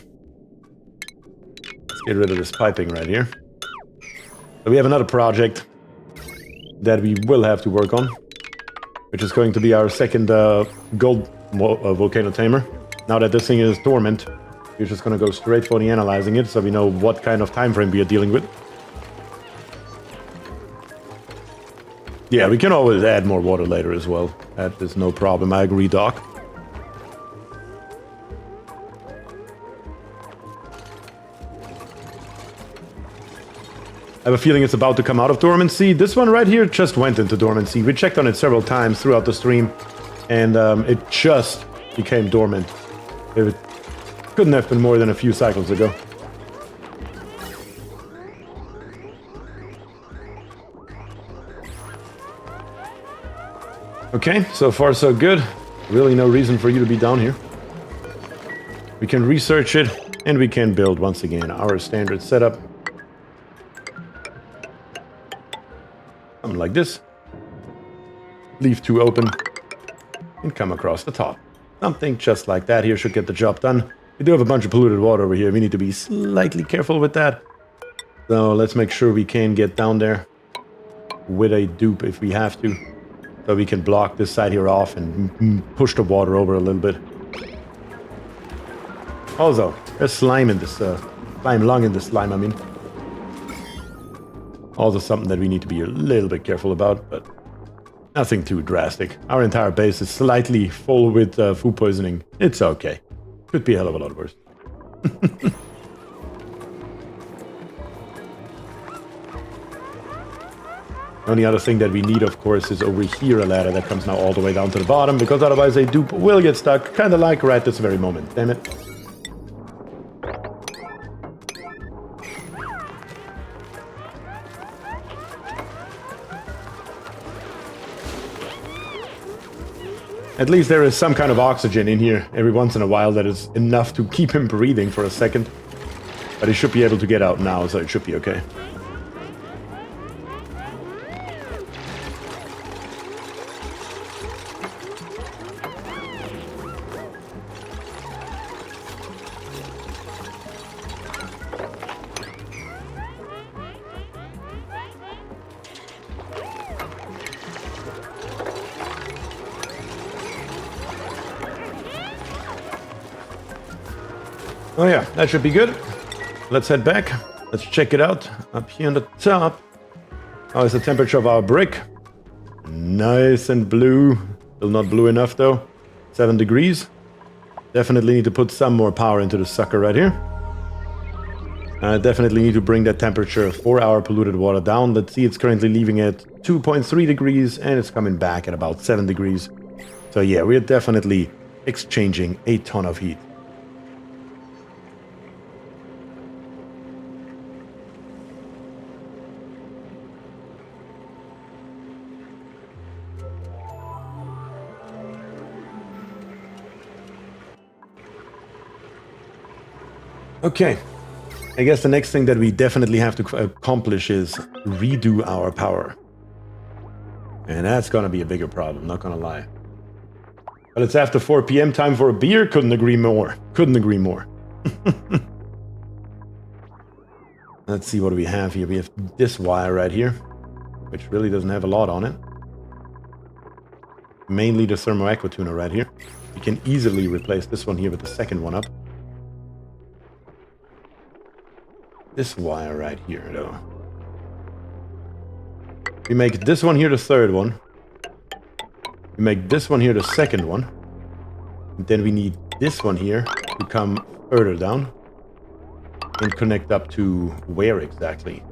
Let's get rid of this piping right here. So we have another project that we will have to work on, which is going to be our second gold volcano tamer. Now that this thing is dormant, we're just going to go straight for the analyzing it, so we know what kind of time frame we are dealing with. Yeah, we can always add more water later as well. That is no problem. I agree, Doc. I have a feeling it's about to come out of dormancy. This one right here just went into dormancy. We checked on it several times throughout the stream, and it just became dormant. It couldn't have been more than a few cycles ago. Okay, so far so good. Really no reason for you to be down here. We can research it, and we can build once again our standard setup. Something like this. Leave 2 open, and come across the top. Something just like that here should get the job done. We do have a bunch of polluted water over here. We need to be slightly careful with that. So let's make sure we can get down there with a dupe if we have to. So we can block this side here off and push the water over a little bit. Also, there's slime in this, slime lung in this slime, I mean. Also something that we need to be a little bit careful about, but nothing too drastic. Our entire base is slightly full with food poisoning. It's okay. Could be a hell of a lot worse. The only other thing that we need, of course, is over here a ladder that comes now all the way down to the bottom, because otherwise a dupe will get stuck, kind of like right this very moment. Damn it. At least there is some kind of oxygen in here every once in a while that is enough to keep him breathing for a second. But he should be able to get out now, so it should be okay. Oh yeah, that should be good. Let's head back. Let's check it out. Up here on the top. How is the temperature of our brick? Nice and blue. Still not blue enough though. 7 degrees. Definitely need to put some more power into the sucker right here. Definitely need to bring that temperature for our polluted water down. Let's see, it's currently leaving at 2.3 degrees and it's coming back at about 7 degrees. So yeah, we're definitely exchanging a ton of heat. Okay, I guess the next thing that we definitely have to accomplish is redo our power. And that's gonna be a bigger problem, not gonna lie. But it's after 4 PM, time for a beer. Couldn't agree more. Couldn't agree more. Let's see what we have here. We have this wire right here. which really doesn't have a lot on it. Mainly the thermo aqua tuner right here. We can easily replace this one here with the second one up. This wire right here, though. We make this one here the third one. We make this one here the second one. And then we need this one here to come further down and connect up to where exactly?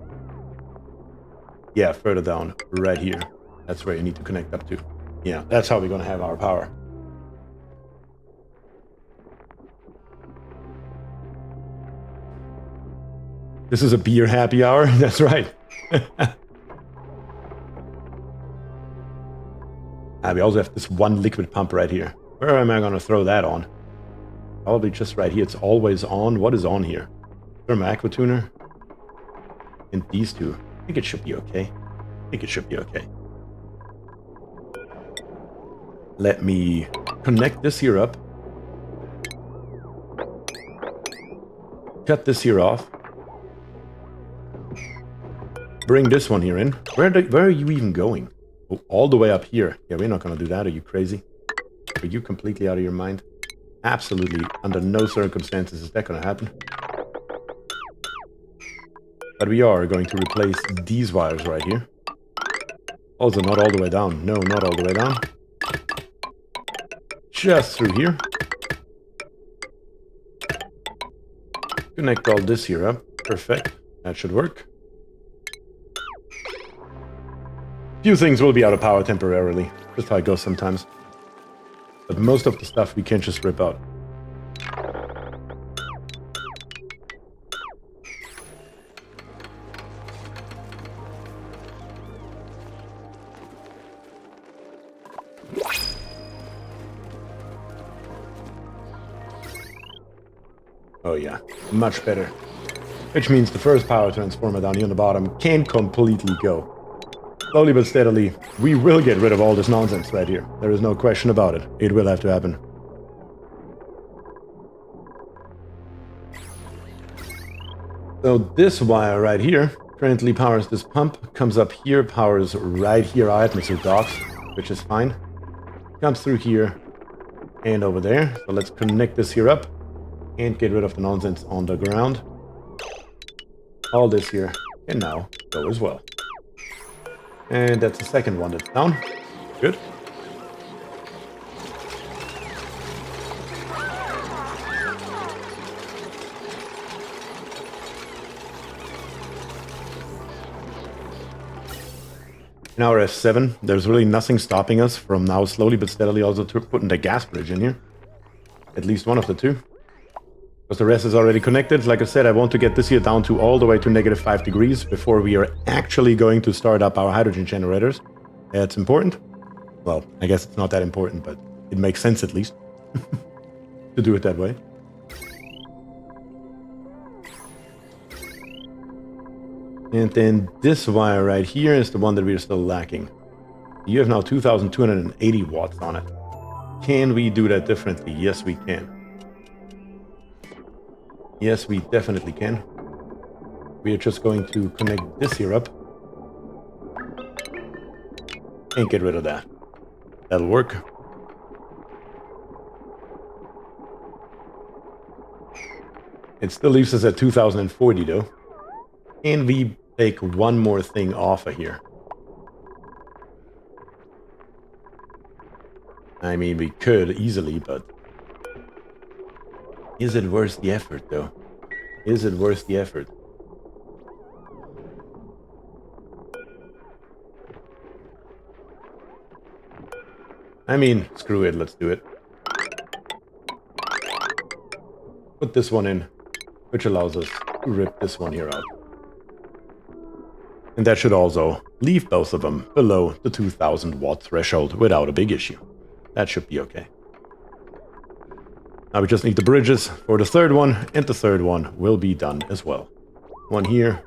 Yeah, further down, right here. That's where you need to connect up to. Yeah, that's how we're gonna have our power. This is a beer happy hour? That's right. We also have this one liquid pump right here. Where am I gonna throw that on? Probably just right here. It's always on. What is on here? Thermo aqua tuner. And these two. I think it should be okay. I think it should be okay. Let me connect this here up. Cut this here off. Bring this one here in. Where are you even going? Oh, all the way up here. Yeah, we're not going to do that. Are you crazy? Are you completely out of your mind? Absolutely. Under no circumstances is that going to happen. But we are going to replace these wires right here. Also, not all the way down. No, not all the way down. Just through here. Connect all this here up. Perfect. That should work. Few things will be out of power temporarily. Just how it goes sometimes. But most of the stuff we can just rip out. Oh yeah, much better. Which means the first power transformer down here on the bottom can completely go. Slowly but steadily, we will get rid of all this nonsense right here. There is no question about it. It will have to happen. So this wire right here currently powers this pump, comes up here, powers right here our atmosphere docks, which is fine. Comes through here and over there. So let's connect this here up and get rid of the nonsense on the ground. All this here can now go as well. And that's the second one that's down. Good. In our F7, there's really nothing stopping us from now slowly but steadily also putting the gas bridge in here. At least one of the two. Because the rest is already connected. Like I said, I want to get this here down to all the way to -5 degrees before we are actually going to start up our hydrogen generators. It's important. Well, I guess it's not that important, but it makes sense at least to do it that way. And then this wire right here is the one that we're still lacking. You have now 2,280 watts on it. Can we do that differently? Yes, we can. Yes, we definitely can. We are just going to connect this here up and get rid of that. That'll work. It still leaves us at 2040 though. And we take one more thing off of here. I mean, we could easily, but is it worth the effort, though? Is it worth the effort? I mean, screw it, let's do it. Put this one in, which allows us to rip this one here out. And that should also leave both of them below the 2000 watt threshold without a big issue. That should be okay. Now we just need the bridges for the third one, and the third one will be done as well. One here,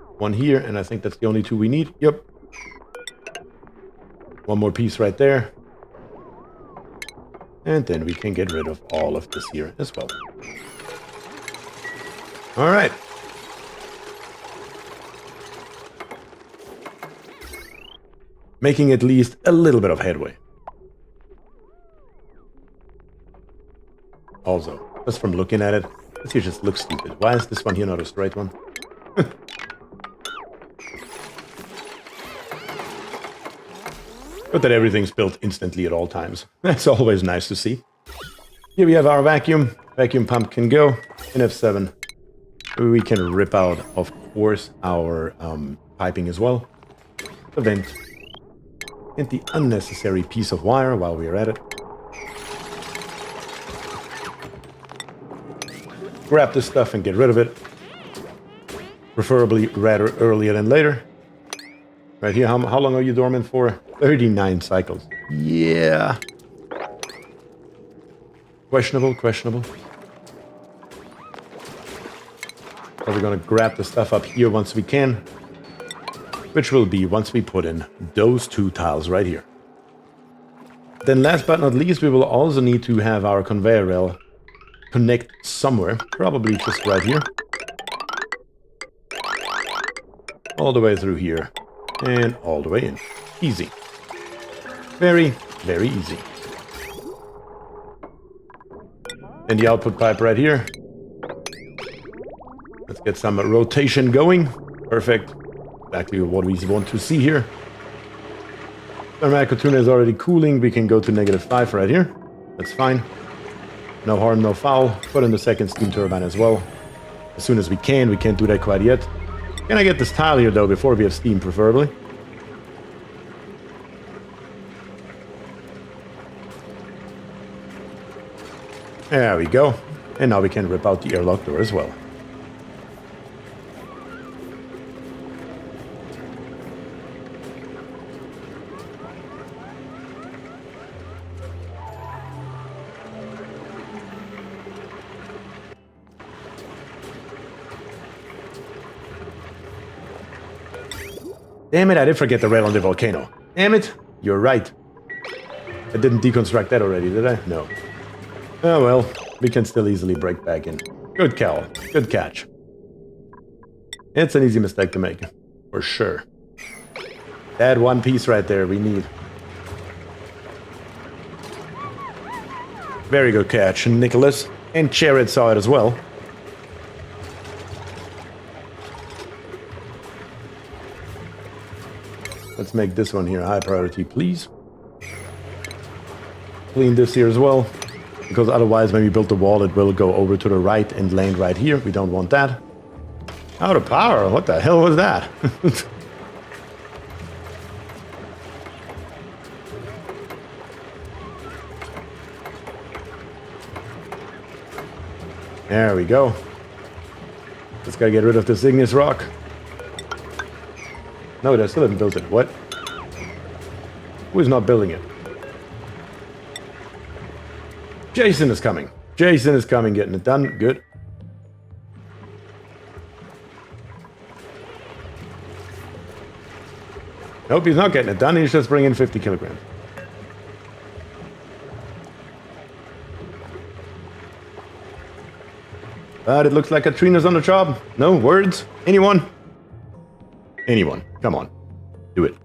and I think that's the only two we need. Yep. One more piece right there. And then we can get rid of all of this here as well. All right. making at least a little bit of headway. Also, just from looking at it, this here just looks stupid. Why is this one here not a straight one? Good that everything's built instantly at all times. That's always nice to see. Here we have our vacuum. Vacuum pump can go. In F7, we can rip out, of course, our piping as well. The vent. And the unnecessary piece of wire while we are at it. Grab this stuff and get rid of it. Preferably rather earlier than later. Right here, how long are you dormant for? 39 cycles. Yeah. Questionable, questionable. So we're gonna grab the stuff up here once we can. Which will be once we put in those two tiles right here. Then last but not least, we will also need to have our conveyor rail connect somewhere. Probably just right here. All the way through here. And all the way in. Easy. Very, very easy. And the output pipe right here. Let's get some rotation going. Perfect. Exactly what we want to see here. Thermal tuner is already cooling. We can go to -5 right here. That's fine. No harm, no foul. Put in the second steam turbine as well. As soon as we can. We can't do that quite yet. Can I get this tile here, though, before we have steam, preferably? There we go. And now we can rip out the airlock door as well. Damn it, I did forget the rail on the volcano. Damn it, you're right. I didn't deconstruct that already, did I? No. Oh well, we can still easily break back in. Good call, good catch. It's an easy mistake to make, for sure. That one piece right there we need. Very good catch, Nicholas. And Jared saw it as well. Let's make this one here a high priority, please. Clean this here as well. Because otherwise, when we build the wall, it will go over to the right and land right here. We don't want that. Out of power? What the hell was that? There we go. Just gotta get rid of this igneous rock. No, they still haven't built it. What? Who is not building it? Jason is coming. Jason is coming, getting it done. Good. Nope, he's not getting it done. He's just bringing 50 kilograms. But it looks like Katrina's on the job. No words? Anyone? Anyone. Come on. Do it.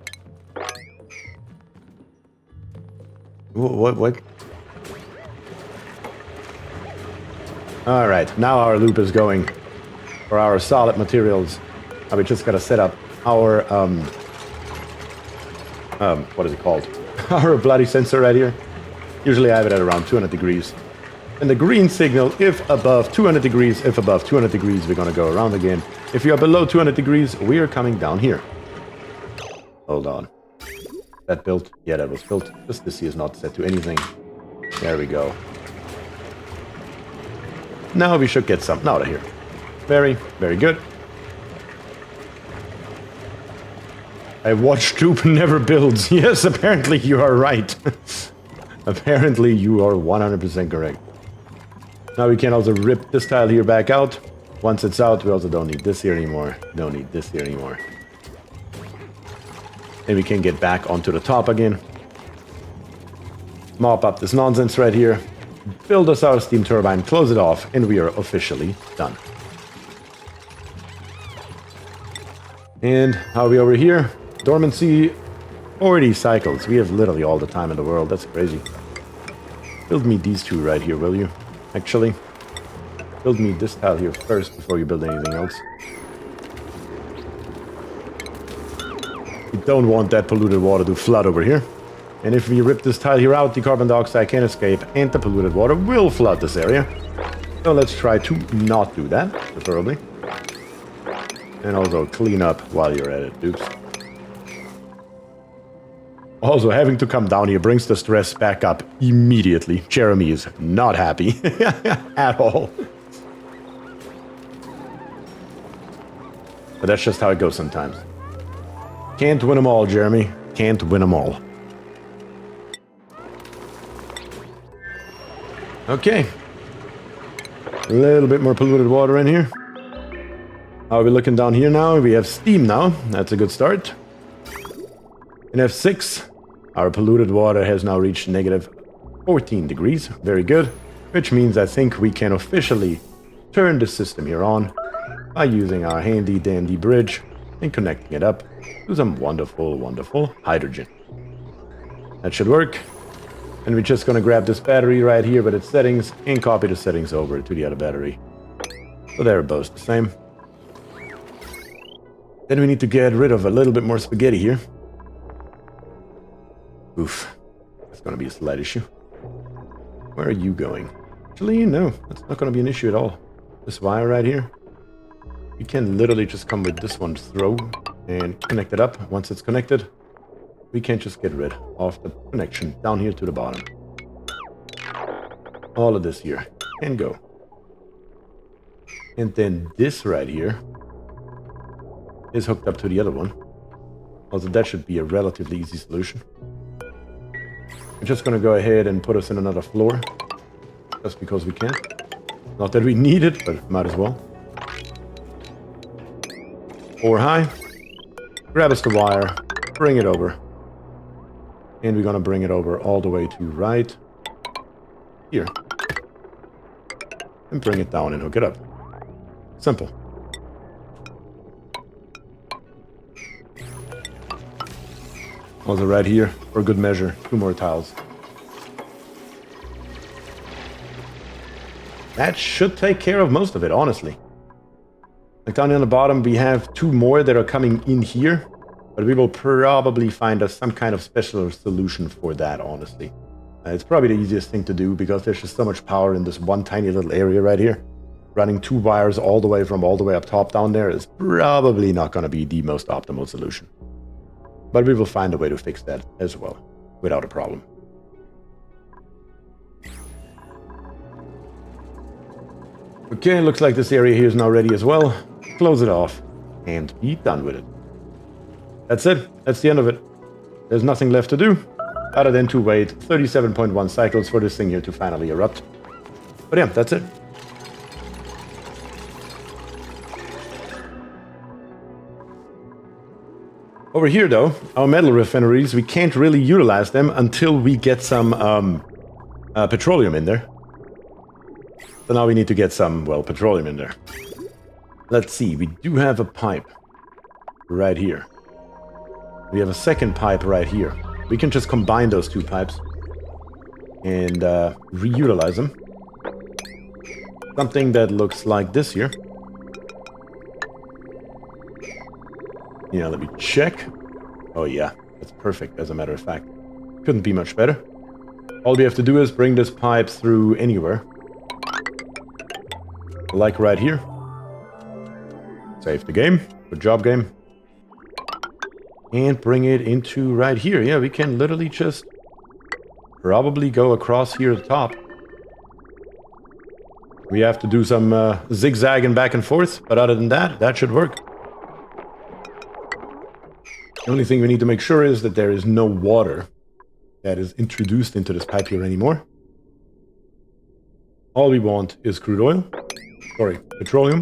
What? Alright, now our loop is going for our solid materials. Now we just gotta set up our, what is it called? Our bloody sensor right here. Usually I have it at around 200 degrees. And the green signal, if above 200 degrees, if above 200 degrees, we're gonna go around again. If you are below 200 degrees, we are coming down here. Hold on. That built? Yeah, that was built. Just this here is not set to anything. There we go. Now we should get something out of here. Very, very good. I watched Troop never builds. Yes, apparently you are right. Apparently you are 100% correct. Now we can also rip this tile here back out. Once it's out, we also don't need this here anymore. Don't need this here anymore. And we can get back onto the top again. Mop up this nonsense right here. Build us our steam turbine, close it off, and we are officially done. And how are we over here? Dormancy 40 cycles. We have literally all the time in the world. That's crazy. Build me these two right here, will you? Actually, build me this tile here first before you build anything else. We don't want that polluted water to flood over here. And if we rip this tile here out, the carbon dioxide can escape and the polluted water will flood this area. So let's try to not do that, preferably. And also clean up while you're at it, dudes. Also, having to come down here brings the stress back up immediately. Jeremy is not happy at all. But that's just how it goes sometimes. Can't win them all, Jeremy. Can't win them all. Okay. A little bit more polluted water in here. How are we looking down here now? We have steam now. That's a good start. In F6, our polluted water has now reached negative 14 degrees. Very good. Which means I think we can officially turn the system here on by using our handy dandy bridge and connecting it up to some wonderful, wonderful hydrogen. That should work. And we're just going to grab this battery right here with its settings and copy the settings over to the other battery. So they're both the same. Then we need to get rid of a little bit more spaghetti here. Oof. That's going to be a slight issue. Where are you going? Actually, no. That's not going to be an issue at all. This wire right here. You can literally just come with this one throw and connect it up. Once it's connected, we can just get rid of the connection down here to the bottom. All of this here can go. And then this right here is hooked up to the other one. Also, that should be a relatively easy solution. I'm just going to go ahead and put us in another floor. Just because we can. Not that we need it, but might as well. 4 high. Grab us the wire. Bring it over. And we're going to bring it over all the way to right here. And bring it down and hook it up. Simple. Also right here, for good measure, 2 more tiles. That should take care of most of it, honestly. Like down on the bottom, we have 2 more that are coming in here. But we will probably find us some kind of special solution for that, honestly. It's probably the easiest thing to do because there's just so much power in this one tiny little area right here. Running 2 wires all the way up top down there is probably not going to be the most optimal solution. But we will find a way to fix that as well, without a problem. Okay, looks like this area here is now ready as well. Close it off and be done with it. That's it. That's the end of it. There's nothing left to do other than to wait 37.1 cycles for this thing here to finally erupt. But yeah, that's it. Over here, though, our metal refineries, we can't really utilize them until we get some petroleum in there. So now we need to get some, well, petroleum in there. Let's see. We do have a pipe right here. We have a second pipe right here. We can just combine those 2 pipes and reutilize them. Something that looks like this here. Yeah, let me check. Oh yeah, that's perfect, as a matter of fact. Couldn't be much better. All we have to do is bring this pipe through anywhere. Like right here. Save the game. Good job, game. And bring it into right here. Yeah, we can literally just probably go across here at the top. We have to do some zigzagging back and forth, but other than that, that should work. The only thing we need to make sure is that there is no water that is introduced into this pipe here anymore. All we want is crude oil. Sorry, petroleum.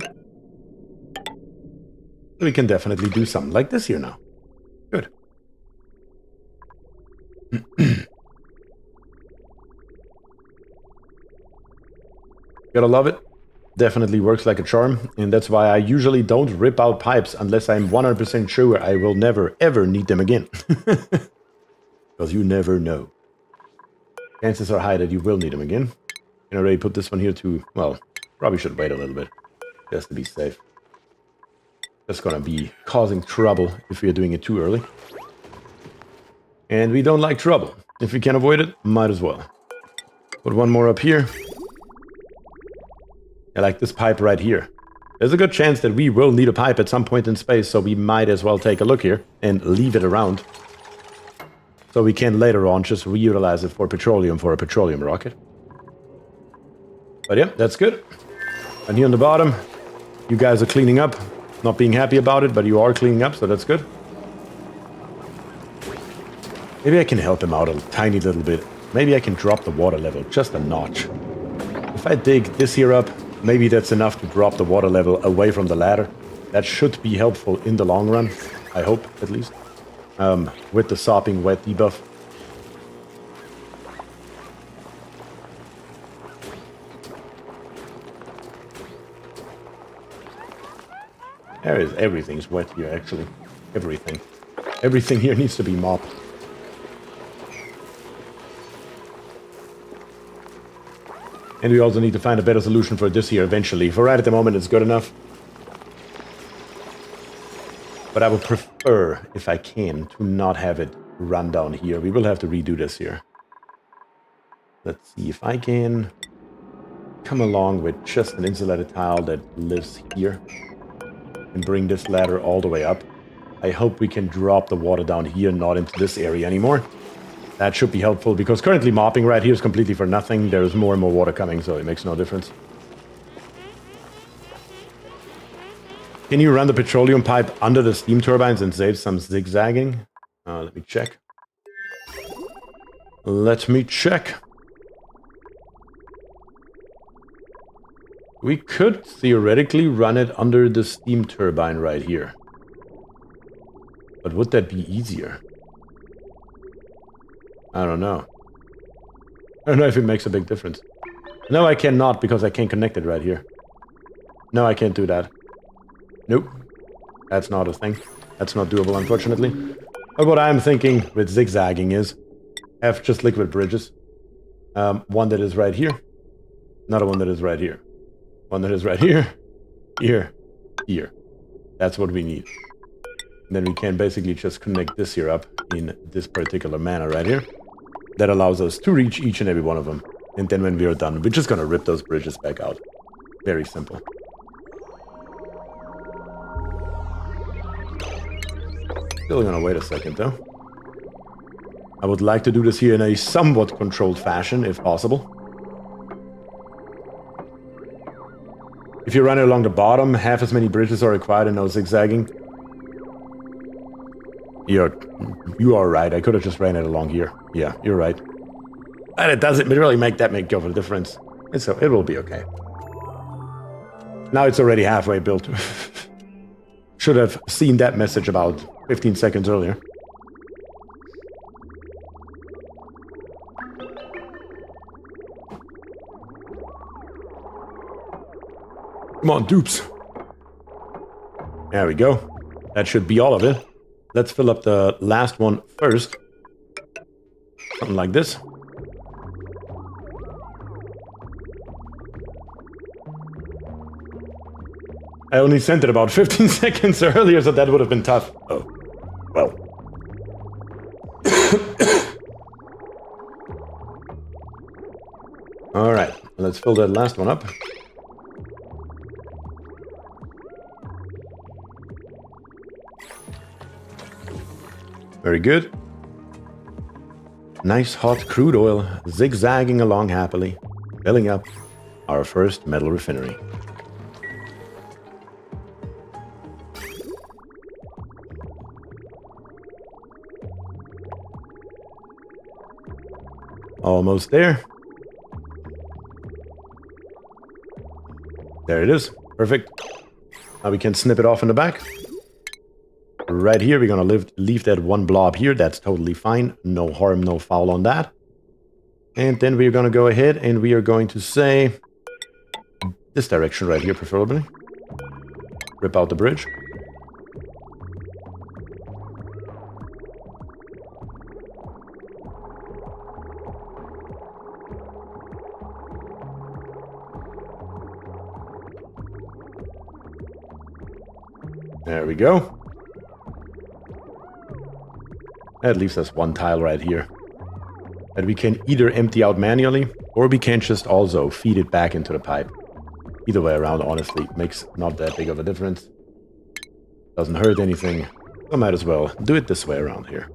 So we can definitely do something like this here now. Good. Gotta love it. Definitely works like a charm, and that's why I usually don't rip out pipes unless I'm 100% sure I will never ever need them again. Because you never know. Chances are high that you will need them again. Can already put this one here too. Well, probably should wait a little bit. Just to be safe. That's gonna be causing trouble if we are doing it too early. And we don't like trouble. If we can avoid it, might as well. Put one more up here. I like this pipe right here. There's a good chance that we will need a pipe at some point in space, so we might as well take a look here and leave it around. So we can later on just reutilize it for petroleum for a petroleum rocket. But yeah, that's good. And here on the bottom, you guys are cleaning up. Not being happy about it, but you are cleaning up, so that's good. Maybe I can help him out a tiny little bit. Maybe I can drop the water level just a notch. If I dig this here up, maybe that's enough to drop the water level away from the ladder. That should be helpful in the long run. I hope, at least. With the sopping wet debuff. Everything's wet here, actually. Everything. Everything here needs to be mopped. And we also need to find a better solution for this here eventually. For right at the moment, it's good enough. But I would prefer, if I can, to not have it run down here. We will have to redo this here. Let's see if I can come along with just an insulated tile that lives here. And bring this ladder all the way up. I hope we can drop the water down here, not into this area anymore. That should be helpful, because currently mopping right here is completely for nothing. There's more and more water coming, so it makes no difference. Can you run the petroleum pipe under the steam turbines and save some zigzagging? Let me check. Let me check. We could theoretically run it under the steam turbine right here. But would that be easier? I don't know. I don't know if it makes a big difference. No, I cannot, because I can't connect it right here. No, I can't do that. Nope. That's not a thing. That's not doable, unfortunately. But what I'm thinking with zigzagging is have just liquid bridges. One that is right here. Another one that is right here. One that is right here. Here. Here. That's what we need. And then we can basically just connect this here up in this particular manner right here. That allows us to reach each and every one of them. And then when we are done, we're just going to rip those bridges back out. Very simple. Still going to wait a second, though. I would like to do this here in a somewhat controlled fashion, if possible. If you run it along the bottom, half as many bridges are required and no zigzagging. You are right. I could have just ran it along here. Yeah, you're right. And it doesn't really make that big of a difference. So it will be okay. Now it's already halfway built. Should have seen that message about 15 seconds earlier. Come on, dupes. There we go. That should be all of it. Let's fill up the last one first. Something like this. I only sent it about 15 seconds earlier, so that would have been tough. Oh, well. All right, let's fill that last one up. Very good. Nice hot crude oil zigzagging along happily, filling up our first metal refinery. Almost there. There it is. Perfect. Now we can snip it off in the back. Right here, we're going to leave that one blob here. That's totally fine. No harm, no foul on that. And then we're going to go ahead and we are going to say this direction right here, preferably. Rip out the bridge. There we go. That leaves us one tile right here that we can either empty out manually, or we can just also feed it back into the pipe. Either way around, honestly, makes not that big of a difference. Doesn't hurt anything, so might as well do it this way around here.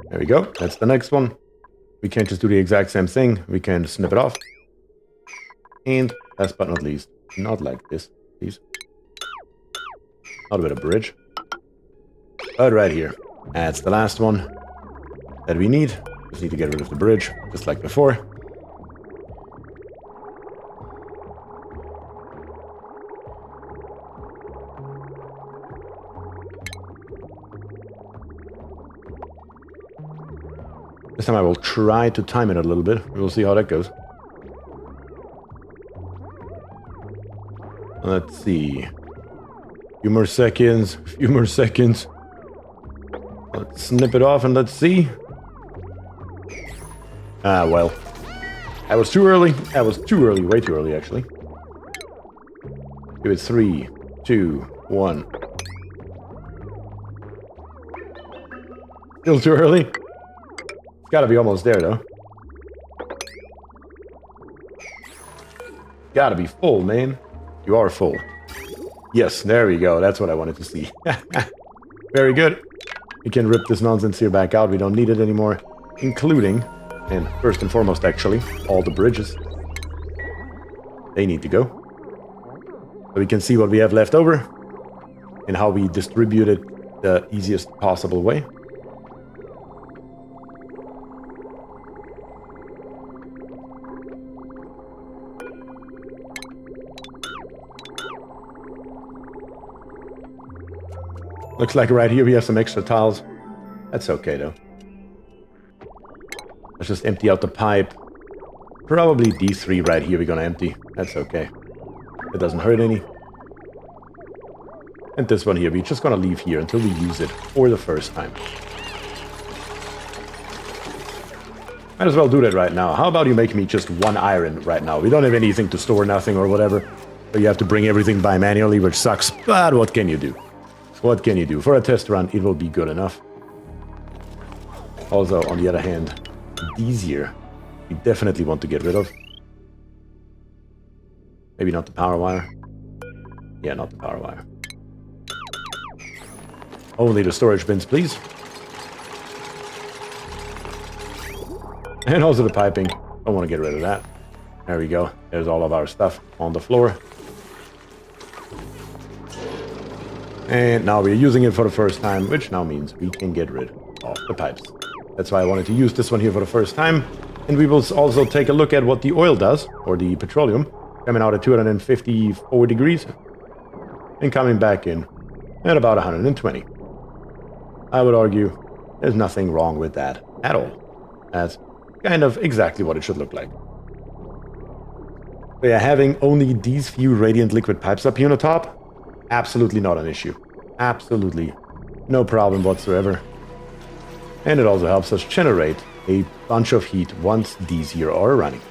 There we go, that's the next one. We can't just do the exact same thing, we can snip it off. And last but not least, not like this, please. Not with a bridge. But right here. That's the last one that we need. Just need to get rid of the bridge, just like before. This time I will try to time it a little bit. We'll see how that goes. Let's see. Few more seconds. Let's snip it off and let's see. Ah, well. That was too early. That was too early. Way too early, actually. Give it 3, 2, 1. Still too early. It's gotta be almost there, though. Gotta be full, man. You are full. Yes, there we go. That's what I wanted to see. Very good. We can rip this nonsense here back out. We don't need it anymore. Including, and first and foremost actually, all the bridges. They need to go. So we can see what we have left over and how we distribute it the easiest possible way. Looks like right here we have some extra tiles. That's okay though. Let's just empty out the pipe. Probably these 3 right here we're gonna empty. That's okay. It doesn't hurt any. And this one here we're just gonna leave here until we use it for the first time. Might as well do that right now. How about you make me just 1 iron right now? We don't have anything to store, nothing or whatever. So you have to bring everything by manually, which sucks. But what can you do? What can you do? For a test run, it will be good enough. Also, on the other hand, these here, we definitely want to get rid of. Maybe not the power wire. Yeah, not the power wire. Only the storage bins, please. And also the piping. Don't want to get rid of that. There we go. There's all of our stuff on the floor. And now we're using it for the first time, which now means we can get rid of the pipes. That's why I wanted to use this one here for the first time. And we will also take a look at what the oil does, or the petroleum, coming out at 254 degrees and coming back in at about 120. I would argue there's nothing wrong with that at all. That's kind of exactly what it should look like. So yeah, having only these few radiant liquid pipes up here on the top, absolutely not an issue. Absolutely no problem whatsoever. And it also helps us generate a bunch of heat once these here are running.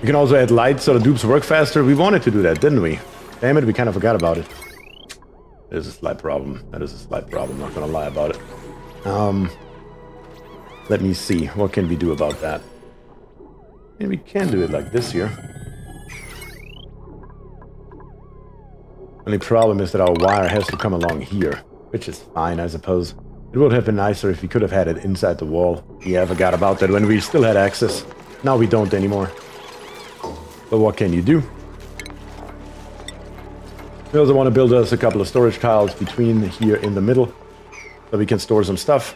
You can also add lights so the dupes work faster. We wanted to do that, didn't we? Damn it, we kind of forgot about it. That is a slight problem. That is a slight problem, not gonna lie about it. Let me see, what can we do about that? And we can do it like this here. Only problem is that our wire has to come along here, which is fine, I suppose. It would have been nicer if we could have had it inside the wall. Yeah, I forgot about that when we still had access. Now we don't anymore. But what can you do? We also want to build us a couple of storage tiles between here in the middle, so we can store some stuff.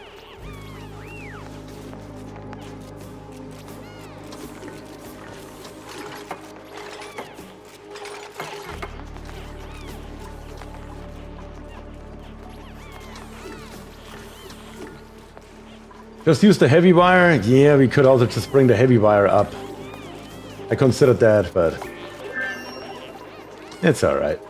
Just use the heavy wire? Yeah, we could also just bring the heavy wire up. I considered that, but it's alright.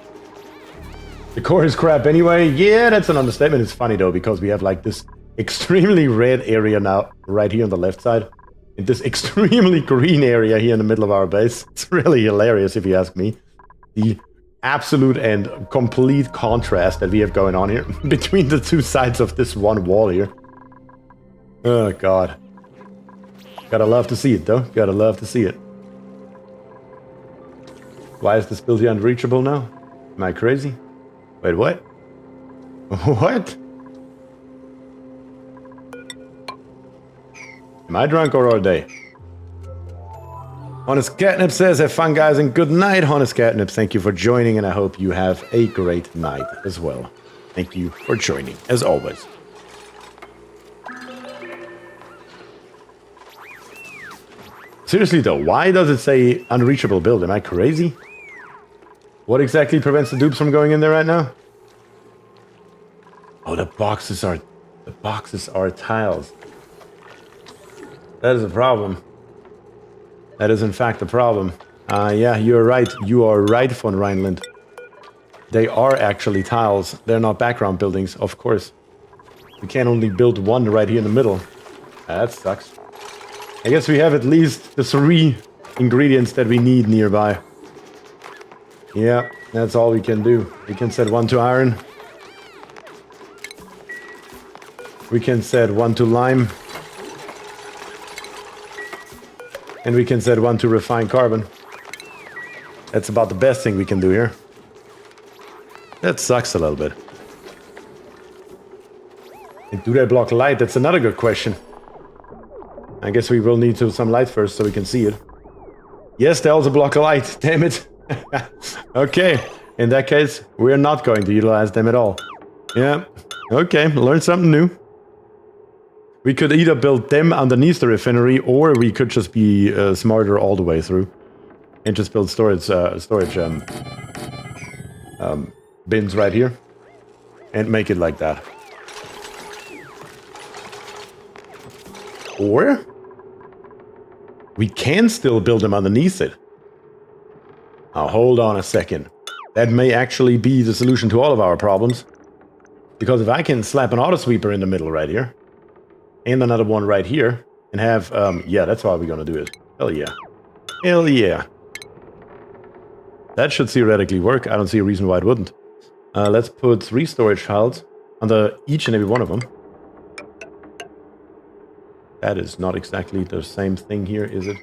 The core is crap anyway. Yeah, that's an understatement. It's funny though, because we have like this extremely red area now, right here on the left side. And this extremely green area here in the middle of our base. It's really hilarious if you ask me. The absolute and complete contrast that we have going on here between the two sides of this one wall here. Oh god. Gotta love to see it though. Gotta love to see it. Why is this building unreachable now? Am I crazy? Wait, what? What? Am I drunk or are they? Honest Catnip says, have fun guys and good night. Honest Catnip, thank you for joining and I hope you have a great night as well. Thank you for joining, as always. Seriously though, why does it say unreachable build? Am I crazy? What exactly prevents the dupes from going in there right now? Oh, the boxes are tiles. That is a problem. That is in fact a problem. Yeah, you're right. You are right, von Rheinland. They are actually tiles. They're not background buildings, of course. We can only build one right here in the middle. That sucks. I guess we have at least the 3 ingredients that we need nearby. Yeah, that's all we can do. We can set 1 to iron. We can set 1 to lime. And we can set 1 to refined carbon. That's about the best thing we can do here. That sucks a little bit. And do they block light? That's another good question. I guess we will need some light first so we can see it. Yes, they also block light. Damn it. Okay. In that case, we're not going to utilize them at all. Yeah. Okay. Learn something new. We could either build them underneath the refinery, or we could just be smarter all the way through and just build storage bins right here and make it like that. Or we can still build them underneath it. Now hold on a second. That may actually be the solution to all of our problems. Because if I can slap an auto sweeper in the middle right here, and another one right here, and have, yeah, that's how we're gonna do it. Hell yeah. Hell yeah. That should theoretically work. I don't see a reason why it wouldn't. Let's put 3 storage tiles under each and every one of them. That is not exactly the same thing here, is it?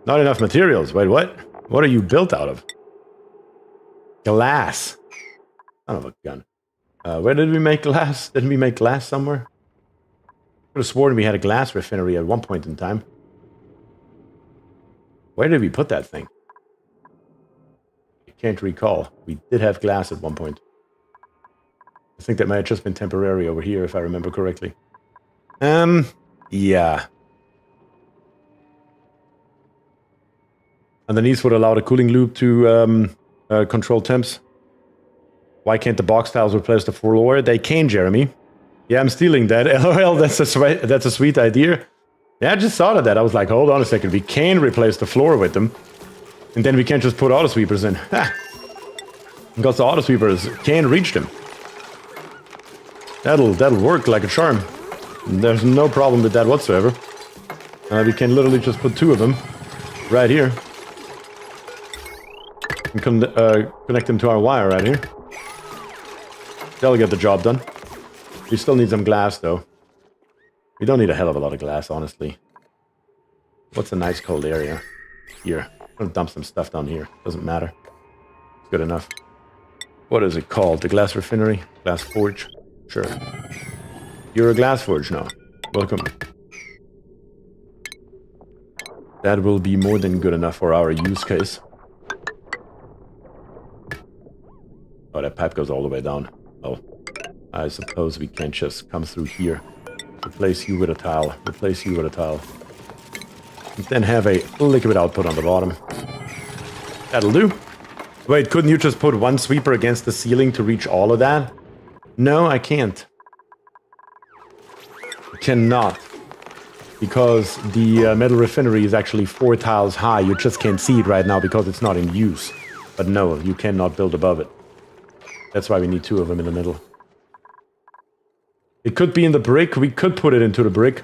Not enough materials. Wait, what? What are you built out of? Glass. Son of a gun. Where did we make glass? Didn't we make glass somewhere? I could have sworn we had a glass refinery at one point in time. Where did we put that thing? I can't recall. We did have glass at one point. I think that may have just been temporary over here, if I remember correctly. Yeah. Underneath would allow the cooling loop to control temps. Why can't the box tiles replace the floor? They can, Jeremy. Yeah, I'm stealing that. LOL, that's a sweet idea. Yeah, I just thought of that. I was like, hold on a second. We can replace the floor with them. And then we can just put auto sweepers in. Ha! Because the auto sweepers can reach them. That'll work like a charm. There's no problem with that whatsoever. We can literally just put 2 of them right here. And connect them to our wire right here. That'll get the job done. We still need some glass, though. We don't need a hell of a lot of glass, honestly. What's a nice cold area? Here. I'm gonna dump some stuff down here. Doesn't matter. It's good enough. What is it called? The glass refinery? Glass forge? Sure. You're a glass forge now. Welcome. That will be more than good enough for our use case. Oh, that pipe goes all the way down. Oh, I suppose we can't just come through here. Replace you with a tile. Replace you with a tile. And then have a liquid output on the bottom. That'll do. Wait, couldn't you just put 1 sweeper against the ceiling to reach all of that? No, I can't. I cannot. Because the metal refinery is actually 4 tiles high. You just can't see it right now because it's not in use. But no, you cannot build above it. That's why we need 2 of them in the middle. It could be in the brick. We could put it into the brick.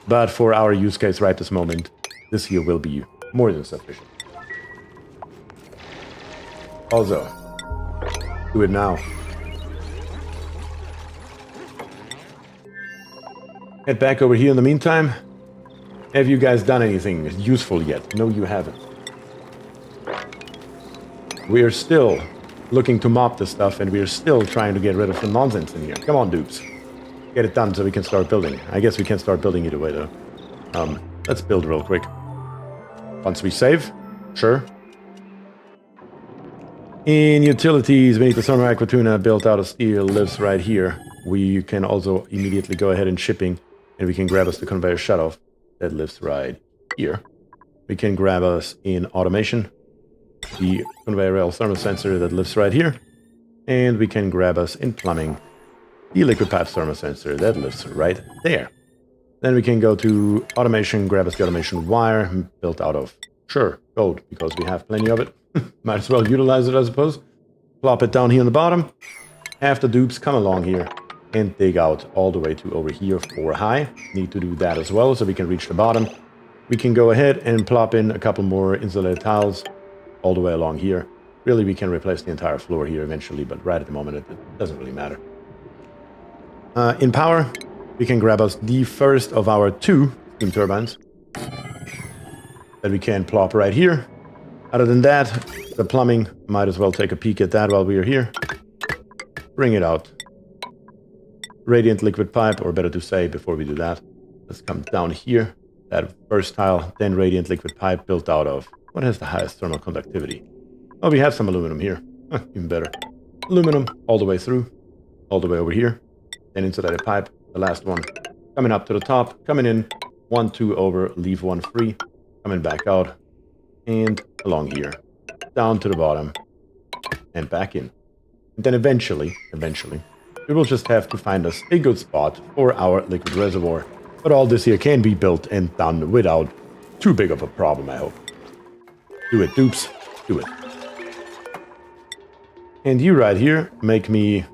But for our use case right this moment, this here will be more than sufficient. Also, do it now. Head back over here in the meantime. Have you guys done anything useful yet? No, you haven't. We are still looking to mop the stuff, and we are still trying to get rid of some nonsense in here. Come on, dupes. Get it done so we can start building. I guess we can start building either way, though. Let's build real quick. Once we save, sure. In utilities, we need the Sonar Aquatuna built out of steel, lives right here. We can also immediately go ahead and shipping, and we can grab us the conveyor shutoff that lives right here. We can grab us in automation, the conveyor rail thermal sensor that lives right here, and we can grab us in plumbing, the liquid pipe thermal sensor that lives right there. Then we can go to automation, grab us the automation wire, built out of, sure, gold, because we have plenty of it. Might as well utilize it, I suppose. Plop it down here on the bottom. Have the dupes come along here and dig out all the way to over here for high. Need to do that as well so we can reach the bottom. We can go ahead and plop in a couple more insulated tiles all the way along here. Really, we can replace the entire floor here eventually, but right at the moment, it doesn't really matter. In power, we can grab us the first of our 2 steam turbines that we can plop right here. Other than that, the plumbing, might as well take a peek at that while we are here. Bring it out. Radiant liquid pipe, or better to say, before we do that, let's come down here. That first tile, then radiant liquid pipe built out of, what has the highest thermal conductivity? Oh, we have some aluminum here. Even better. Aluminum all the way through, all the way over here. Then insulated pipe, the last one. Coming up to the top, coming in, 1, 2 over, leave 1 free. Coming back out, and along here. Down to the bottom, and back in. And then eventually, we will just have to find us a good spot for our liquid reservoir. But all this here can be built and done without too big of a problem, I hope. Do it, dupes. Do it. And you right here, make me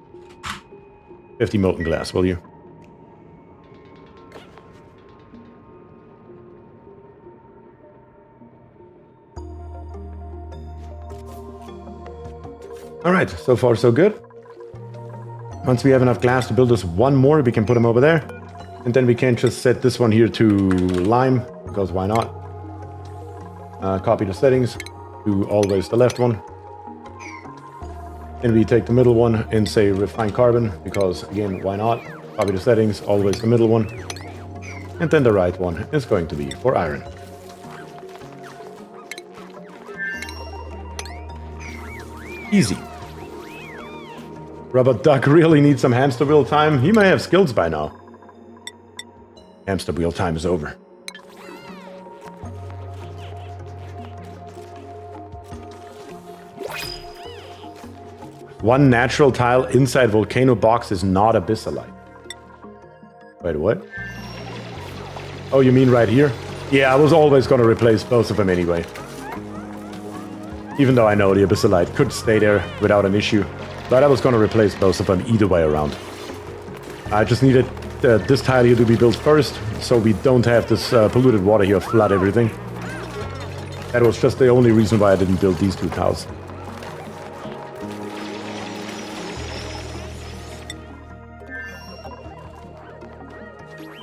50 molten glass, will you? Alright, so far so good. Once we have enough glass to build us 1 more, we can put them over there. And then we can just set this one here to lime, because why not? Copy the settings to always the left one. And we take the middle one and say refine carbon, because again, why not? Copy the settings, always the middle one. And then the right one is going to be for iron. Easy. Robot Duck really needs some hamster wheel time. He may have skills by now. Hamster wheel time is over. One natural tile inside volcano box is not abyssalite. Wait, what? Oh, you mean right here? Yeah, I was always going to replace both of them anyway. Even though I know the abyssalite could stay there without an issue. But I was going to replace both of them either way around. I just needed this tile here to be built first, so we don't have this polluted water here flood everything. That was just the only reason why I didn't build these 2 tiles.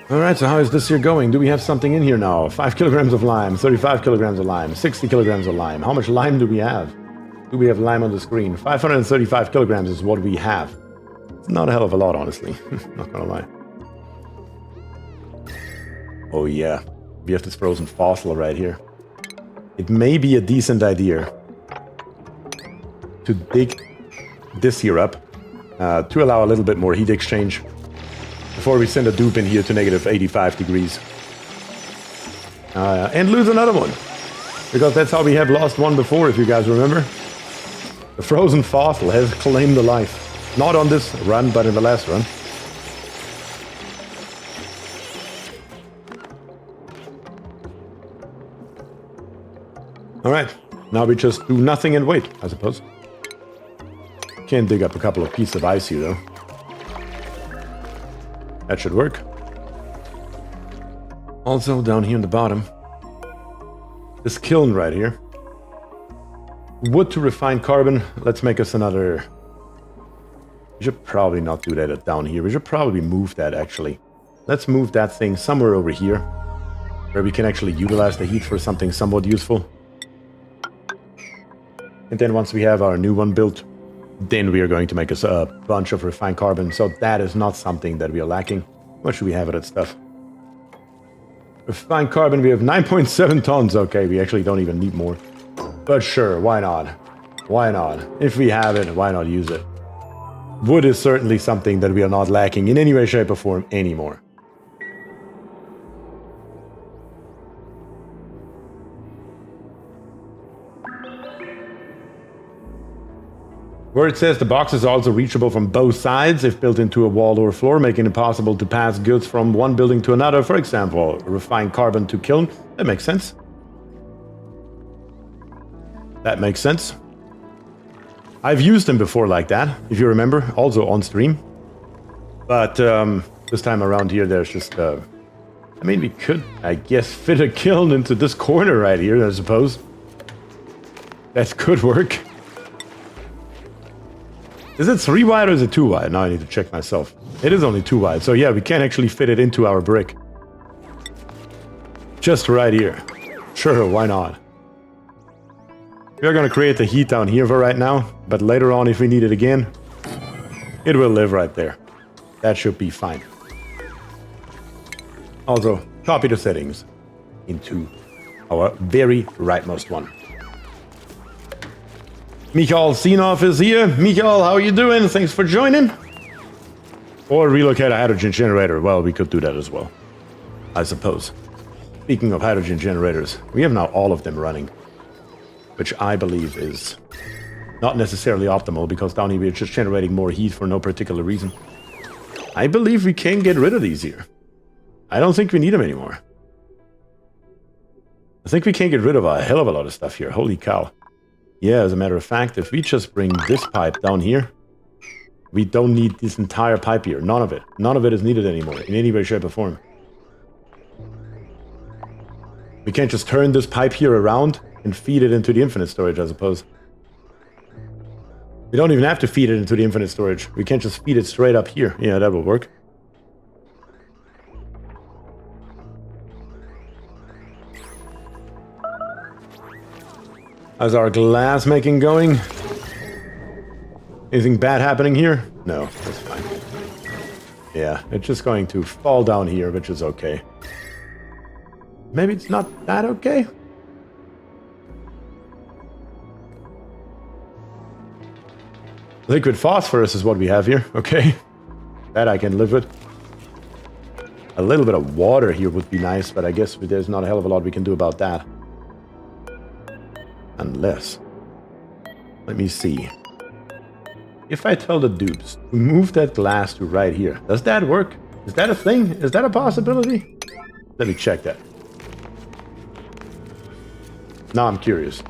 Alright, so how is this here going? Do we have something in here now? 5 kilograms of lime, 35 kilograms of lime, 60 kilograms of lime. How much lime do we have? Do we have lime on the screen? 535 kilograms is what we have. It's not a hell of a lot, honestly. Not gonna lie. Oh yeah, we have this frozen fossil right here. It may be a decent idea to dig this here up to allow a little bit more heat exchange before we send a dupe in here to negative 85 degrees. And lose another one. Because that's how we have lost one before, if you guys remember. The frozen fossil has claimed the life. Not on this run, but in the last run. Alright, now we just do nothing and wait, I suppose. Can dig up a couple of pieces of ice here, though. That should work. Also, down here in the bottom, this kiln right here. Wood to refine carbon. Let's make us another... We should probably not do that down here. We should probably move that, actually. Let's move that thing somewhere over here, where we can actually utilize the heat for something somewhat useful. And then once we have our new one built, then we are going to make us a bunch of refined carbon. So that is not something that we are lacking. What should we have of that stuff? Refined carbon, we have 9.7 tons. Okay, we actually don't even need more. But sure, why not? Why not? If we have it, why not use it? Wood is certainly something that we are not lacking in any way, shape, or form anymore. Where it says the box is also reachable from both sides if built into a wall or floor, making it possible to pass goods from one building to another. For example, refined carbon to kiln. That makes sense. That makes sense. I've used them before like that, if you remember, also on stream. But this time around here, there's just... I mean, we could, I guess, fit a kiln into this corner right here, I suppose. That could work. Is it 3 wide or is it 2 wide? Now I need to check myself. It is only 2 wide, so yeah, we can actually fit it into our brick. Just right here. Sure, why not? We're gonna create the heat down here for right now, but later on, if we need it again, it will live right there. That should be fine. Also, copy the settings into our very rightmost one. Michael Sinov is here. Michael, how are you doing? Thanks for joining. Or relocate a hydrogen generator. Well, we could do that as well, I suppose. Speaking of hydrogen generators, we have now all of them running, which I believe is not necessarily optimal because down here we're just generating more heat for no particular reason. I believe we can get rid of these here. I don't think we need them anymore. I think we can get rid of a hell of a lot of stuff here. Holy cow. Yeah, as a matter of fact, if we just bring this pipe down here, we don't need this entire pipe here. None of it. None of it is needed anymore in any way, shape, or form. We can't just turn this pipe here around and feed it into the infinite storage, I suppose. We don't even have to feed it into the infinite storage. We can't just feed it straight up here. Yeah, that will work. How's our glass making going? Anything bad happening here? No, that's fine. Yeah, it's just going to fall down here, which is okay. Maybe it's not that okay? Liquid phosphorus is what we have here, okay? That I can live with. A little bit of water here would be nice, but I guess there's not a hell of a lot we can do about that. Unless... Let me see. If I tell the dudes to move that glass to right here, does that work? Is that a thing? Is that a possibility? Let me check that. Now I'm curious.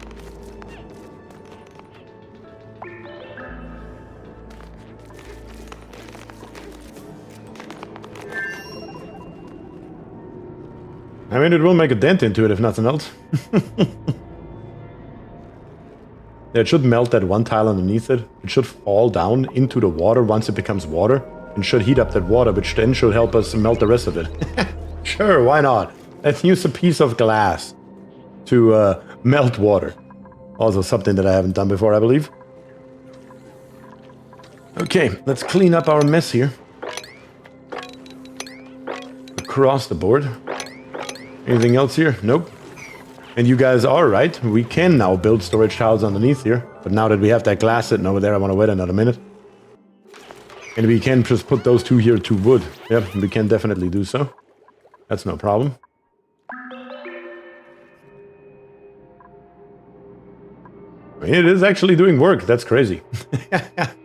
I mean, it will make a dent into it if nothing else. It should melt that one tile underneath it. It should fall down into the water once it becomes water and should heat up that water, which then should help us melt the rest of it. Sure, why not? Let's use a piece of glass to melt water. Also something that I haven't done before, I believe. Okay, let's clean up our mess here. Across the board. Anything else here? Nope. And you guys are right. We can now build storage tiles underneath here. But now that we have that glass sitting over there, I want to wait another minute. And we can just put those two here to wood. Yep, we can definitely do so. That's no problem. It is actually doing work. That's crazy. It's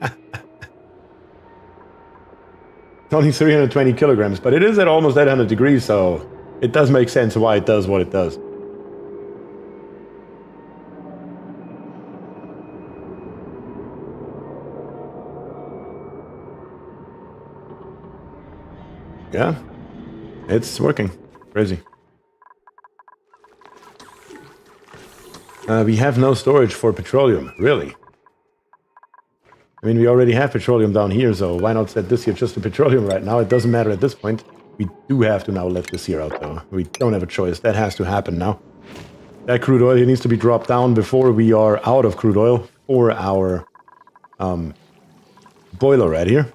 only 320 kilograms, but it is at almost 800 degrees, so it does make sense why it does what it does. Yeah, it's working. Crazy. We have no storage for petroleum, really. I mean, we already have petroleum down here, so why not set this here just to petroleum right now? It doesn't matter at this point. We do have to now let this here out, though. We don't have a choice. That has to happen now. That crude oil here needs to be dropped down before we are out of crude oil for our boiler right here.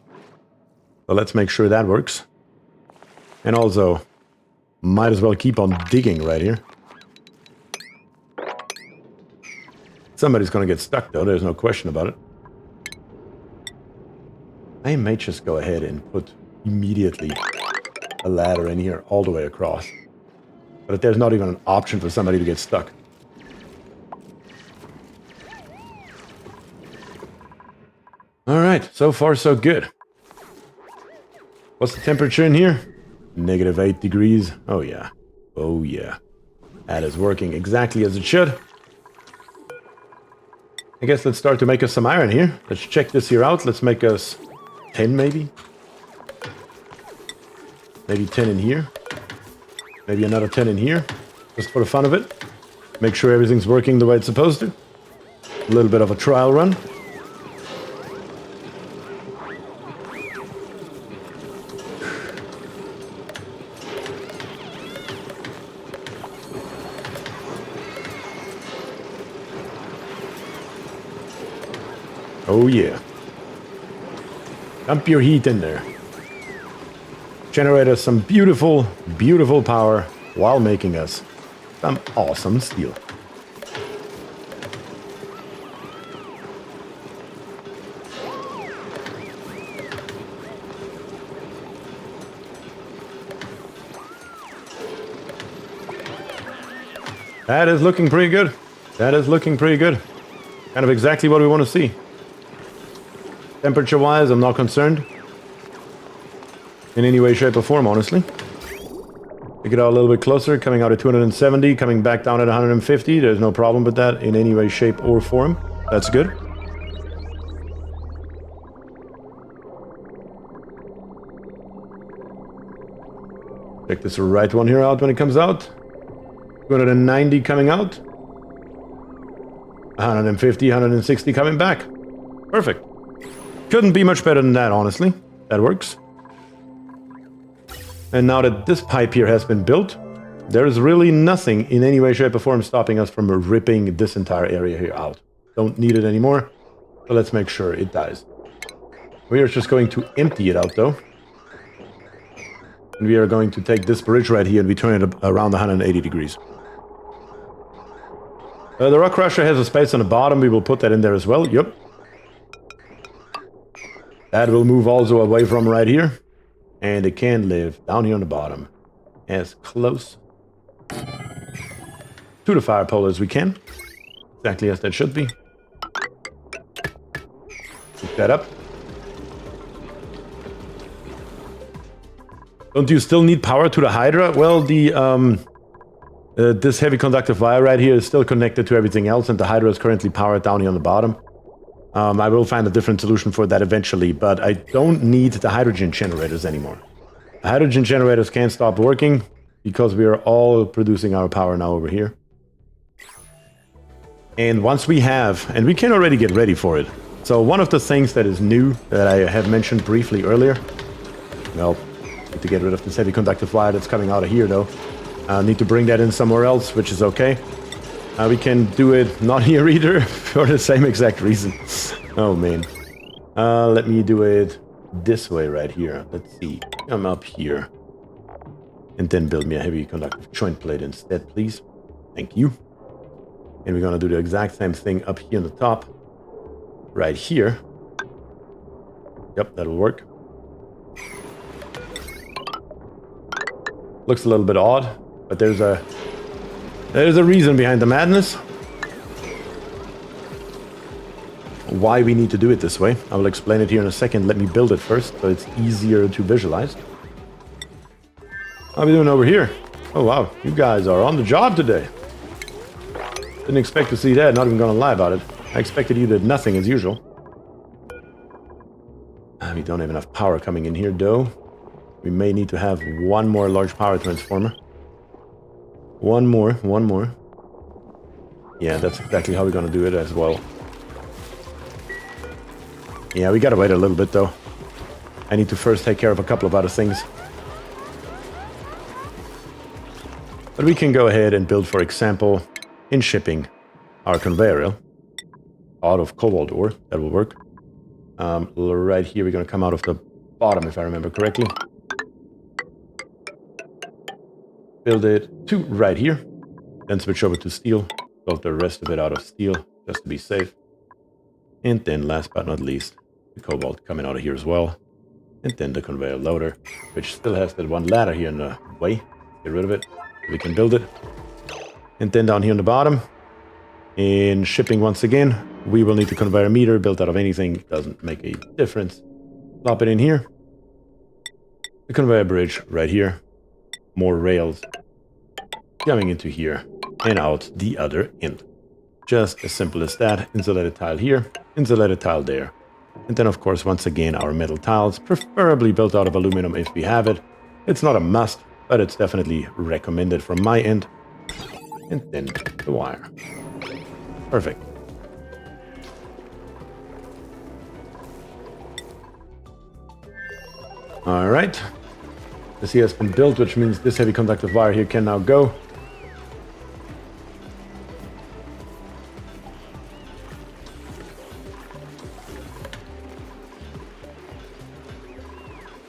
So let's make sure that works. And also, might as well keep on digging right here. Somebody's gonna get stuck, though. There's no question about it. I may just go ahead and put immediately a ladder in here all the way across. But there's not even an option for somebody to get stuck. Alright, so far so good. What's the temperature in here? -8 degrees. Oh yeah. Oh yeah. That is working exactly as it should. I guess let's start to make us some iron here. Let's check this here out. Let's make us 10 maybe. Maybe 10 in here. Maybe another 10 in here. Just for the fun of it. Make sure everything's working the way it's supposed to. A little bit of a trial run. Oh yeah. Dump your heat in there. Generate us some beautiful, beautiful power while making us some awesome steel. That is looking pretty good. That is looking pretty good. Kind of exactly what we want to see. Temperature-wise, I'm not concerned. In any way, shape, or form, honestly. Take it out a little bit closer, coming out at 270, coming back down at 150. There's no problem with that in any way, shape, or form. That's good. Check this right one here out when it comes out. 290 coming out. 150, 160 coming back. Perfect. Couldn't be much better than that, honestly. That works. And now that this pipe here has been built, there's really nothing in any way, shape, or form stopping us from ripping this entire area here out. Don't need it anymore, so let's make sure it dies. We are just going to empty it out, though. And we are going to take this bridge right here and we turn it around 180 degrees. The rock crusher has a space on the bottom. We will put that in there as well. Yep. That will move also away from right here. And it can live down here on the bottom. As close to the fire pole as we can. Exactly as that should be. Pick that up. Don't you still need power to the Hydra? Well, this heavy conductive wire right here is still connected to everything else, and the Hydra is currently powered down here on the bottom. I will find a different solution for that eventually, but I don't need the hydrogen generators anymore. The hydrogen generators can't stop working because we are all producing our power now over here. And once we have, and we can already get ready for it. So one of the things that is new that I have mentioned briefly earlier, well, need to get rid of this heavy conductive wire that's coming out of here though. Need to bring that in somewhere else, which is okay. We can do it not here either, for the same exact reason. Oh man. Let me do it this way right here. Let's see. Come up here. And then build me a heavy conductive joint plate instead, please. Thank you. And we're gonna do the exact same thing up here on the top. Right here. Yep, that'll work. Looks a little bit odd, but there's a reason behind the madness. Why we need to do it this way. I will explain it here in a second. Let me build it first, so it's easier to visualize. How are we doing over here? Oh wow, you guys are on the job today. Didn't expect to see that, not even gonna lie about it. I expected you did nothing as usual. We don't have enough power coming in here though. We may need to have one more large power transformer. One more. Yeah, that's exactly how we're gonna do it as well. Yeah, we gotta wait a little bit though. I need to first take care of a couple of other things. But we can go ahead and build, for example, in shipping, our conveyor rail out of cobalt ore. That will work. Right here, we're gonna come out of the bottom, if I remember correctly. Build it to right here. Then switch over to steel. Build the rest of it out of steel, just to be safe. And then last but not least, the cobalt coming out of here as well. And then the conveyor loader, which still has that one ladder here in the way. Get rid of it. We can build it. And then down here on the bottom, in shipping once again, we will need the conveyor meter built out of anything. Doesn't make a difference. Plop it in here. The conveyor bridge right here. More rails coming into here and out the other end. Just as simple as that. Insulated tile here, insulated tile there. And then, of course, once again, our metal tiles, preferably built out of aluminum if we have it. It's not a must, but it's definitely recommended from my end. And then the wire. Perfect. All right. This here has been built, which means this heavy conductive wire here can now go.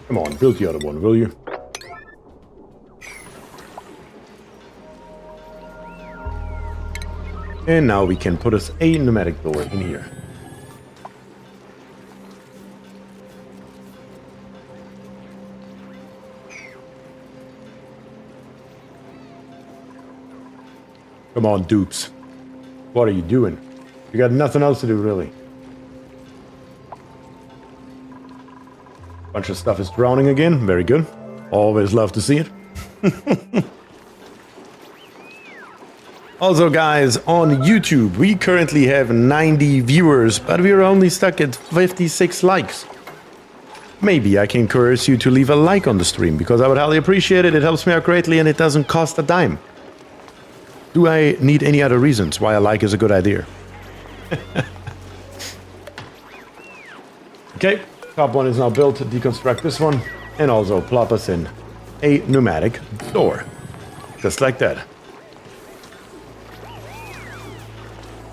Come on, build the other one, will you? And now we can put us a pneumatic door in here. Come on, dupes. What are you doing? You got nothing else to do, really. Bunch of stuff is drowning again. Very good. Always love to see it. Also, guys, on YouTube, we currently have 90 viewers, but we're only stuck at 56 likes. Maybe I can encourage you to leave a like on the stream, because I would highly appreciate it. It helps me out greatly, and it doesn't cost a dime. Do I need any other reasons why a like is a good idea? Okay, top one is now built. Deconstruct this one, and also plop us in a pneumatic door. Just like that.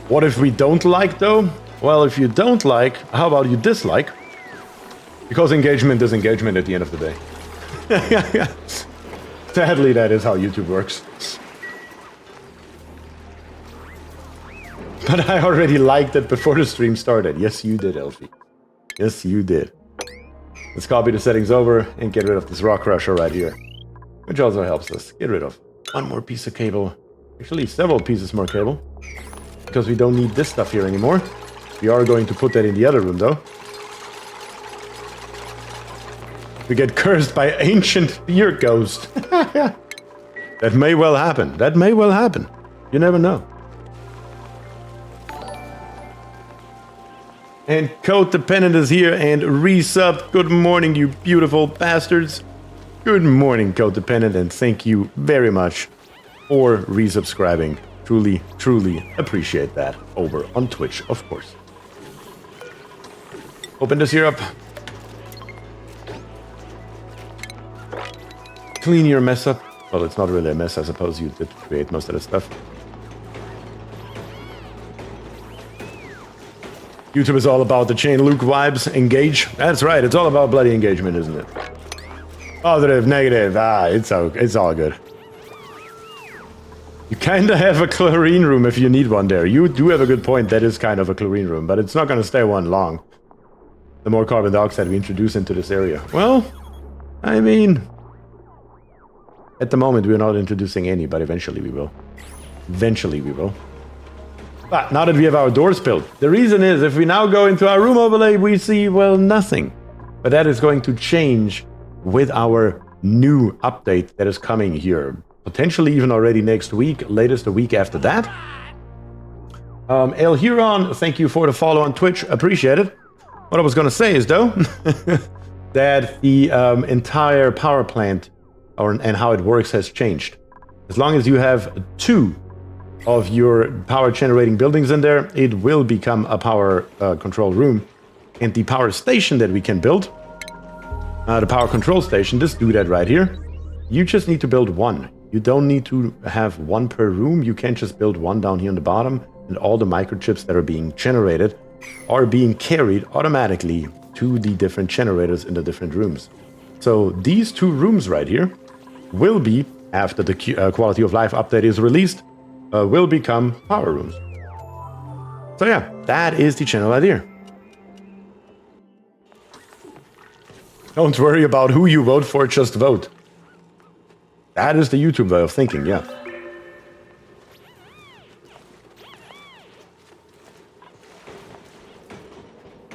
What if we don't like, though? Well, if you don't like, how about you dislike? Because engagement is engagement at the end of the day. Sadly, that is how YouTube works. But I already liked it before the stream started. Yes, you did, Elfie. Yes, you did. Let's copy the settings over and get rid of this rock crusher right here. Which also helps us get rid of one more piece of cable. Actually, several pieces more cable. Because we don't need this stuff here anymore. We are going to put that in the other room, though. We get cursed by ancient beer ghost. That may well happen. That may well happen. You never know. And Codependent is here and resubbed. Good morning, you beautiful bastards. Good morning, Codependent, and thank you very much for resubscribing. Truly, truly appreciate that over on Twitch, of course. Open this here up. Clean your mess up. Well, it's not really a mess, I suppose you did create most of the stuff. YouTube is all about the chain Luke vibes. Engage. That's right. It's all about bloody engagement, isn't it? Positive, negative. It's all good. You kind of have a chlorine room if you need one there. You do have a good point. That is kind of a chlorine room, but it's not going to stay one long. The more carbon dioxide we introduce into this area. Well, I mean, at the moment we're not introducing any, but eventually we will. Eventually we will. But now that we have our doors built, the reason is if we now go into our room overlay, we see, well, nothing. But that is going to change with our new update that is coming here. Potentially even already next week, latest a week after that. El Huron, thank you for the follow on Twitch. Appreciate it. What I was going to say is, though, that the entire power plant and how it works has changed. As long as you have 2 of your power generating buildings in there, it will become a power control room. And the power station that we can build, the power control station, this doodad right here, you just need to build 1. You don't need to have 1 per room. You can just build 1 down here on the bottom, and all the microchips that are being generated are being carried automatically to the different generators in the different rooms. So these 2 rooms right here will be, after the quality of life update is released, will become power rooms. So yeah, that is the general idea. Don't worry about who you vote for, just vote. That is the YouTube way of thinking, yeah.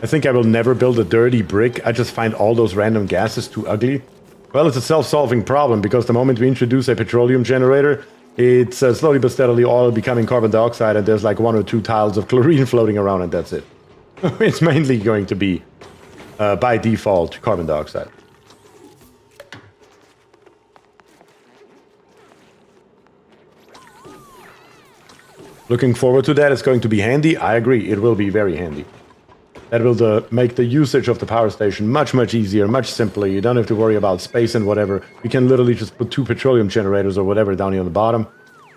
I think I will never build a dirty brick. I just find all those random gases too ugly. Well, it's a self-solving problem, because the moment we introduce a petroleum generator, it's slowly but steadily all becoming carbon dioxide, and there's like 1 or 2 tiles of chlorine floating around, and that's it. It's mainly going to be, by default, carbon dioxide. Looking forward to that. It's going to be handy. I agree, it will be very handy. That will make the usage of the power station much, much easier, much simpler. You don't have to worry about space and whatever. You can literally just put 2 petroleum generators or whatever down here on the bottom,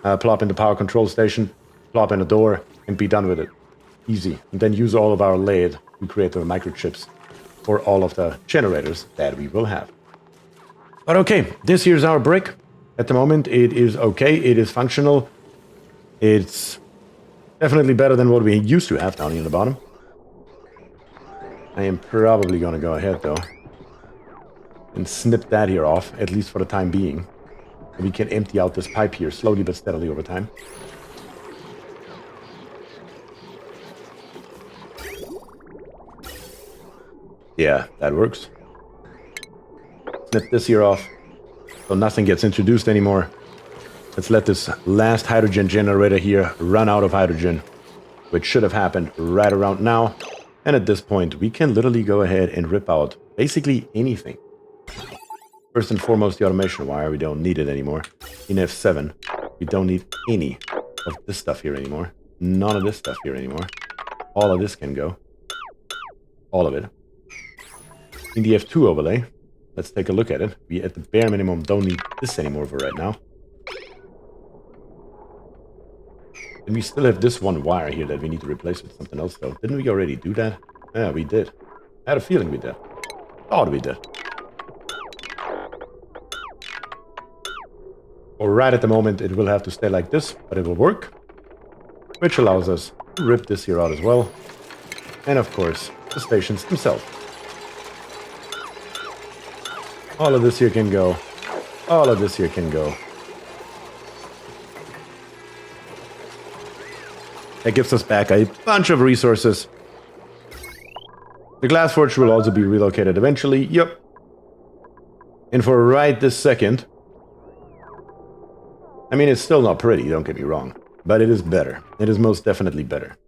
plop in the power control station, plop in a door, and be done with it. Easy. And then use all of our lead to create the microchips for all of the generators that we will have. But okay, this here's our brick. At the moment, it is okay. It is functional. It's definitely better than what we used to have down here on the bottom. I am probably going to go ahead, though, and snip that here off, at least for the time being. And we can empty out this pipe here slowly but steadily over time. Yeah, that works. Snip this here off, so nothing gets introduced anymore. Let's let this last hydrogen generator here run out of hydrogen, which should have happened right around now. And at this point, we can literally go ahead and rip out basically anything. First and foremost, the automation wire. We don't need it anymore. In F7, we don't need any of this stuff here anymore. None of this stuff here anymore. All of this can go. All of it. In the F2 overlay, let's take a look at it. We, at the bare minimum, don't need this anymore for right now. And we still have this 1 wire here that we need to replace with something else, though. Didn't we already do that? Yeah, we did. I had a feeling we did. Thought we did. Or right at the moment, it will have to stay like this, but it will work. Which allows us to rip this here out as well. And of course, the stations themselves. All of this here can go. All of this here can go. That gives us back a bunch of resources. The glass forge will also be relocated eventually. Yep. And for right this second, I mean, it's still not pretty, don't get me wrong, but it is better. It is most definitely better.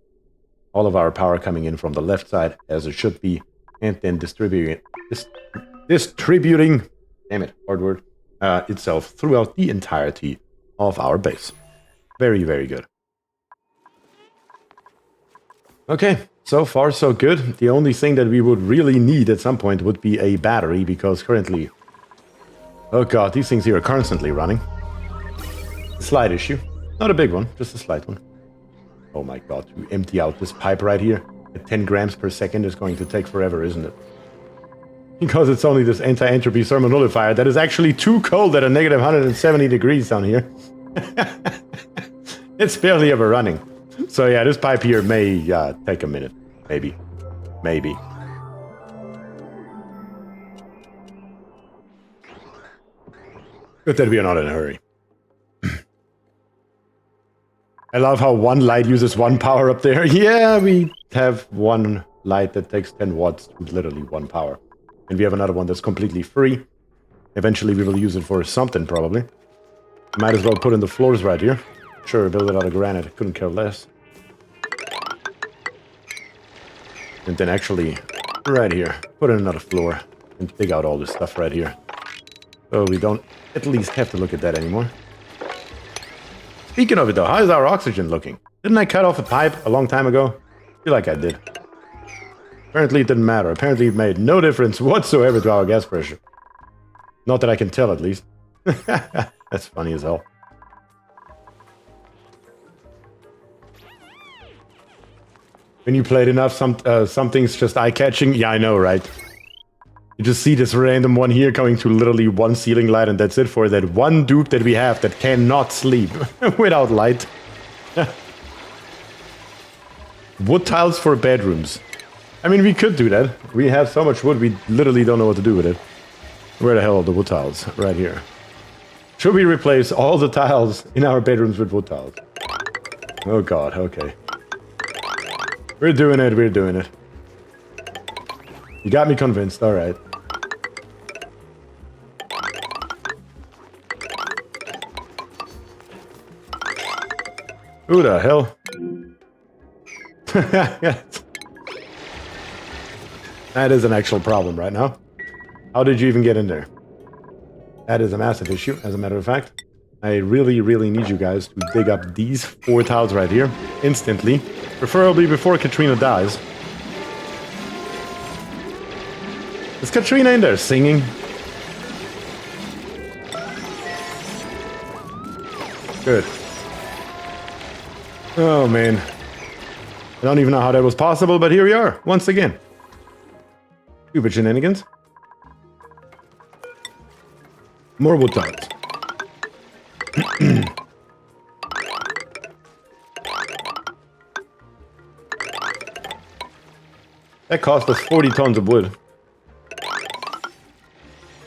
All of our power coming in from the left side, as it should be, and then distributing, damn it, hard word, itself throughout the entirety of our base. Very, very good. Okay, so far so good. The only thing that we would really need at some point would be a battery, because currently, oh god, these things here are constantly running. A slight issue. Not a big one, just a slight one. Oh my god, to empty out this pipe right here at 10 grams per second is going to take forever, isn't it? Because it's only this anti-entropy thermal nullifier that is actually too cold at a negative 170 degrees down here. It's barely ever running. So yeah, this pipe here may take a minute. Maybe. Maybe. Good that we are not in a hurry. I love how 1 light uses 1 power up there. Yeah, we have 1 light that takes 10 watts to literally 1 power. And we have another one that's completely free. Eventually we will use it for something, probably. Might as well put in the floors right here. Sure, build it out of granite. Couldn't care less. And then actually, right here, put in another floor. And dig out all this stuff right here. So we don't at least have to look at that anymore. Speaking of it though, how is our oxygen looking? Didn't I cut off a pipe a long time ago? I feel like I did. Apparently it didn't matter. Apparently it made no difference whatsoever to our gas pressure. Not that I can tell, at least. That's funny as hell. When you played enough, something's just eye-catching. Yeah, I know, right? You just see this random one here going to literally one ceiling light, and that's it for that one dupe that we have that cannot sleep without light. Wood tiles for bedrooms. I mean, we could do that. We have so much wood, we literally don't know what to do with it. Where the hell are the wood tiles? Right here. Should we replace all the tiles in our bedrooms with wood tiles? Oh god, okay. We're doing it, we're doing it. You got me convinced, alright. Who the hell? That is an actual problem right now. How did you even get in there? That is a massive issue, as a matter of fact. I really, really need you guys to dig up these 4 tiles right here, instantly. Preferably before Katrina dies. Is Katrina in there singing? Good. Oh, man. I don't even know how that was possible, but here we are, once again. Stupid shenanigans. More wood tiles. That cost us 40 tons of wood.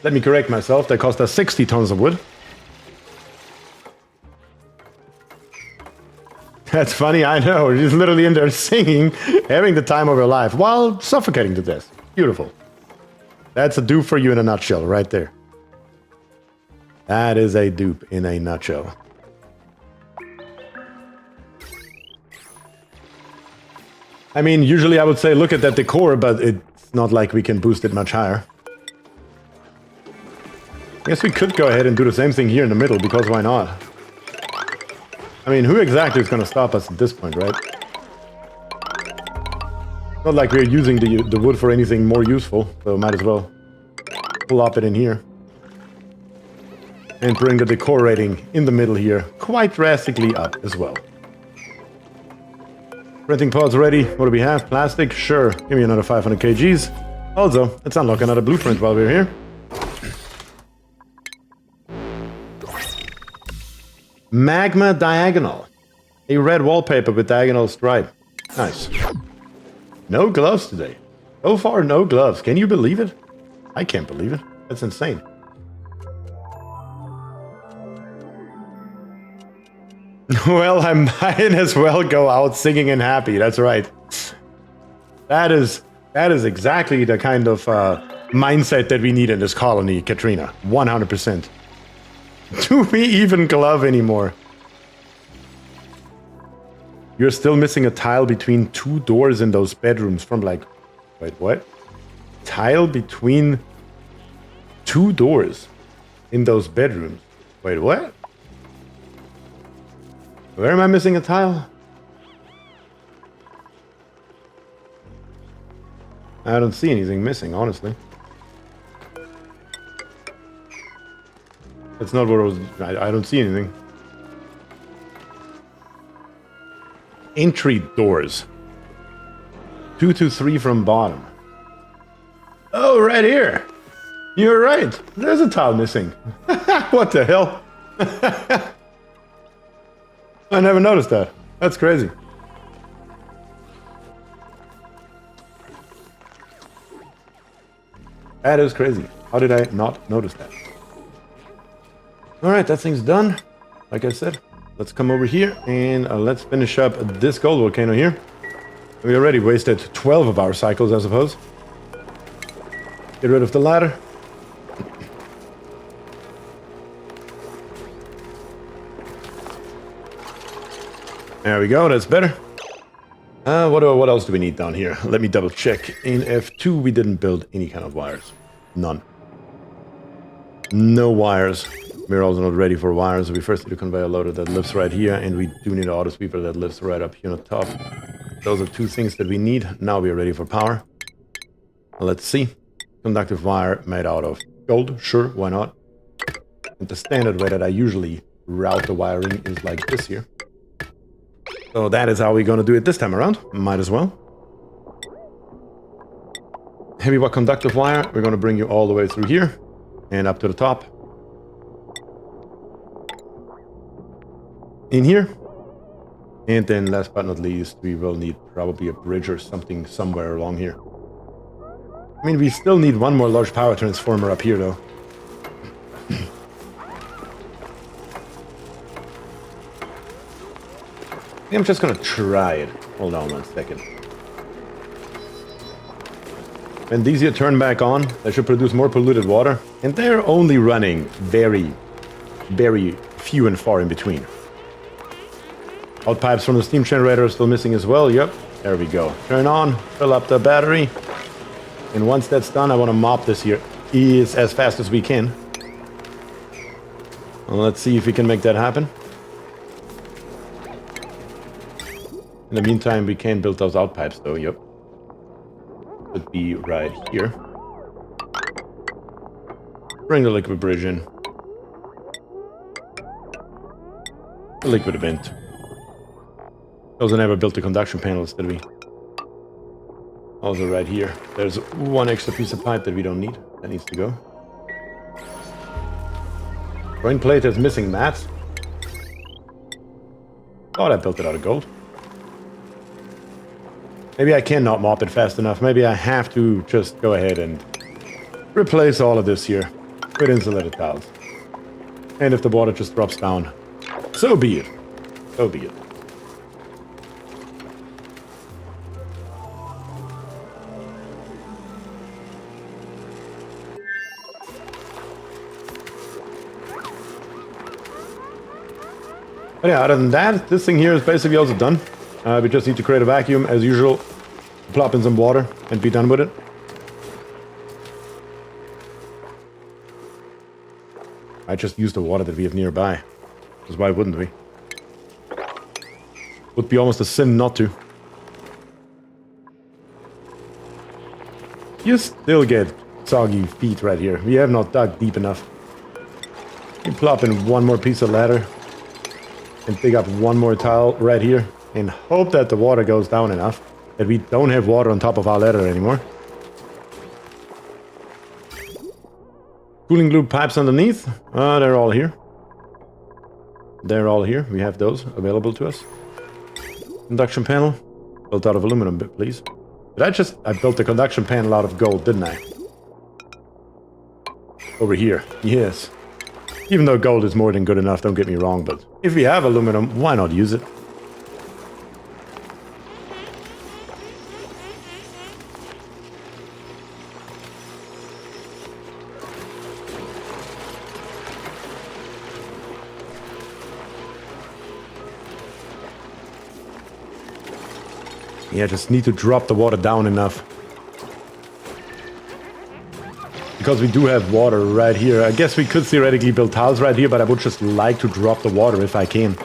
Let me correct myself, that cost us 60 tons of wood. That's funny, I know. She's literally in there singing, having the time of her life, while suffocating to death. Beautiful. That's a dupe for you in a nutshell, right there. That is a dupe in a nutshell. I mean, usually I would say look at that decor, but it's not like we can boost it much higher. I guess we could go ahead and do the same thing here in the middle, because why not? I mean, who exactly is going to stop us at this point, right? Not like we're using the wood for anything more useful, so might as well pull up it in here. And bring the decor rating in the middle here quite drastically up as well. Printing pods ready. What do we have? Plastic? Sure. Give me another 500 kgs. Also, let's unlock another blueprint while we're here. Magma Diagonal. A red wallpaper with diagonal stripe. Nice. No gloves today. So far, no gloves. Can you believe it? I can't believe it. That's insane. Well, I might as well go out singing and happy. That's right. That is exactly the kind of mindset that we need in this colony, Katrina. 100%. Do we even glove anymore? You're still missing a tile between 2 doors in those bedrooms from like... Wait, what? Tile between 2 doors in those bedrooms. Wait, what? Where am I missing a tile? I don't see anything missing, honestly. That's not what I was... I don't see anything. Entry doors. 2 to 3 from bottom. Oh, right here. You're right. There's a tile missing. What the hell? I never noticed that. That's crazy. That is crazy. How did I not notice that? Alright, that thing's done. Like I said, let's come over here and let's finish up this gold volcano here. We already wasted 12 of our cycles, I suppose. Get rid of the ladder. There we go, that's better. What else do we need down here? Let me double check. In F2 we didn't build any kind of wires. None. No wires. We're also not ready for wires. We first need a conveyor loader that lives right here, and we do need an auto sweeper that lives right up here on the top. Those are two things that we need. Now we are ready for power. Let's see. Conductive wire made out of gold. Sure, why not? And the standard way that I usually route the wiring is like this here. So that is how we're going to do it this time around. Might as well. Heavy wire conductive wire. We're going to bring you all the way through here and up to the top. In here. And then last but not least, we will need probably a bridge or something somewhere along here. I mean, we still need one more large power transformer up here, though. I'm just gonna try it. Hold on 1 second. When these here turn back on, they should produce more polluted water. And they're only running very, very few and far in between. Out pipes from the steam generator are still missing as well. Yep, there we go. Turn on, fill up the battery. And once that's done, I want to mop this here as fast as we can. Well, let's see if we can make that happen. In the meantime, we can build those out pipes, though. Yep. Should be right here. Bring the liquid bridge in. The liquid event. Also never built the conduction panels, did we? Also right here. There's one extra piece of pipe that we don't need. That needs to go. Joint plate is missing mats. Thought I built it out of gold. Maybe I cannot mop it fast enough. Maybe I have to just go ahead and replace all of this here with insulated tiles. And if the water just drops down, so be it. So be it. But yeah, other than that, this thing here is basically also done. We just need to create a vacuum, as usual, plop in some water, and be done with it. I just use the water that we have nearby. Because why wouldn't we? Would be almost a sin not to. You still get soggy feet right here. We have not dug deep enough. You plop in one more piece of ladder. And dig up one more tile right here. And hope that the water goes down enough that we don't have water on top of our ladder anymore. Cooling loop pipes underneath. They're all here. They're all here. We have those available to us. Conduction panel. Built out of aluminum, please. I built the conduction panel out of gold, didn't I? Over here. Yes. Even though gold is more than good enough, don't get me wrong, but if we have aluminum, why not use it? Yeah, just need to drop the water down enough. Because we do have water right here. I guess we could theoretically build tiles right here, but I would just like to drop the water if I can.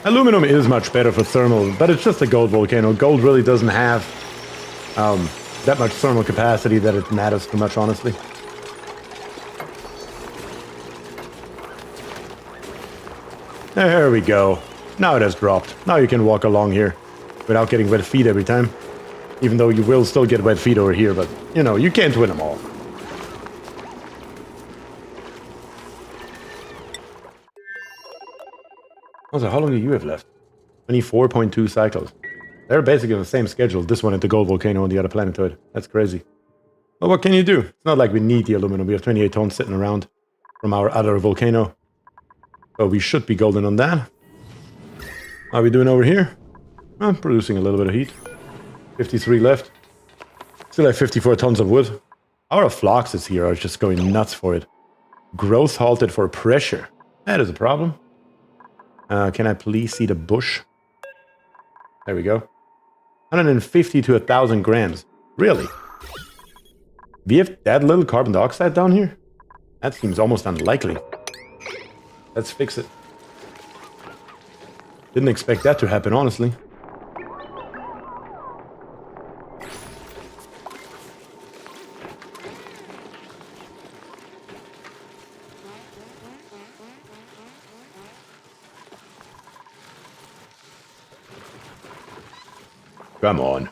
Aluminum is much better for thermal, but it's just a gold volcano. Gold really doesn't have that much thermal capacity that it matters too much, honestly. There we go. Now it has dropped. Now you can walk along here without getting wet feet every time. Even though you will still get wet feet over here, but, you know, you can't win them all. Also, how long do you have left? 24.2 cycles. They're basically on the same schedule, this one at the gold volcano and the other planetoid. That's crazy. But what can you do? It's not like we need the aluminum. We have 28 tons sitting around from our other volcano. So we should be golden on that. How are we doing over here? Well, producing a little bit of heat. 53 left. Still have 54 tons of wood. Our phloxes here are just going nuts for it. Growth halted for pressure. That is a problem. Can I please see the bush? There we go. 150 to 1,000 grams. Really? We have that little carbon dioxide down here? That seems almost unlikely. Let's fix it. Didn't expect that to happen, honestly. Come on.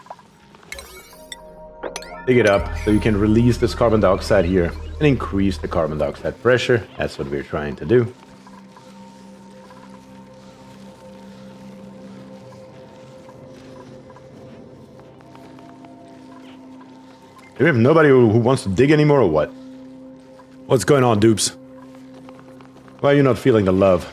Dig it up so you can release this carbon dioxide here and increase the carbon dioxide pressure. That's what we're trying to do. Do we have nobody who wants to dig anymore or what? What's going on, dupes? Why are you not feeling the love?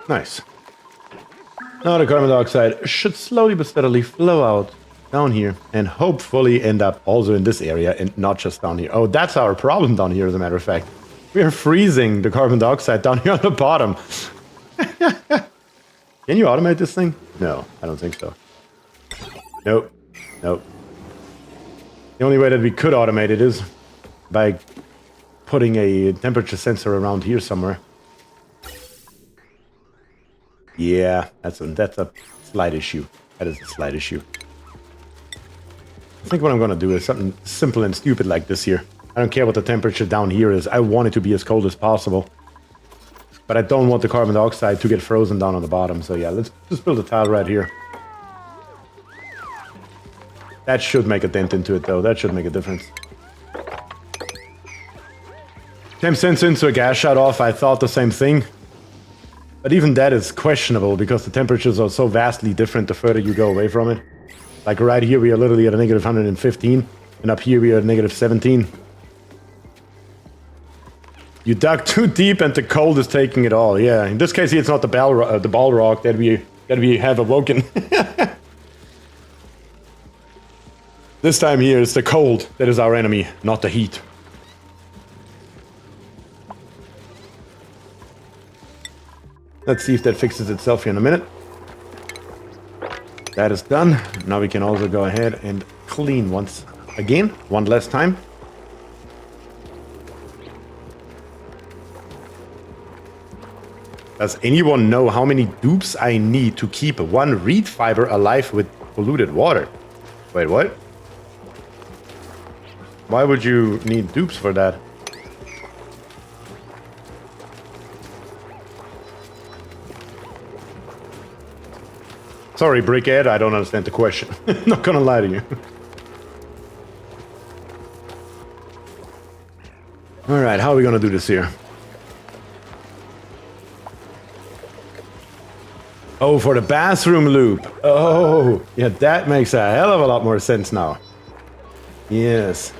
Nice. Now the carbon dioxide should slowly but steadily flow out down here and hopefully end up also in this area and not just down here. Oh, that's our problem down here, as a matter of fact. We are freezing the carbon dioxide down here on the bottom. Can you automate this thing? No, I don't think so. Nope. Nope. The only way that we could automate it is by putting a temperature sensor around here somewhere. Yeah, that's a slight issue. That is a slight issue. I think what I'm gonna do is something simple and stupid like this here. I don't care what the temperature down here is. I want it to be as cold as possible. But I don't want the carbon dioxide to get frozen down on the bottom. So yeah, let's just build a tile right here. That should make a dent into it though. That should make a difference. Came sense into a gas shut off. I thought the same thing. But even that is questionable because the temperatures are so vastly different the further you go away from it. Like right here we are literally at a negative 115 and up here we are at negative 17. You dug too deep and the cold is taking it all. Yeah, in this case here it's not the ball rock that we have awoken. This time here it's the cold that is our enemy, not the heat. Let's see if that fixes itself here in a minute. That is done. Now we can also go ahead and clean once again, one last time. Does anyone know how many dupes I need to keep one reed fiber alive with polluted water? Wait, what? Why would you need dupes for that? Sorry, Brickhead, I don't understand the question. Not gonna lie to you. Alright, how are we gonna do this here? Oh, for the bathroom loop. Oh, yeah, that makes a hell of a lot more sense now. Yes.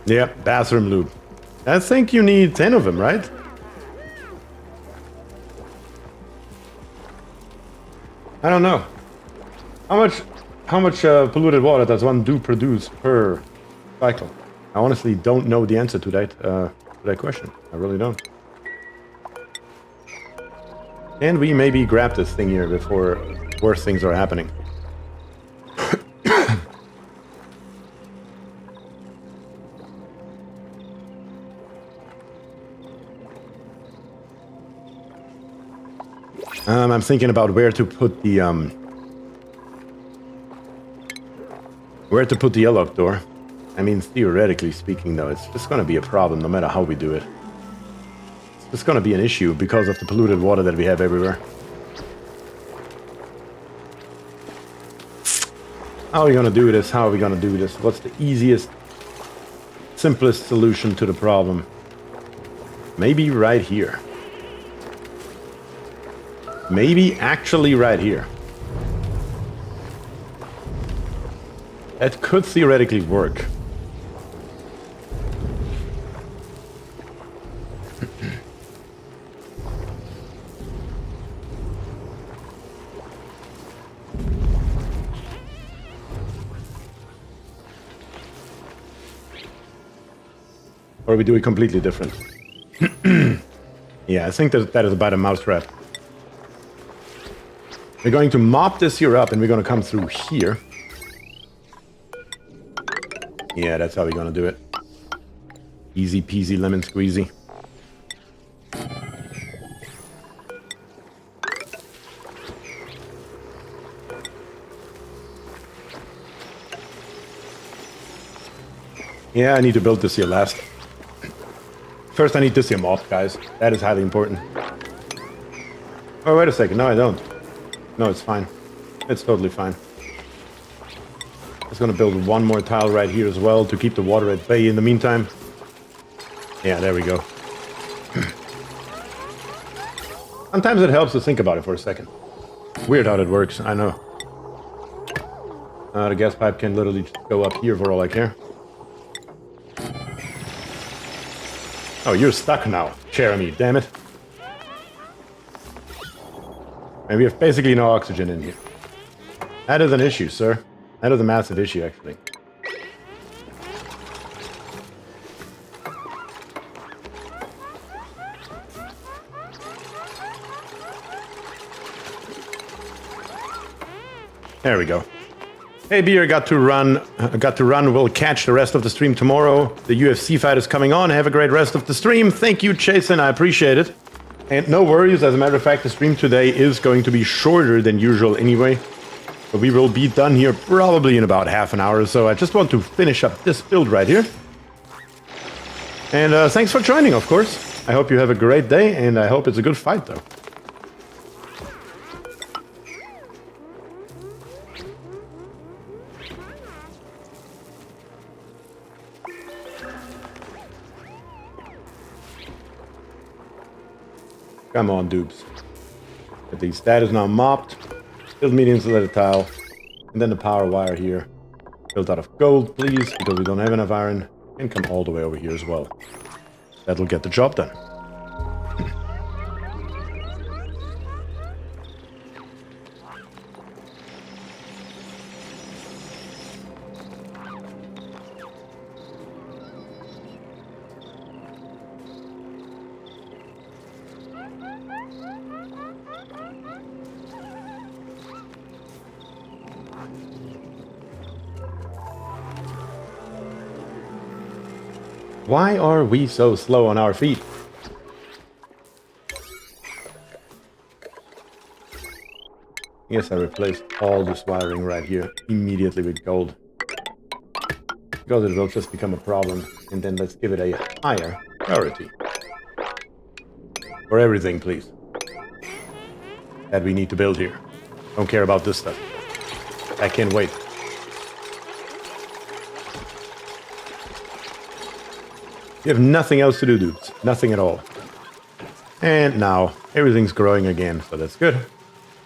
Yep, bathroom loop. I think you need 10 of them, right? I don't know. How much polluted water does one do produce per cycle? I honestly don't know the answer to that question. I really don't. Can we maybe grab this thing here before worse things are happening? I'm thinking about where to put the airlock door. I mean, theoretically speaking, though, it's just going to be a problem no matter how we do it. It's just going to be an issue because of the polluted water that we have everywhere. How are we going to do this? How are we going to do this? What's the easiest, simplest solution to the problem? Maybe right here. Maybe actually right here. That could theoretically work. Or we do it completely different. Yeah, I think that is about a mousetrap. We're going to mop this here up and we're going to come through here. Yeah, that's how we're going to do it. Easy peasy lemon squeezy. Yeah, I need to build this here last. First, I need this here mopped, guys. That is highly important. Oh, wait a second. No, I don't. No, it's fine. It's totally fine. Just gonna build one more tile right here as well to keep the water at bay in the meantime. Yeah, there we go. Sometimes it helps to think about it for a second. Weird how that works, I know. The gas pipe can literally just go up here for all I care. Oh, you're stuck now, Jeremy, damn it. And we have basically no oxygen in here. That is an issue, sir. That is a massive issue, actually. There we go. Hey, Bier, got to run. We'll catch the rest of the stream tomorrow. The UFC fight is coming on. Have a great rest of the stream. Thank you, Jason. I appreciate it. And no worries. As a matter of fact, the stream today is going to be shorter than usual anyway. But we will be done here probably in about half an hour or so. I just want to finish up this build right here. And thanks for joining, of course. I hope you have a great day, and I hope it's a good fight, though. Come on, dupes. At least that is now mopped. Build me the insulated tile. And then the power wire here. Built out of gold, please, because we don't have enough iron. And come all the way over here as well. That'll get the job done. Why are we so slow on our feet? Yes, I replaced all this wiring right here immediately with gold. Because it will just become a problem. And then let's give it a higher priority. For everything, please. That we need to build here. Don't care about this stuff. I can't wait. You have nothing else to do, dudes. Nothing at all. And now, everything's growing again, so that's good.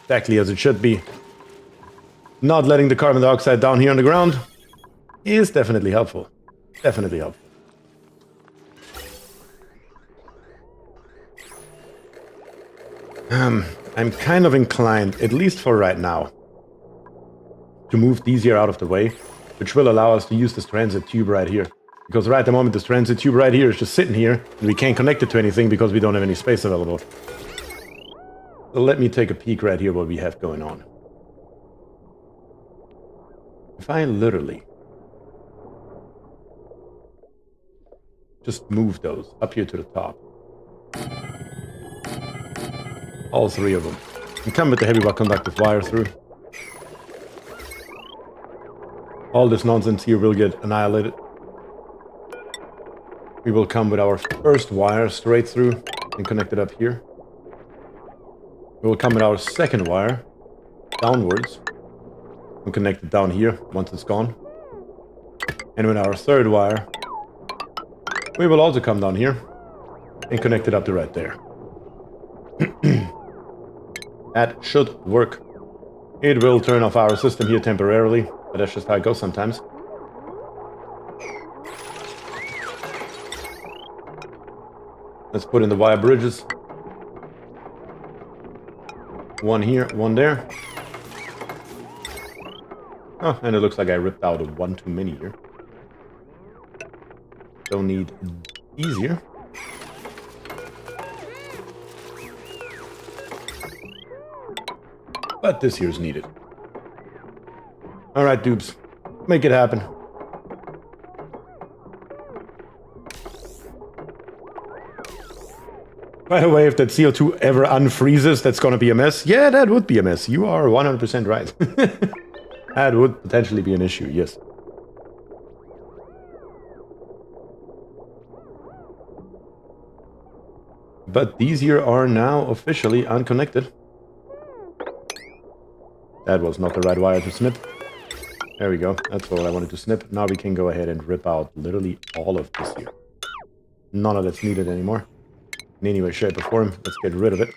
Exactly as it should be. Not letting the carbon dioxide down here on the ground is definitely helpful. Definitely helpful. I'm kind of inclined, at least for right now, to move these here out of the way, which will allow us to use this transit tube right here. Because right at the moment, this transit tube right here is just sitting here, and we can't connect it to anything because we don't have any space available. So let me take a peek right here what we have going on. If I literally just move those up here to the top. All three of them. And come with the heavy conductive wire through. All this nonsense here will get annihilated. We will come with our first wire straight through and connect it up here. We will come with our second wire downwards and connect it down here once it's gone. And with our third wire, we will also come down here and connect it up to right there. That should work. It will turn off our system here temporarily, but that's just how it goes sometimes. Let's put in the wire bridges. One here, one there. Oh, and it looks like I ripped out one too many here. Don't need easier. But this here's needed. Alright, dupes. Make it happen. By the way, if that CO2 ever unfreezes, that's gonna be a mess. Yeah, that would be a mess. You are 100% right. That would potentially be an issue, yes. But these here are now officially unconnected. That was not the right wire to snip. There we go. That's what I wanted to snip. Now we can go ahead and rip out literally all of this here. None of that's needed anymore. In any way, shape, or form. Let's get rid of it.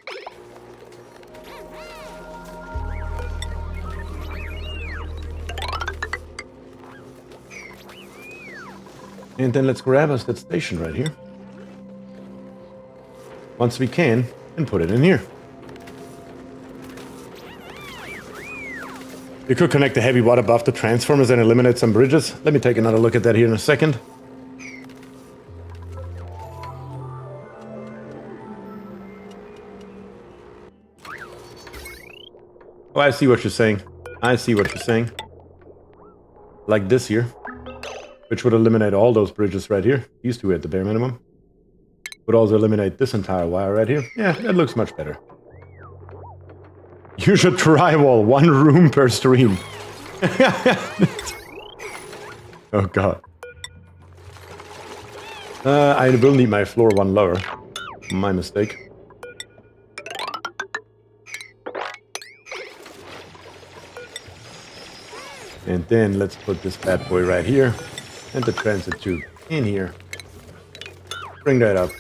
And then let's grab us that station right here. Once we can, and put it in here. You could connect the heavy watt above the transformers and eliminate some bridges. Let me take another look at that here in a second. Oh, I see what you're saying. I see what you're saying. Like this here. Which would eliminate all those bridges right here. These two at the bare minimum. Would also eliminate this entire wire right here. Yeah, that looks much better. You should drywall 1 room per stream. Oh god. I will need my floor 1 lower. My mistake. And then let's put this bad boy right here. And the transit tube in here. Bring that up.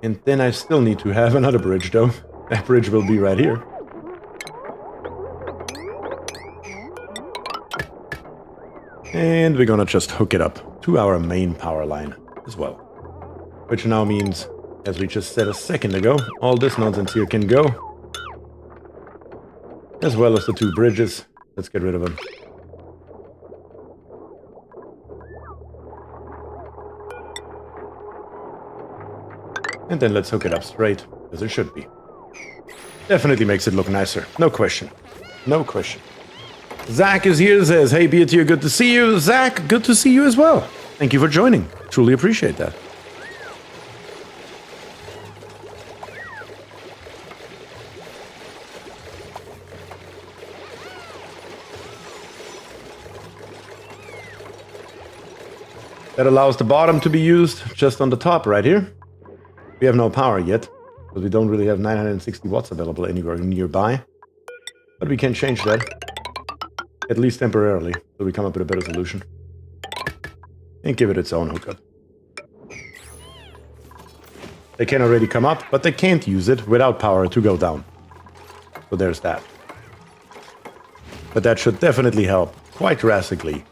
And then I still need to have another bridge though. That bridge will be right here. And we're gonna just hook it up to our main power line as well. Which now means, as we just said a second ago, all this nonsense here can go. As well as the 2 bridges. Let's get rid of them. And then let's hook it up straight, as it should be. Definitely makes it look nicer. No question. No question. Zach is here, says, hey BierTier, good to see you. Zach, good to see you as well. Thank you for joining. Truly appreciate that. That allows the bottom to be used just on the top right here. We have no power yet, because we don't really have 960 watts available anywhere nearby. But we can change that, at least temporarily, so we come up with a better solution. And give it its own hookup. They can already come up, but they can't use it without power to go down. So there's that. But that should definitely help quite drastically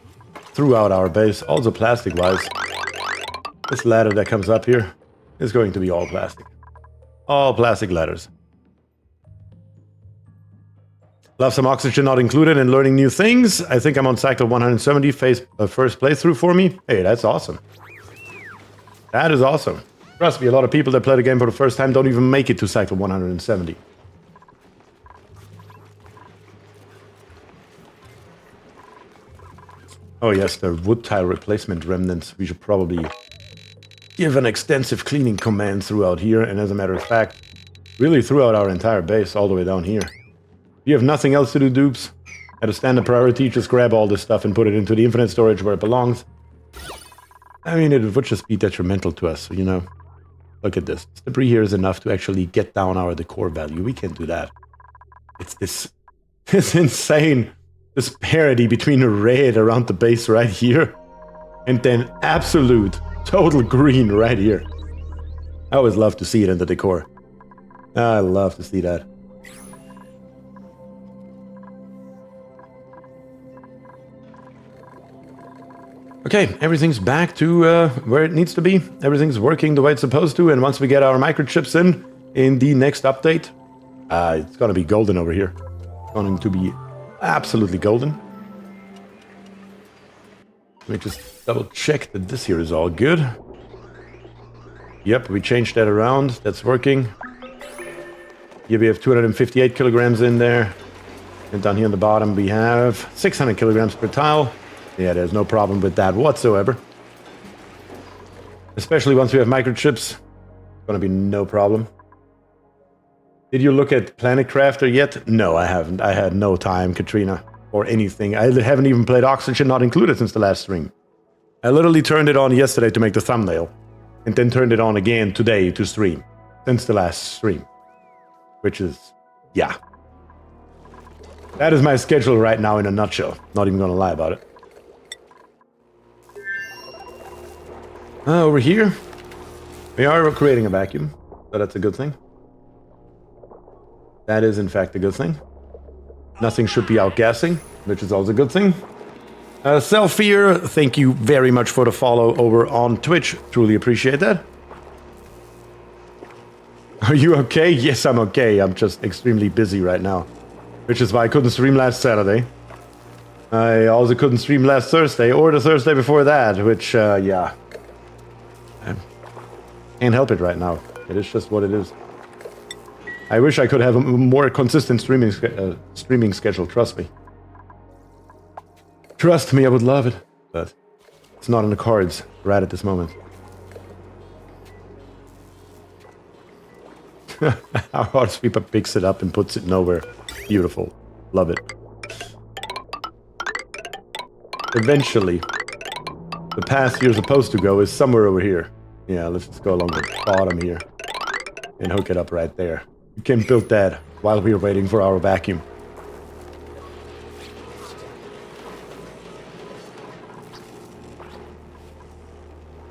throughout our base, also plastic-wise. This ladder that comes up here is going to be all plastic. All plastic ladders. Love some oxygen not included in learning new things. I think I'm on cycle 170, first playthrough for me. Hey, that's awesome. That is awesome. Trust me, a lot of people that play the game for the first time don't even make it to cycle 170. Oh yes, the wood tile replacement remnants. We should probably give an extensive cleaning command throughout here, and as a matter of fact, really throughout our entire base, all the way down here. If you have nothing else to do, dupes, at a standard priority, just grab all this stuff and put it into the infinite storage where it belongs. I mean, it would just be detrimental to us, you know. Look at this. This debris here is enough to actually get down our decor value. We can do that. It's this insane disparity between a red around the base right here and then absolute total green right here. I always love to see it in the decor. I love to see that. Okay, everything's back to where it needs to be. Everything's working the way it's supposed to, and once we get our microchips in the next update, it's gonna be golden over here. It's going to be absolutely golden. Let me just double check that this here is all good. Yep, we changed that around. That's working. Here we have 258 kilograms in there. And down here on the bottom we have 600 kilograms per tile. Yeah, there's no problem with that whatsoever. Especially once we have microchips. Gonna be no problem. Did you look at Planet Crafter yet? No, I haven't. I had no time, Katrina, or anything. I haven't even played Oxygen Not Included since the last stream. I literally turned it on yesterday to make the thumbnail, and then turned it on again today to stream, since the last stream. Which is, yeah. That is my schedule right now in a nutshell. Not even gonna lie about it. Over here, we are creating a vacuum, so that's a good thing. That is, in fact, a good thing. Nothing should be outgassing, which is also a good thing. Self-Fear, thank you very much for the follow over on Twitch. Truly appreciate that. Are you okay? Yes, I'm okay. I'm just extremely busy right now. Which is why I couldn't stream last Saturday. I also couldn't stream last Thursday, or the Thursday before that, which, yeah. I can't help it right now. It is just what it is. I wish I could have a more consistent streaming schedule, trust me. Trust me, I would love it, but it's not in the cards right at this moment. Our hard sweeper picks it up and puts it nowhere. Beautiful. Love it. Eventually, the path you're supposed to go is somewhere over here. Yeah, let's just go along the bottom here and hook it up right there. You can build that while we're waiting for our vacuum.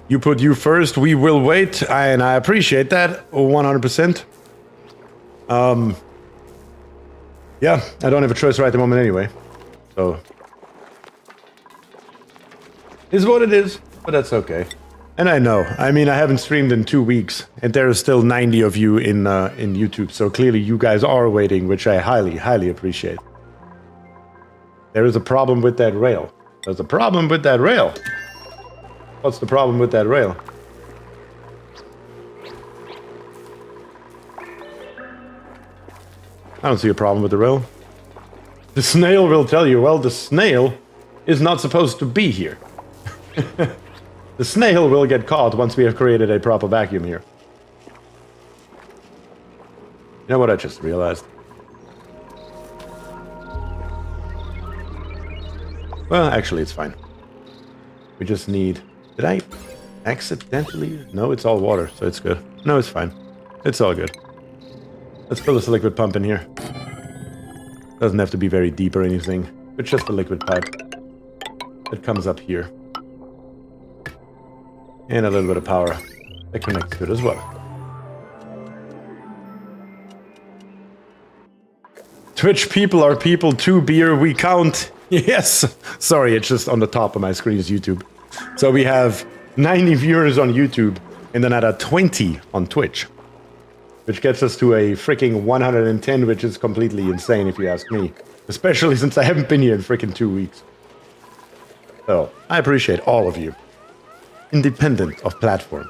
You put you first, we will wait, and I appreciate that 100%. Yeah, I don't have a choice right at the moment anyway, so is what it is, but that's okay. And I know, I mean, I haven't streamed in 2 weeks, and there are still 90 of you in YouTube, so clearly you guys are waiting, which I highly, highly appreciate. There is a problem with that rail. There's a problem with that rail. What's the problem with that rail? I don't see a problem with the rail. The snail will tell you, well, the snail is not supposed to be here. The snail will get caught once we have created a proper vacuum here. You know what I just realized? Well, actually, it's fine. We just need... Did I accidentally... No, it's all water, so it's good. No, it's fine. It's all good. Let's fill this liquid pump in here. Doesn't have to be very deep or anything, but just a liquid pipe. It comes up here. And a little bit of power that connects to it as well. Twitch people are people too, beer, we count. Yes! Sorry, it's just on the top of my screen is YouTube. So we have 90 viewers on YouTube and another 20 on Twitch. Which gets us to a freaking 110, which is completely insane if you ask me. Especially since I haven't been here in freaking 2 weeks. So, I appreciate all of you. Independent of platform.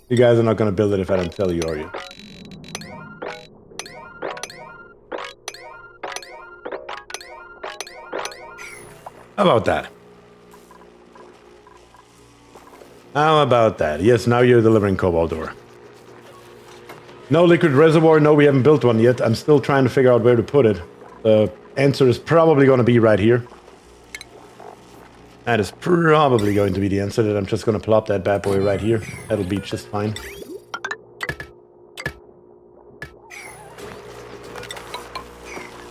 You guys are not gonna build it if I don't tell you, are you? How about that? How about that? Yes, now you're delivering cobalt ore. No liquid reservoir, no, we haven't built one yet. I'm still trying to figure out where to put it. The answer is probably going to be right here. That is probably going to be the answer, that I'm just going to plop that bad boy right here. That'll be just fine.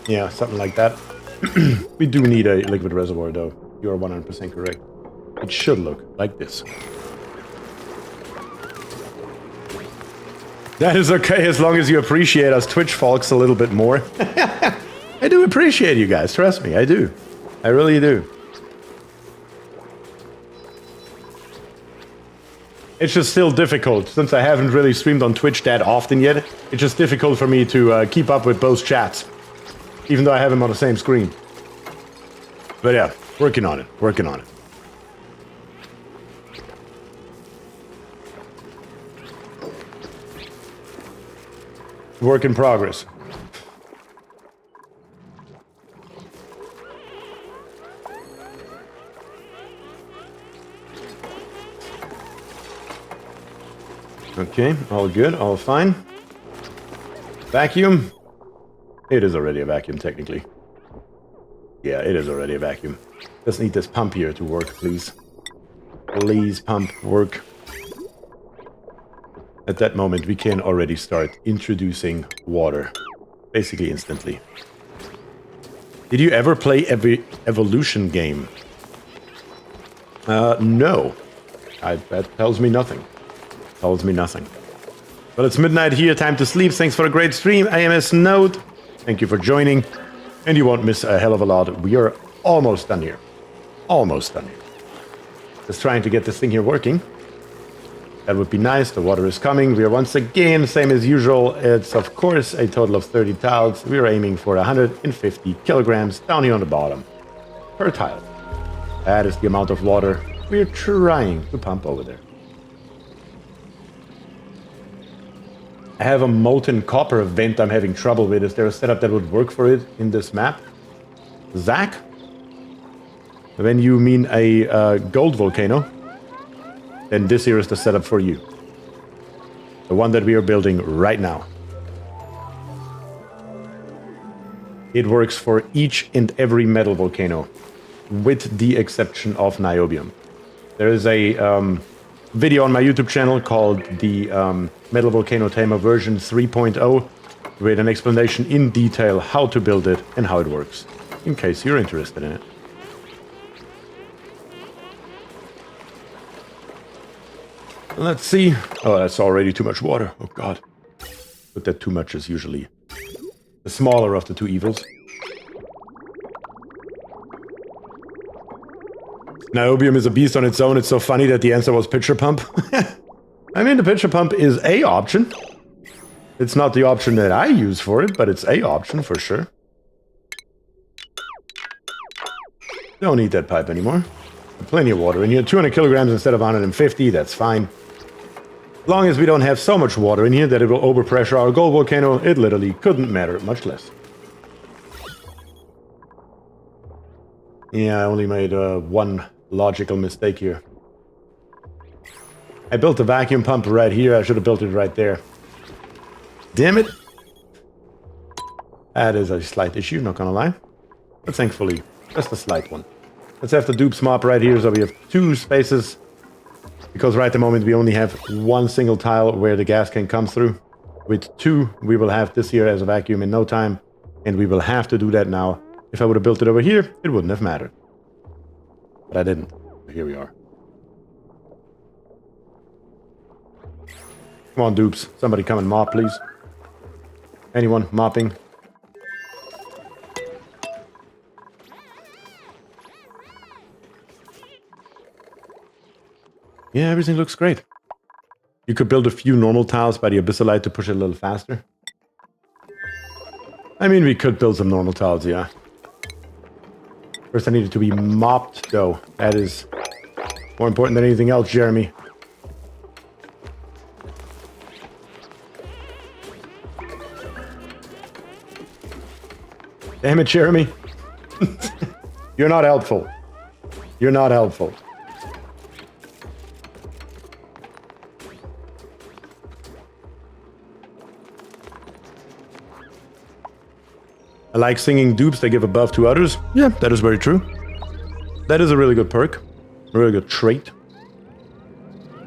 Yeah, something like that. We do need a liquid reservoir, though. You are 100% correct. It should look like this. That is okay, as long as you appreciate us Twitch folks a little bit more. I do appreciate you guys, trust me, I do. I really do. It's just still difficult, since I haven't really streamed on Twitch that often yet. It's just difficult for me to keep up with both chats, even though I have them on the same screen. But yeah, working on it, working on it. Work in progress. Okay, all good, all fine. Vacuum. It is already a vacuum, technically. Yeah, it is already a vacuum. Just need this pump here to work, please. Please, pump, work. At that moment, we can already start introducing water. Basically instantly. Did you ever play every evolution game? No. That tells me nothing. Tells me nothing. Well, it's midnight here, time to sleep. Thanks for a great stream, AMS Note. Thank you for joining. And you won't miss a hell of a lot. We are almost done here. Almost done here. Just trying to get this thing here working. That would be nice. The water is coming. We are once again, same as usual. It's, of course, a total of 30 tiles. We are aiming for 150 kilograms down here on the bottom per tile. That is the amount of water we are trying to pump over there. I have a molten copper vent I'm having trouble with. Is there a setup that would work for it in this map? Zach? When you mean a gold volcano, then this here is the setup for you. The one that we are building right now. It works for each and every metal volcano, with the exception of niobium. There is a video on my YouTube channel called the Metal Volcano Tamer version 3.0 with an explanation in detail how to build it and how it works, in case you're interested in it. Let's see. Oh, that's already too much water. Oh god. But that too much is usually the smaller of the two evils. Niobium is a beast on its own. It's so funny that the answer was pitcher pump. I mean, the pitcher pump is a option. It's not the option that I use for it, but it's a option for sure. Don't need that pipe anymore. Plenty of water in here. 200 kilograms instead of 150, that's fine. As long as we don't have so much water in here that it will overpressure our gold volcano, it literally couldn't matter much less. Yeah, I only made one logical mistake here. I built a vacuum pump right here. I should have built it right there. Damn it. That is a slight issue, not gonna lie. But thankfully, just a slight one. Let's have the dupes mop right here so we have two spaces. Because right at the moment we only have one single tile where the gas can come through. With two, we will have this here as a vacuum in no time. And we will have to do that now. If I would have built it over here, it wouldn't have mattered. But I didn't. Here we are. Come on, dupes. Somebody come and mop, please. Anyone mopping? Yeah, everything looks great. You could build a few normal tiles by the abyssalite to push it a little faster. I mean, we could build some normal tiles, yeah. First, I need it to be mopped, though. That is more important than anything else, Jeremy. Damn it, Jeremy. You're not helpful. You're not helpful. I like singing dupes, they give a buff to others. Yeah, that is very true. That is a really good perk. A really good trait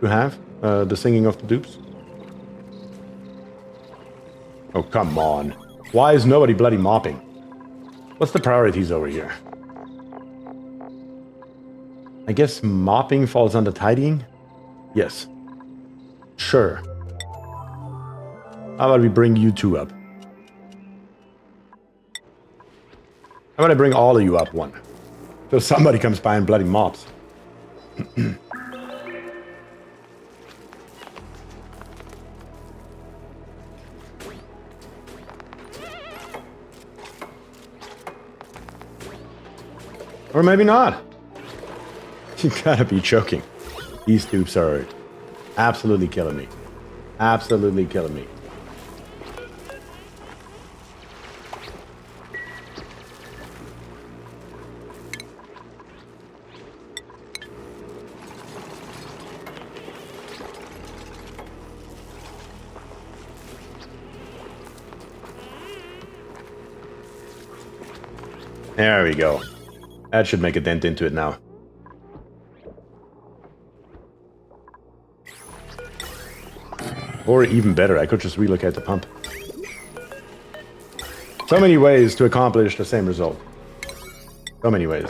to have, the singing of the dupes. Oh, come on. Why is nobody bloody mopping? What's the priorities over here? I guess mopping falls under tidying? Yes. Sure. How about we bring you two up? How about I bring all of you up one? So somebody comes by and bloody mops. Or maybe not. You gotta be joking. These tubes are absolutely killing me. Absolutely killing me. There we go. That should make a dent into it now. Or even better, I could just relocate the pump. So many ways to accomplish the same result. So many ways.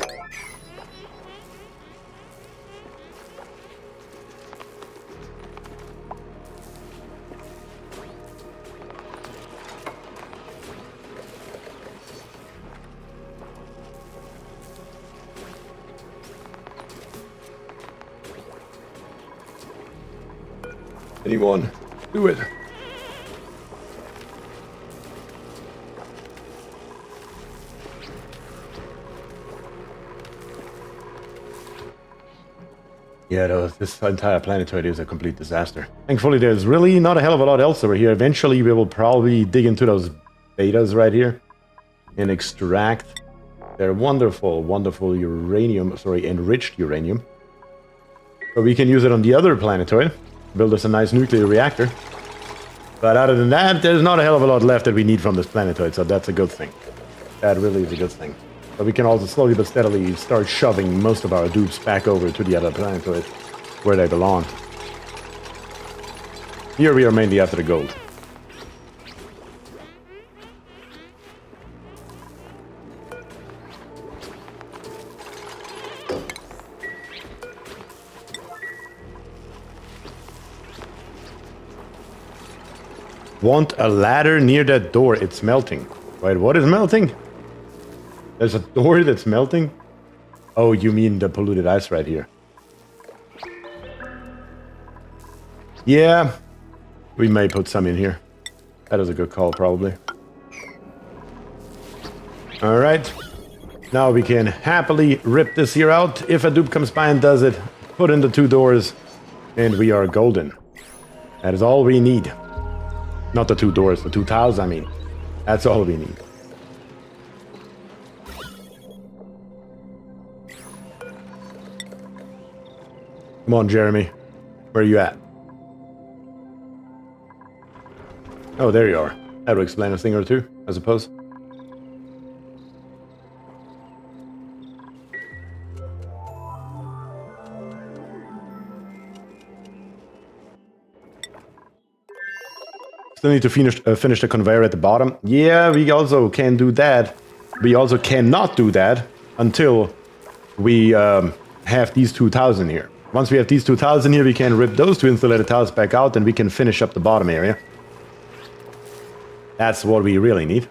Anyone, do it. Yeah, this entire planetoid is a complete disaster. Thankfully, there's really not a hell of a lot else over here. Eventually, we will probably dig into those betas right here and extract their wonderful, wonderful uranium, enriched uranium. So we can use it on the other planetoid. Build us a nice nuclear reactor. But other than that, there's not a hell of a lot left that we need from this planetoid, so that's a good thing. That really is a good thing. But we can also slowly but steadily start shoving most of our dupes back over to the other planetoid, where they belong. Here we are mainly after the gold. Want a ladder near that door. It's melting. Wait, what is melting? There's a door that's melting? Oh, you mean the polluted ice right here. Yeah, we may put some in here. That is a good call, probably. Alright. Now we can happily rip this here out. If a dupe comes by and does it, put in the 2 doors, and we are golden. That is all we need. Not the 2 doors, the 2 tiles, I mean. That's all we need. Come on, Jeremy. Where are you at? Oh, there you are. That would explain a thing or two, I suppose. Still need to finish the conveyor at the bottom. Yeah, we also can do that. We also cannot do that until we have these 2,000 here. Once we have these 2,000 here, we can rip those 2 insulated tiles back out and we can finish up the bottom area. That's what we really need.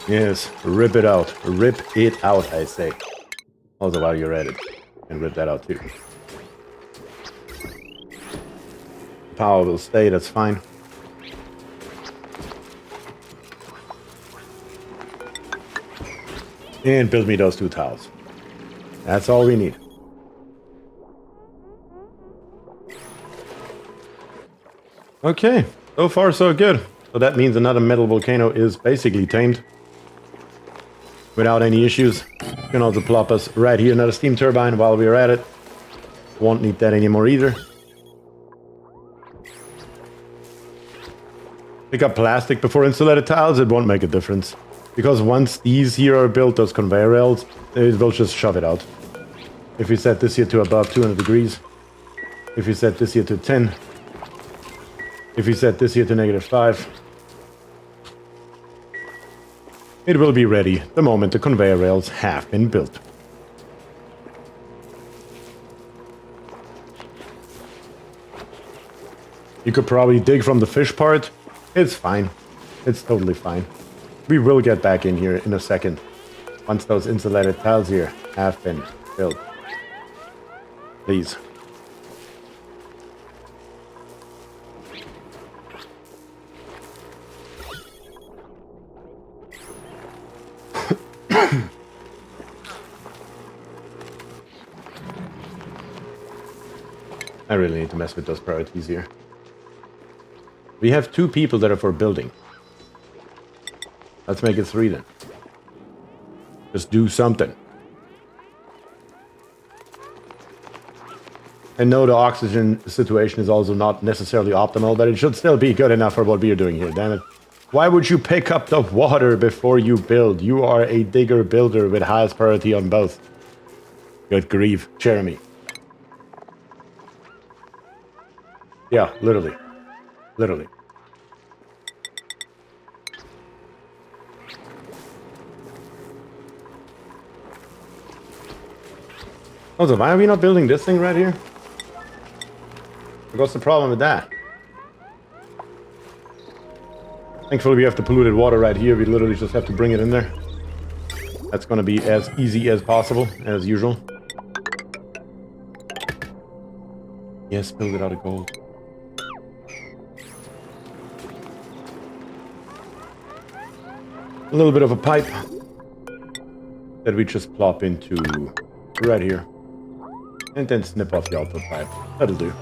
Yes, rip it out. Rip it out, I say. Also, while you're at it, and rip that out too. Power will stay, that's fine. And build me those 2 tiles. That's all we need. Okay, so far so good. So that means another metal volcano is basically tamed. Without any issues. You can also plop us right here another steam turbine while we're at it. Won't need that anymore either. Pick up plastic before insulated tiles, it won't make a difference. Because once these here are built, those conveyor rails, it will just shove it out. If we set this here to above 200 degrees. If we set this here to 10. If we set this here to -5. It will be ready the moment the conveyor rails have been built. You could probably dig from the fish part. It's fine. It's totally fine. We will get back in here in a second. Once those insulated tiles here have been built. Please. I really need to mess with those priorities here. We have 2 people that are for building. Let's make it 3 then. Just do something. And no, the oxygen situation is also not necessarily optimal, but it should still be good enough for what we are doing here, damn it. Why would you pick up the water before you build? You are a digger builder with highest priority on both. Good grief, Jeremy. Yeah, literally. Literally. Also, why are we not building this thing right here? What's the problem with that? Thankfully, we have the polluted water right here. We literally just have to bring it in there. That's going to be as easy as possible, as usual. Yes, build it out of gold. A little bit of a pipe that we just plop into right here. And then snip off the output pipe. That'll do.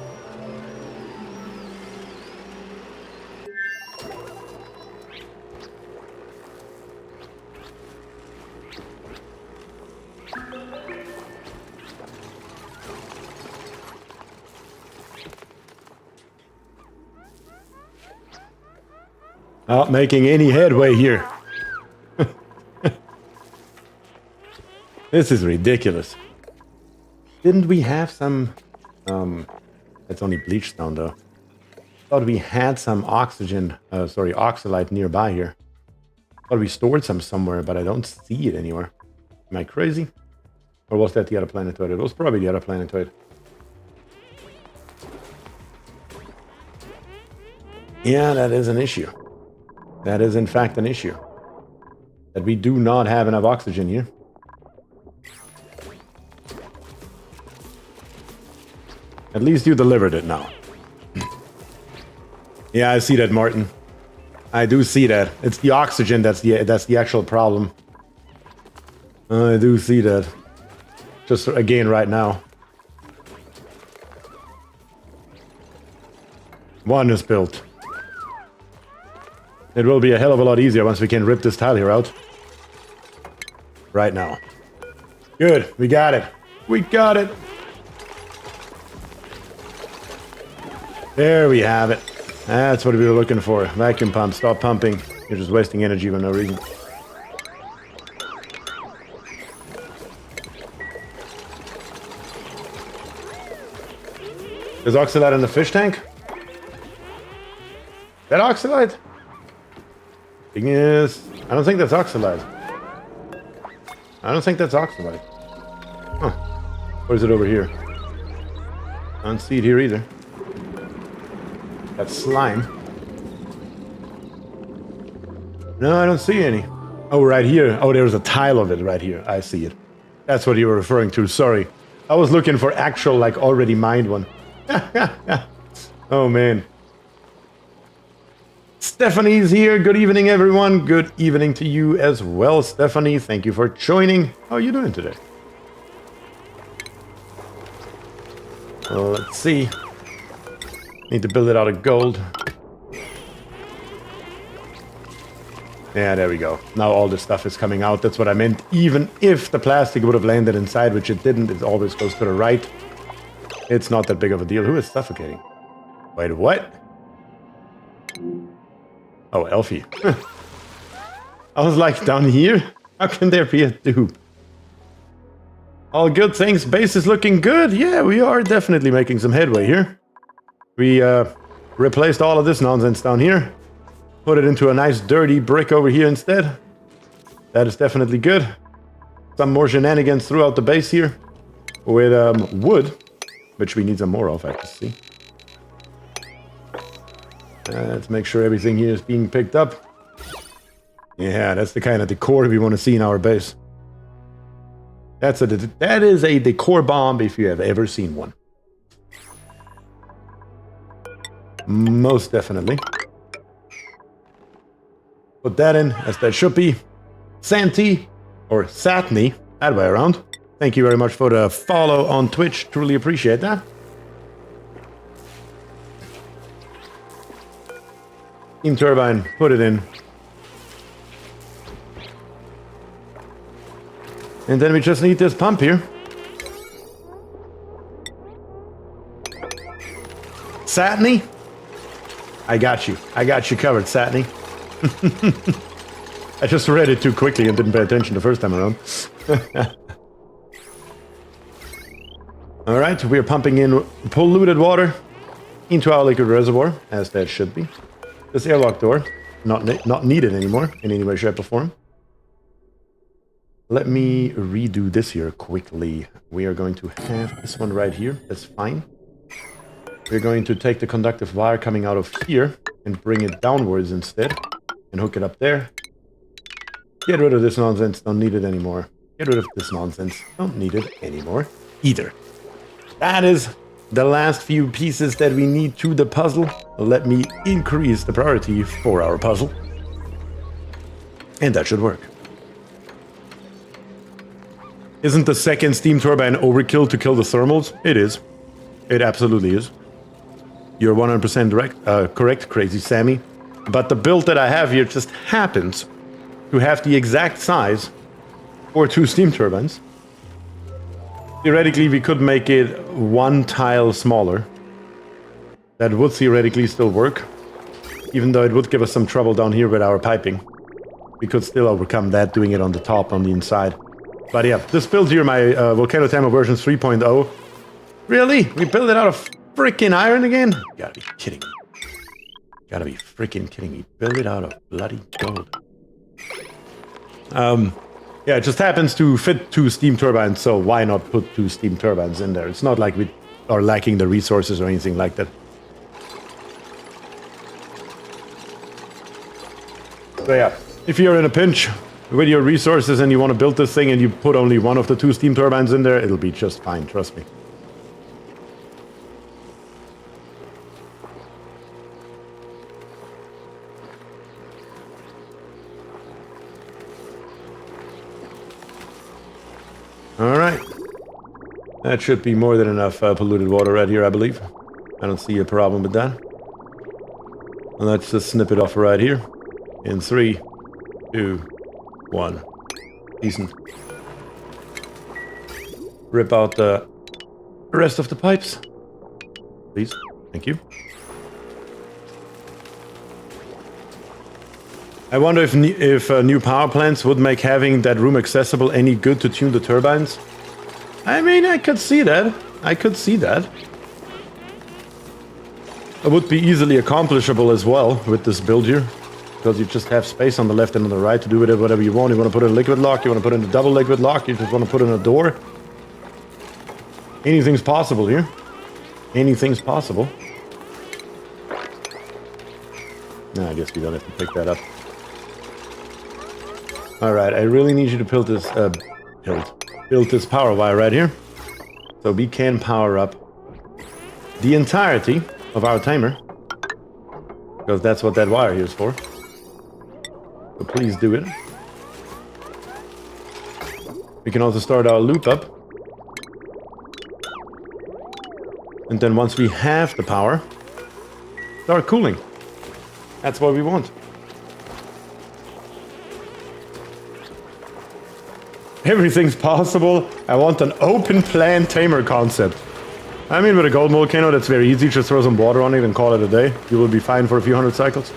Not making any headway here. This is ridiculous. Didn't we have some... That's only bleach stone, though. Thought we had some oxygen... oxalite nearby here. Thought we stored some somewhere, but I don't see it anywhere. Am I crazy? Or was that the other planetoid? It was probably the other planetoid. Yeah, that is an issue. That is, in fact, an issue. That we do not have enough oxygen here. At least you delivered it now. Yeah, I see that, Martin. I do see that. It's the oxygen that's the actual problem. I do see that. Just again right now. One is built. It will be a hell of a lot easier once we can rip this tile here out. Right now. Good, we got it. We got it. There we have it. That's what we were looking for. Vacuum pump, stop pumping. You're just wasting energy for no reason. There's oxalite in the fish tank? That oxalite? Thing is, I don't think that's oxalite. I don't think that's oxalite. Huh. What is it over here? I don't see it here either. That's slime. No, I don't see any. Oh, right here. Oh, there's a tile of it right here. I see it. That's what you were referring to. Sorry. I was looking for actual, like, already mined one. Oh, man. Stephanie's here. Good evening, everyone. Good evening to you as well, Stephanie. Thank you for joining. How are you doing today? Well, let's see. Need to build it out of gold. Yeah, there we go. Now all this stuff is coming out. That's what I meant. Even if the plastic would have landed inside, which it didn't, it always goes to the right. It's not that big of a deal. Who is suffocating? Wait, what? Oh, Elfie. I was like, down here? How can there be a dupe? All good things. Base is looking good. Yeah, we are definitely making some headway here. We replaced all of this nonsense down here. Put it into a nice dirty brick over here instead. That is definitely good. Some more shenanigans throughout the base here. With wood. Which we need some more of, I can see. Let's make sure everything here is being picked up. Yeah, that's the kind of decor we want to see in our base. That is a decor bomb if you have ever seen one. Most definitely. Put that in, as that should be. Santee, Or Satney, that way around. Thank you very much for the follow on Twitch. Truly appreciate that. Steam turbine, put it in. And then we just need this pump here. Satney? I got you. I got you covered, Satney. I just read it too quickly and didn't pay attention the first time around. Alright, we are pumping in polluted water into our liquid reservoir, as that should be. This airlock door, not needed anymore in any way, shape, or form. Let me redo this here quickly. We are going to have this one right here. That's fine. We're going to take the conductive wire coming out of here and bring it downwards instead. And hook it up there. Get rid of this nonsense. Don't need it anymore. Get rid of this nonsense. Don't need it anymore either. That is the last few pieces that we need to the puzzle. Let me increase the priority for our puzzle. And that should work. Isn't the second steam turbine overkill to kill the thermals? It is. It absolutely is. You're 100% correct, Crazy Sammy. But the build that I have here just happens to have the exact size for 2 steam turbines. Theoretically, we could make it 1 tile smaller. That would theoretically still work. Even though it would give us some trouble down here with our piping. We could still overcome that, doing it on the top, on the inside. But yeah, this build here, my Volcano Timer version 3.0. Really? We built it out of freaking iron again? You gotta be kidding me. You gotta be freaking kidding me. Build it out of bloody gold. Yeah, it just happens to fit 2 steam turbines, so why not put 2 steam turbines in there? It's not like we are lacking the resources or anything like that. So yeah, if you're in a pinch with your resources and you want to build this thing and you put only 1 of the 2 steam turbines in there, it'll be just fine, trust me. Alright. That should be more than enough polluted water right here, I believe. I don't see a problem with that. Let's just snip it off right here. In 3, 2, 1. Decent. Rip out the rest of the pipes. Please. Thank you. I wonder if new power plants would make having that room accessible any good to tune the turbines. I mean, I could see that. I could see that. It would be easily accomplishable as well with this build here. Because you just have space on the left and on the right to do it whatever you want. You want to put in a liquid lock, you want to put in a double liquid lock, you just want to put in a door. Anything's possible here. Anything's possible. No, I guess we don't have to pick that up. Alright, I really need you to build this power wire right here. So we can power up the entirety of our timer. Because that's what that wire here is for. So please do it. We can also start our loop up. And then once we have the power, start cooling. That's what we want. Everything's possible. I want an open plan tamer concept. I mean, with a gold volcano, that's very easy. Just throw some water on it and call it a day. You will be fine for a few hundred cycles.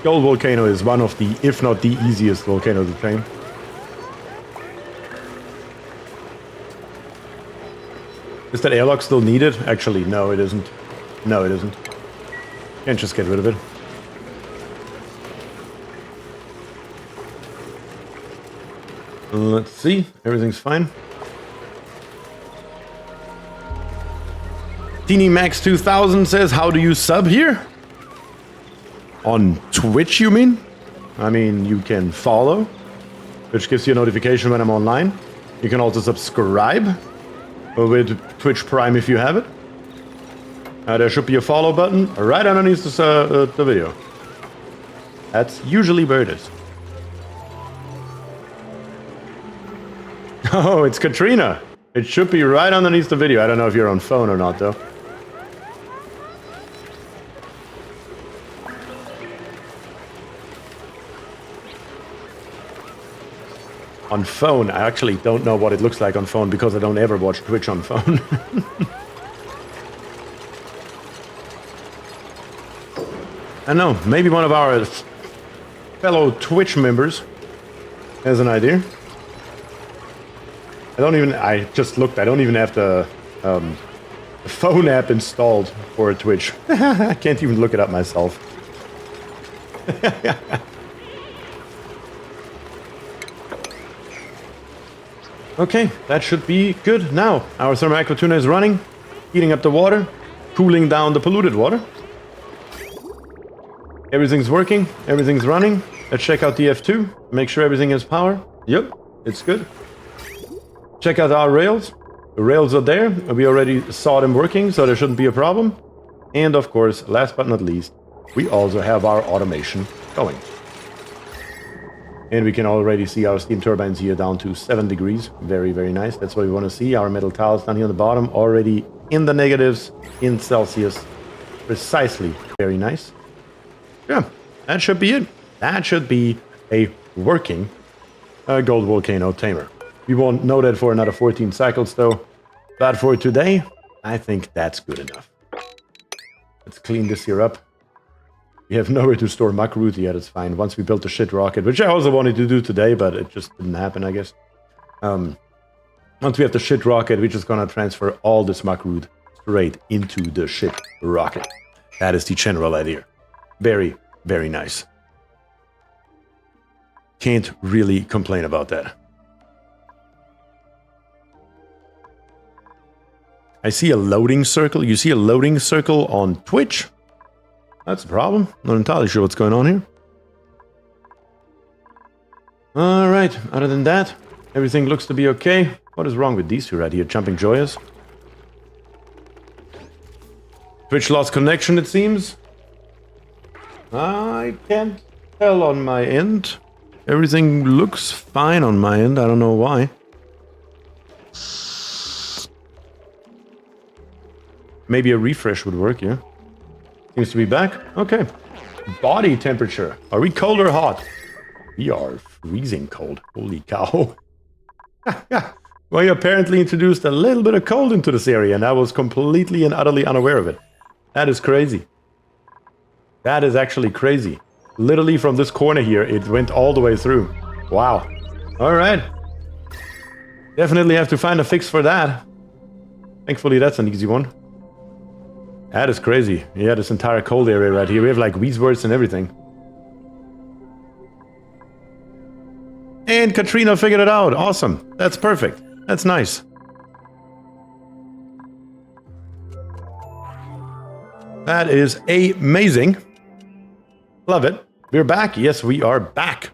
Gold volcano is one of the, if not the easiest volcano to tame. Is that airlock still needed? Actually, no, it isn't. No, it isn't. Can't just get rid of it. Let's see. Everything's fine. Teeny Max 2000 says, how do you sub here? On Twitch, you mean? I mean, you can follow, which gives you a notification when I'm online. You can also subscribe with Twitch Prime if you have it. There should be a follow button right underneath this, the video. That's usually where it is. Oh, it's Katrina. It should be right underneath the video. I don't know if you're on phone or not, though. On phone, I actually don't know what it looks like on phone because I don't ever watch Twitch on phone. I know, maybe one of our fellow Twitch members has an idea. I just looked, I don't even have the phone app installed for Twitch. I can't even look it up myself. Okay, that should be good now. Our thermal tuner is running, heating up the water, cooling down the polluted water. Everything's working, everything's running. Let's check out the F2, make sure everything has power. Yep, it's good. Check out our rails. The rails are there. We already saw them working, so there shouldn't be a problem. And of course, last but not least, we also have our automation going. And we can already see our steam turbines here down to 7 degrees. Very, very nice. That's what we want to see. Our metal tiles down here on the bottom already in the negatives in Celsius. Precisely. Very nice. Yeah, that should be it. That should be a working gold volcano tamer. We won't know that for another 14 cycles though. But for today, I think that's good enough. Let's clean this here up. We have nowhere to store muck root yet, it's fine. Once we built the shit rocket, which I also wanted to do today, but it just didn't happen, I guess. Once we have the shit rocket, we're just gonna transfer all this muck root straight into the shit rocket. That is the general idea. Very, very nice. Can't really complain about that. I see a loading circle. You see a loading circle on Twitch? That's a problem. Not entirely sure what's going on here. Alright, other than that, everything looks to be okay. What is wrong with these two right here? Jumping joyous. Twitch lost connection, it seems. I can't tell on my end. Everything looks fine on my end. I don't know why. Maybe a refresh would work, yeah? Seems to be back. Okay. Body temperature. Are we cold or hot? We are freezing cold. Holy cow. Well, you apparently introduced a little bit of cold into this area, and I was completely and utterly unaware of it. That is crazy. That is actually crazy. Literally from this corner here, it went all the way through. Wow. Alright. Definitely have to find a fix for that. Thankfully, that's an easy one. That is crazy. Yeah, this entire cold area right here. We have like Weesworths and everything. And Katrina figured it out. Awesome. That's perfect. That's nice. That is amazing. Love it. We're back. Yes, we are back.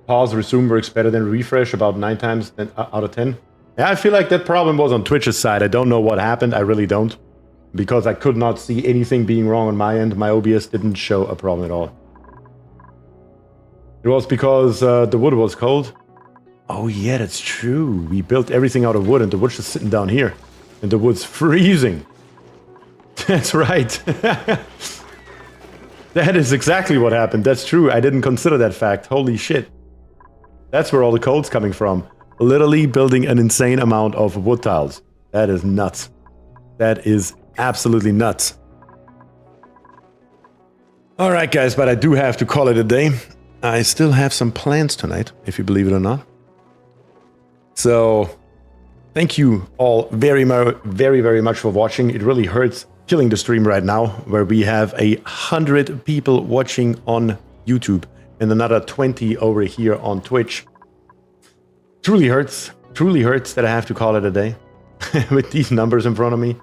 Pause, resume works better than refresh about 9 times out of 10. Yeah, I feel like that problem was on Twitch's side. I don't know what happened. I really don't. Because I could not see anything being wrong on my end. My OBS didn't show a problem at all. It was because the wood was cold. Oh yeah, that's true. We built everything out of wood and the wood's just sitting down here. And the wood's freezing. That's right. That is exactly what happened. That's true. I didn't consider that fact. Holy shit. That's where all the cold's coming from. Literally building an insane amount of wood tiles. That is nuts. That is absolutely nuts. Alright guys, but I do have to call it a day. I still have some plans tonight, if you believe it or not. So, thank you all very much for watching. It really hurts killing the stream right now, where we have 100 people watching on YouTube and another 20 over here on Twitch. Truly hurts that I have to call it a day with these numbers in front of me,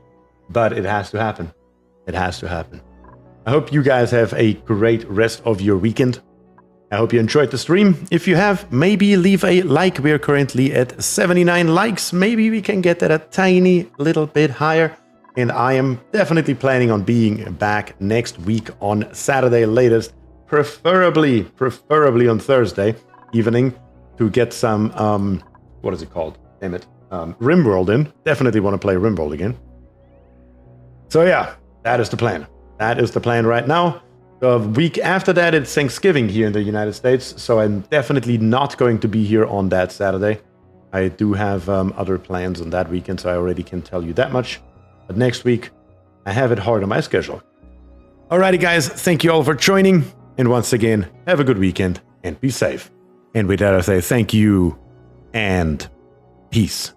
but it has to happen. It has to happen. I hope you guys have a great rest of your weekend. I hope you enjoyed the stream. If you have, maybe leave a like. We're currently at 79 likes. Maybe we can get that a tiny little bit higher. And I am definitely planning on being back next week on Saturday latest, preferably on Thursday evening to get some, what is it called? Damn it. RimWorld in. Definitely want to play RimWorld again. So yeah, that is the plan. That is the plan right now. The week after that, it's Thanksgiving here in the United States, so I'm definitely not going to be here on that Saturday. I do have other plans on that weekend, so I already can tell you that much. But next week, I have it hard on my schedule. Alrighty, guys, thank you all for joining. And once again, have a good weekend and be safe. And with that, I say thank you and peace.